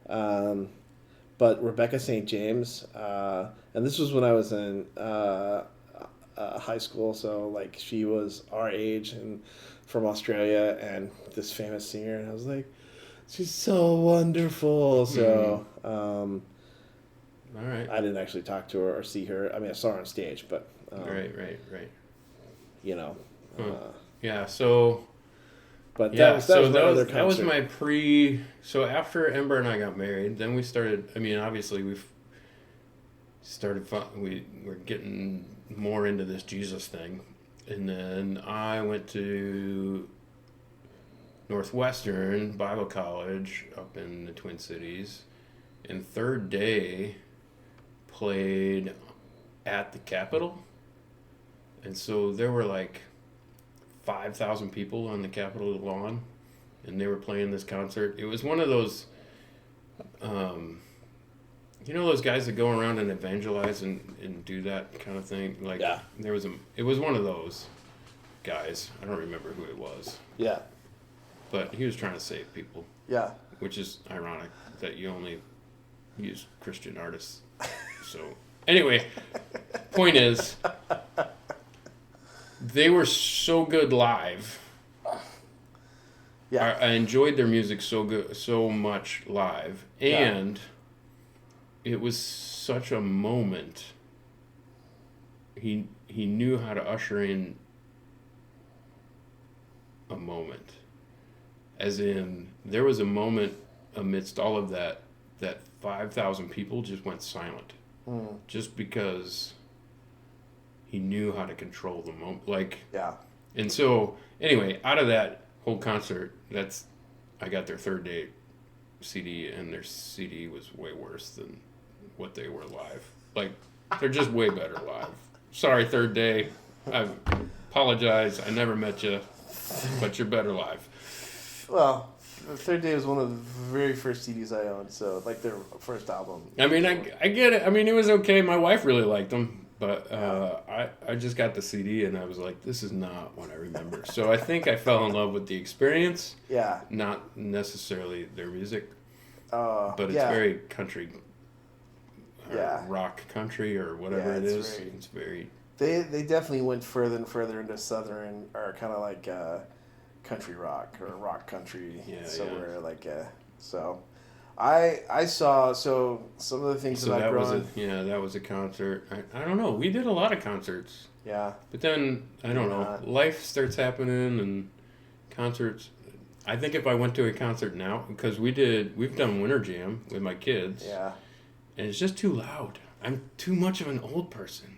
but Rebecca St. James, and this was when I was in high school, so like she was our age and from Australia, and this famous singer, and I was like, she's so wonderful. So All right. I didn't actually talk to her or see her. I mean, I saw her on stage, but Right. you know. Yeah. So. But Yeah, that was my other concert. that was my So after Ember and I got married, then we started. I mean, obviously we've started. We were getting more into this Jesus thing, and then I went to Northwestern Bible College up in the Twin Cities, and third day played at the Capitol, and so there were like 5,000 people on the Capitol lawn, and they were playing this concert. It was one of those, those guys that go around and evangelize and do that kind of thing. Like, Yeah. It was one of those guys. I don't remember who it was, Yeah. but he was trying to save people, Yeah. which is ironic that you only use Christian artists. So, anyway, point is, they were so good live. Yeah. I enjoyed their music so much live, and it was such a moment. He knew how to usher in a moment, as in there was a moment amidst all of that 5,000 people just went silent, just because he knew how to control the moment. Like, Yeah. And so, anyway, out of that whole concert, I got their third day CD, and their CD was way worse than what they were live. Like, they're just way better live. Sorry, third day. I apologize. I never met you, but you're better live. Well, the third day was one of the very first CDs I owned, so like their first album. I mean, I get it. I mean, it was okay. My wife really liked them, but I just got the CD and I was like, this is not what I remember. So I think I fell in love with the experience, Yeah. not necessarily their music, But but it's very country, Yeah. rock country or whatever Yeah, it it's is. very- It's very They definitely went further and further into southern or kind of like country rock or rock country Yeah, somewhere like so. I saw some of the things so that I've grown. that was a concert. I don't know. We did a lot of concerts. Yeah. But then I don't know. Not. Life starts happening and concerts. I think if I went to a concert now, because we've done Winter Jam with my kids, Yeah. and it's just too loud. I'm too much of an old person.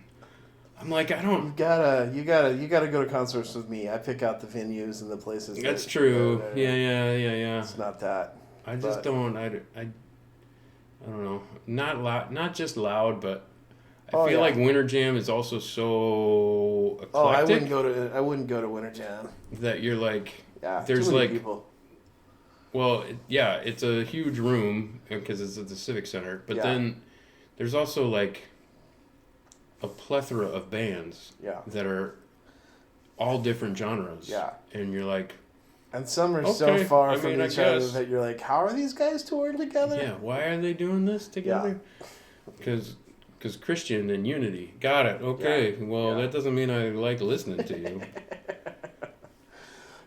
I'm like I You don't. gotta go to concerts with me. I pick out the venues and the places. That's that- true. that- Yeah. It's not that. I just but- don't. I don't know. Not loud. Not just loud, but I Oh, feel yeah. like Winter Jam is also so eclectic Oh, I wouldn't go to Winter Jam. that you're like. Yeah. There's too many like- people. Well, yeah, it's a huge room because it's at the Civic Center. But Yeah. then there's also like a plethora of bands Yeah. that are all different genres. Yeah. And you're like, And some are so Okay, far I from mean, I each other guess. that you're like, how are these guys touring together? yeah, why are they doing this together? Because Christian and unity. Got it. Okay. Well, Yeah. that doesn't mean I like listening to you.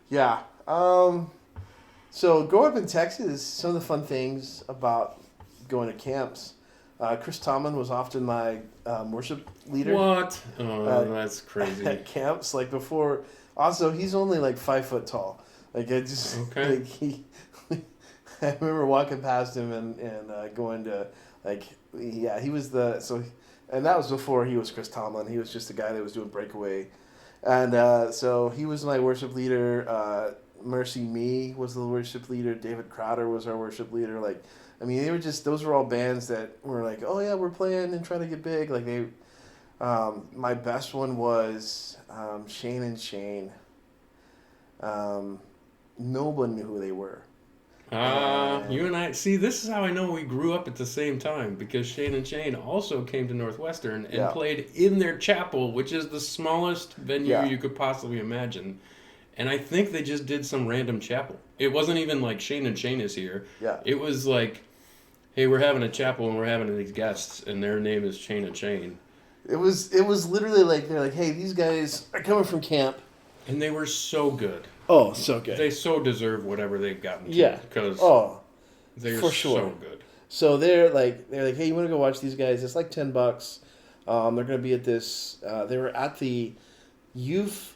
Yeah. So growing up in Texas, some of the fun things about going to camps. Chris Tomlin was often my worship leader What? Oh, Uh, that's crazy. at camps. Like before, also he's only like 5 foot tall. Like I just Okay. like he. I remember walking past him and going to like he was and that was before he was Chris Tomlin. He was just the guy that was doing Breakaway, and so he was my worship leader. Mercy Me was the worship leader. David Crowder was our worship leader. Like, I mean, those were all bands that were like, oh yeah, we're playing and trying to get big. Like they, my best one was Shane and Shane. No one knew who they were. You and I see. This is how I know we grew up at the same time because Shane and Shane also came to Northwestern and Yeah. played in their chapel, which is the smallest venue Yeah. you could possibly imagine. And I think they just did some random chapel. It wasn't even like Shane and Shane is here. Yeah. It was like, hey, we're having a chapel and we're having these guests, and their name is Shane and Shane. It was literally like they're like, hey, these guys are coming from camp. And they were so good. Oh, so good. They so deserve whatever they've gotten. Yeah. Because Oh, they're for sure. so good. so they're like, hey, you want to go watch these guys? It's like $10. They're gonna be at this. They were at the youth.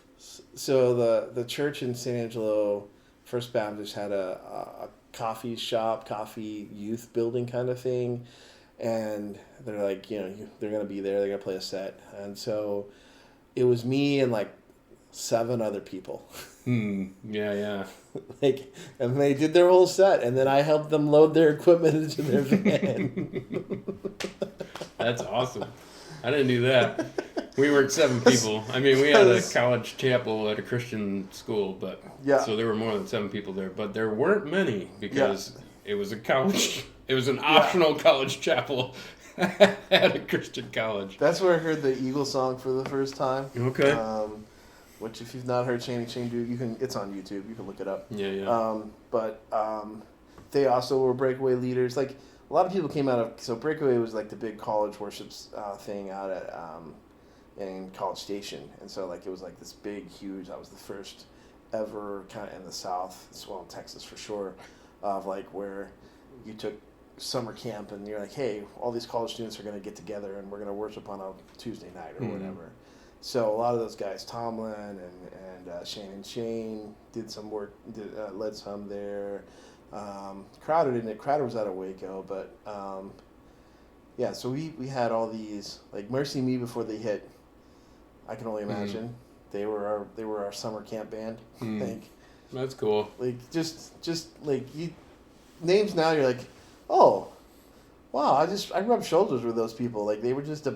So the church in San Angelo, First Baptist, had a coffee shop, coffee youth building kind of thing, and they're like, they're gonna be there. They're gonna play a set, and so it was me and like 7 other people. Yeah. Like, and they did their whole set, and then I helped them load their equipment into their van. That's awesome. I didn't do that. We were 7 people. I mean, we had a college chapel at a Christian school, but Yeah. so there were more than 7 people there. But there weren't many because it was a college. It was an optional college chapel at a Christian college. That's where I heard the Eagle song for the first time. Okay. Which, if you've not heard Shane and Shane do, it's on YouTube. You can look it up. Yeah. But they also were Breakaway leaders. Like, a lot of people came out of... So Breakaway was like the big college worship thing out at in College Station. And so like it was like this big, huge... That was the first ever kind of in the South, as well in Texas for sure, of like where you took summer camp and you're like, hey, all these college students are going to get together and we're going to worship on a Tuesday night or whatever. So a lot of those guys, Tomlin and Shane and Shane, did some work, led some there. Crowder didn't. Crowder was out of Waco, but so we had all these, like Mercy Me before they hit. I can only imagine. they were our summer camp band. Hmm. That's cool. Like just like you names now, you're like, oh, wow, I rubbed shoulders with those people. Like they were just they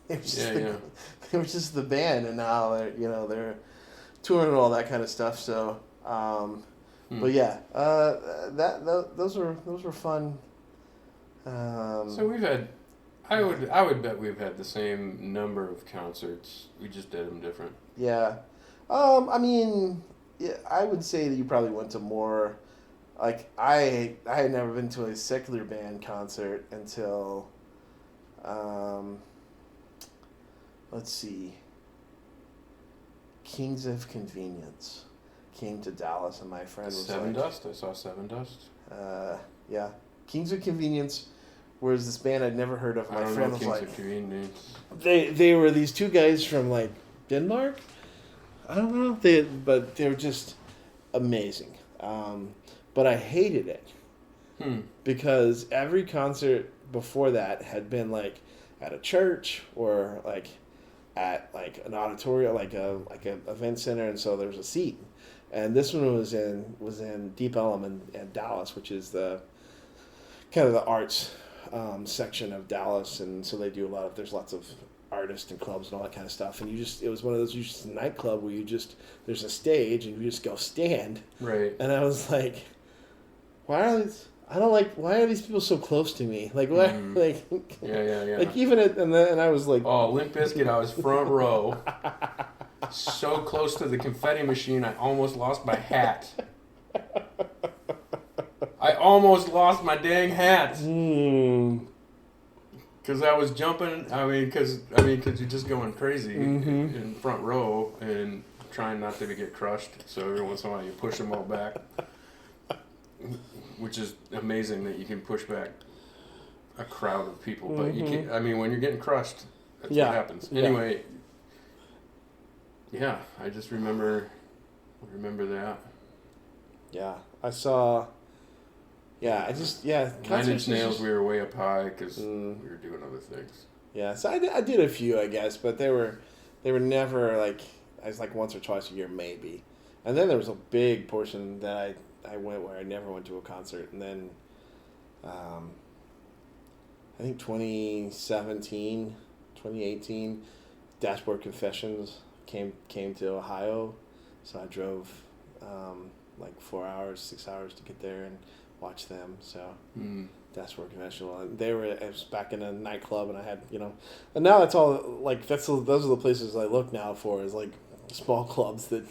were just they were just the band, and now they're touring and all that kind of stuff. So, but yeah, those were fun. So we've had, I would bet we've had the same number of concerts. We just did them different. Yeah, I mean, yeah, I would say that you probably went to more. Like I had never been to a secular band concert until, let's see. Kings of Convenience came to Dallas, and my friend was Seven like, Dust. I saw Seven Dust. yeah, Kings of Convenience. Whereas this band I'd never heard of. I My don't friend know was Kings like, of Convenience. They were these two guys from like Denmark. I don't know. But they were just amazing. But I hated it because every concert before that had been like at a church or like at like an auditorium, like a event center, and so there was a seat. And this one was in Deep Ellum in Dallas, which is the kind of the arts section of Dallas, and so they do there's lots of artists and clubs and all that kind of stuff. And it was one of those, just a nightclub where there's a stage and you just go stand. Right. And I was like, why are these people so close to me? Like what? Like Yeah. like even and I was like, Oh, Limp Bizkit, I was front row. So close to the confetti machine, I almost lost my hat. I almost lost my dang hat. Because I was jumping, because you're just going crazy in front row and trying not to get crushed. So every once in a while you push them all back. Which is amazing that you can push back a crowd of people. But you can't, when you're getting crushed, that's what happens. Yeah. Anyway, yeah, I just remember that. yeah, I saw. Yeah, Nine Inch Nails, we were way up high because we were doing other things. Yeah, so I did a few, I guess, but they were never like, I was like once or twice a year maybe, and then there was a big portion that I went where I never went to a concert, and then, I think 2017, 2018, Dashboard Confessions came to Ohio, so I drove like 4 hours, 6 hours to get there and watch them. So Dashboard Confessional, and I was back in a nightclub, and I had and now it's all like those are the places I look now for, is like small clubs that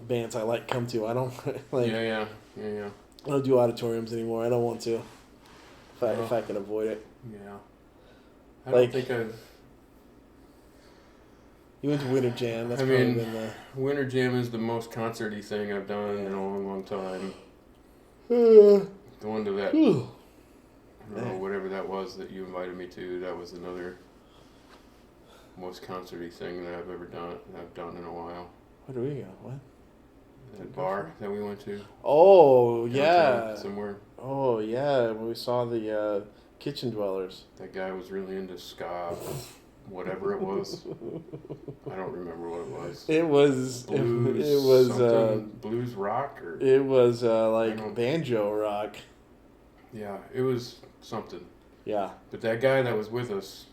bands I like come to. I don't like Yeah. I don't do auditoriums anymore. I don't want to if I can avoid it. Yeah. I don't think I've... You went to Winter Jam. That's probably been the... Winter Jam is the most concerty thing I've done in a long, long time. Going to that, I don't know, whatever that was that you invited me to, that was another most concerty thing that I've done in a while. Where do we go? What? That bar that we went to. Oh, Downtown, yeah. somewhere. Oh, yeah. When we saw the Kitchen Dwellers. That guy was really into ska, whatever it was. I don't remember what it was. It was Blues, it was blues rock, or it was like banjo rock. yeah, it was something. Yeah. But that guy that was with us,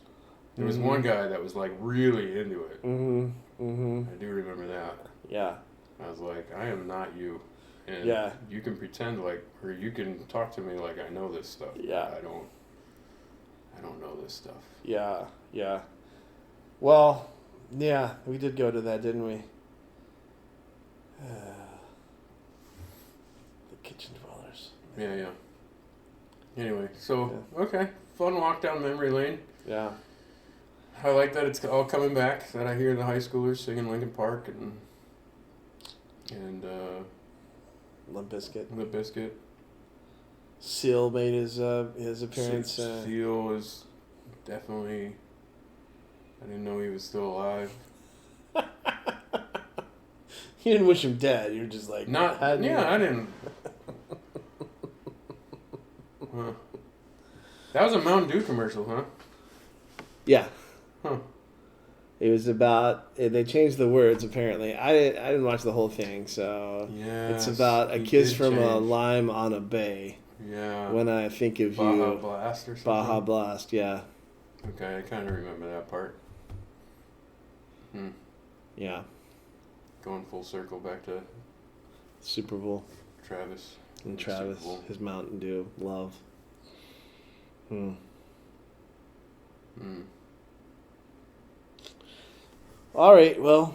there was one guy that was like really into it. I do remember that. Yeah. I was like, I am not you. And Yeah. you can pretend like, or you can talk to me like I know this stuff. Yeah. I don't know this stuff. Yeah. Yeah. Well, yeah, we did go to that, didn't we? The Kitchen Dwellers. Yeah. Anyway, so, okay. Fun walk down memory lane. Yeah. I like that it's all coming back, that I hear the high schoolers singing Linkin Park and Limp Bizkit. Limp Bizkit. Seal made his appearance. Seal is definitely... I didn't know he was still alive. You didn't wish him dead. You're just like... I didn't... Huh. That was a Mountain Dew commercial, huh? Yeah. Huh. It was about they changed the words apparently. I didn't watch the whole thing, so Yes, it's about a he kiss did from a change. lime on a bay. Yeah. When I think of Baja you, Blast or something. Baja Blast, yeah, Okay, I kind of remember that part. yeah, Going full circle back to Super Bowl Travis. and the Travis, Super Bowl. his Mountain Dew love. Hmm. Mm. All right, well,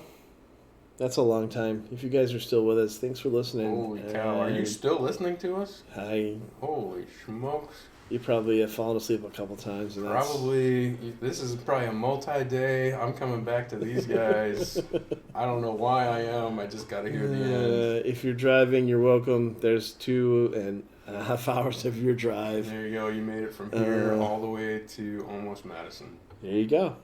that's a long time. If you guys are still with us, thanks for listening. Holy cow! Are you And still listening to us? Holy smokes! You probably have fallen asleep a couple times, and that's Probably. This is probably a multi-day. I'm coming back to these guys. I don't know why I am. I just got to hear the end. If you're driving, you're welcome. There's 2.5 hours of your drive. There you go. You made it from here all the way to almost Madison. There you go.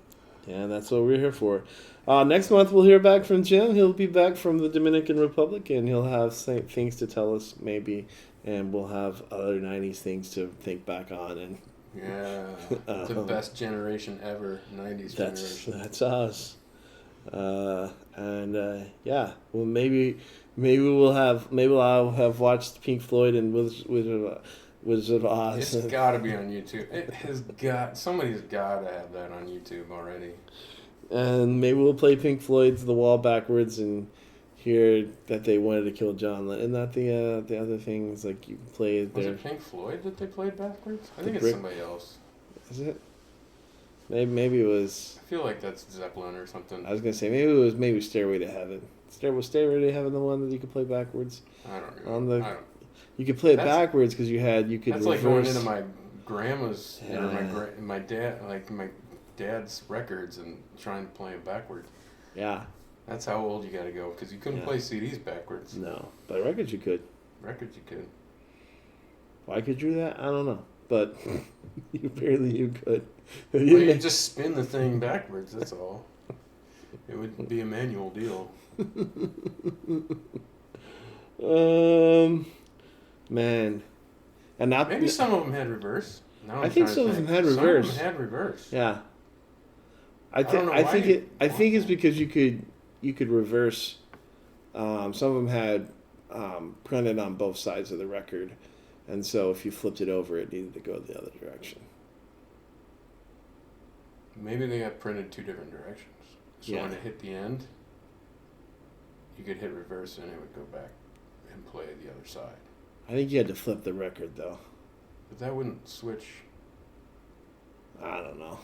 Yeah, that's what we're here for. Next month, we'll hear back from Jim. He'll be back from the Dominican Republic, and he'll have things to tell us, maybe. And we'll have other 90s things to think back on. And Yeah, the best generation ever, 90s generation. that's us. Yeah, well, maybe I'll have watched Pink Floyd and Wizard of Oz. It's got to be on YouTube. Somebody's got to have that on YouTube already. And maybe we'll play Pink Floyd's The Wall backwards and hear that they wanted to kill John Lennon. Isn't that the other things like you play Was there? it Pink Floyd that they played backwards? I The think it's brick- somebody else. Is it? Maybe it was. I feel like that's Zeppelin or something. I was gonna say maybe it was Stairway to Heaven. Stairway to Heaven, the one that you could play backwards. I don't know. On the- I don't, You could play it That's- backwards because you could that's reverse. like going into my grandma's or Yeah. my dad's records and trying to play them backwards. Yeah. That's how old you got to go because you couldn't Yeah. play CDs backwards. No, but records you could. Records you could. Why could you do that? I don't know, but you could. Well, you just spin the thing backwards. That's all. It would be a manual deal. Man, and not Maybe some of them had reverse. Now I I'm think trying to some of them had Some reverse. of them had reverse. Yeah. I don't know think why I think it's because you could reverse. Some of them had printed on both sides of the record, and so if you flipped it over, it needed to go the other direction. Maybe they got printed two different directions. So Yeah. when it hit the end, you could hit reverse and it would go back and play the other side. I think you had to flip the record though. But that wouldn't switch. I don't know.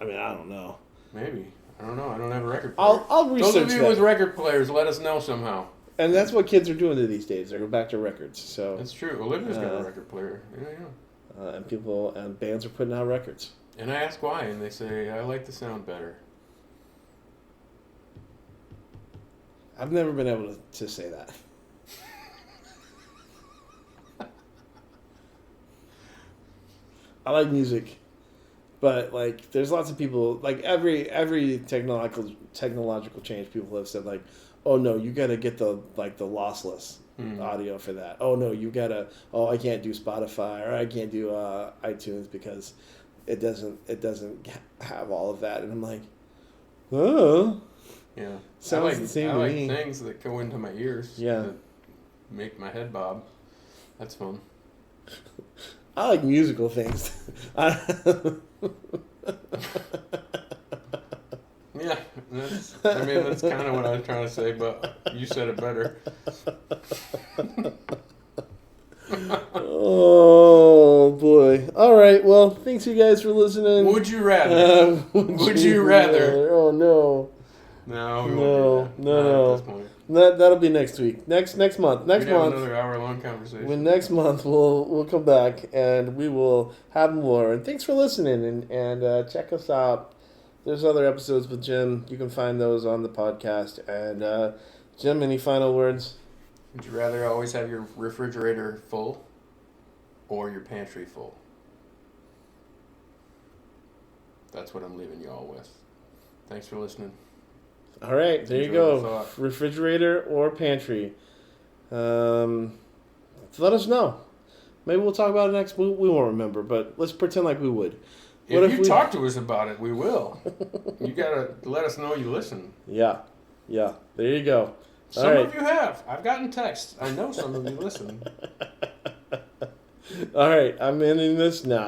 I mean, I don't know. Maybe. I don't know. I don't have a record player. I'll research Those of you that. with record players, let us know somehow. And that's what kids are doing these days. They're going back to records. So That's true. Olivia's got a record player. Yeah. and people and bands are putting out records. And I ask why, and they say, I like the sound better. I've never been able to say that. I like music, but like there's lots of people like every technological change people have said like, oh no, you got to get the lossless audio for that. Oh no, you got to I can't do Spotify or I can't do iTunes because it doesn't have all of that. And I'm like, oh. Yeah. Sounds the same I to like me. things that go into my ears. Yeah. That make my head bob. That's fun. I like musical things. Yeah. That's kind of what I was trying to say, but you said it better. Oh boy! All right. Well, thanks you guys for listening. Would you rather? Would you rather? Oh no! No, we No, won't do that. no, Not no. At this point. That'll be next week. Next month. We'd have month. another hour-long conversation. When next month we'll come back and we will have more. And thanks for listening and check us out. There's other episodes with Jim. You can find those on the podcast. And Jim, any final words? Would you rather always have your refrigerator full or your pantry full? That's what I'm leaving you all with. Thanks for listening. All right, there you Enjoy the go. thought. Refrigerator or pantry. Let us know. Maybe we'll talk about it next. We won't remember, but let's pretend like we would. What If if you we- talk to us about it, we will. You gotta let us know you listen. Yeah. Yeah. There you go. Some All right. of you have. I've gotten texts. I know some of you listen. All right. I'm ending this now.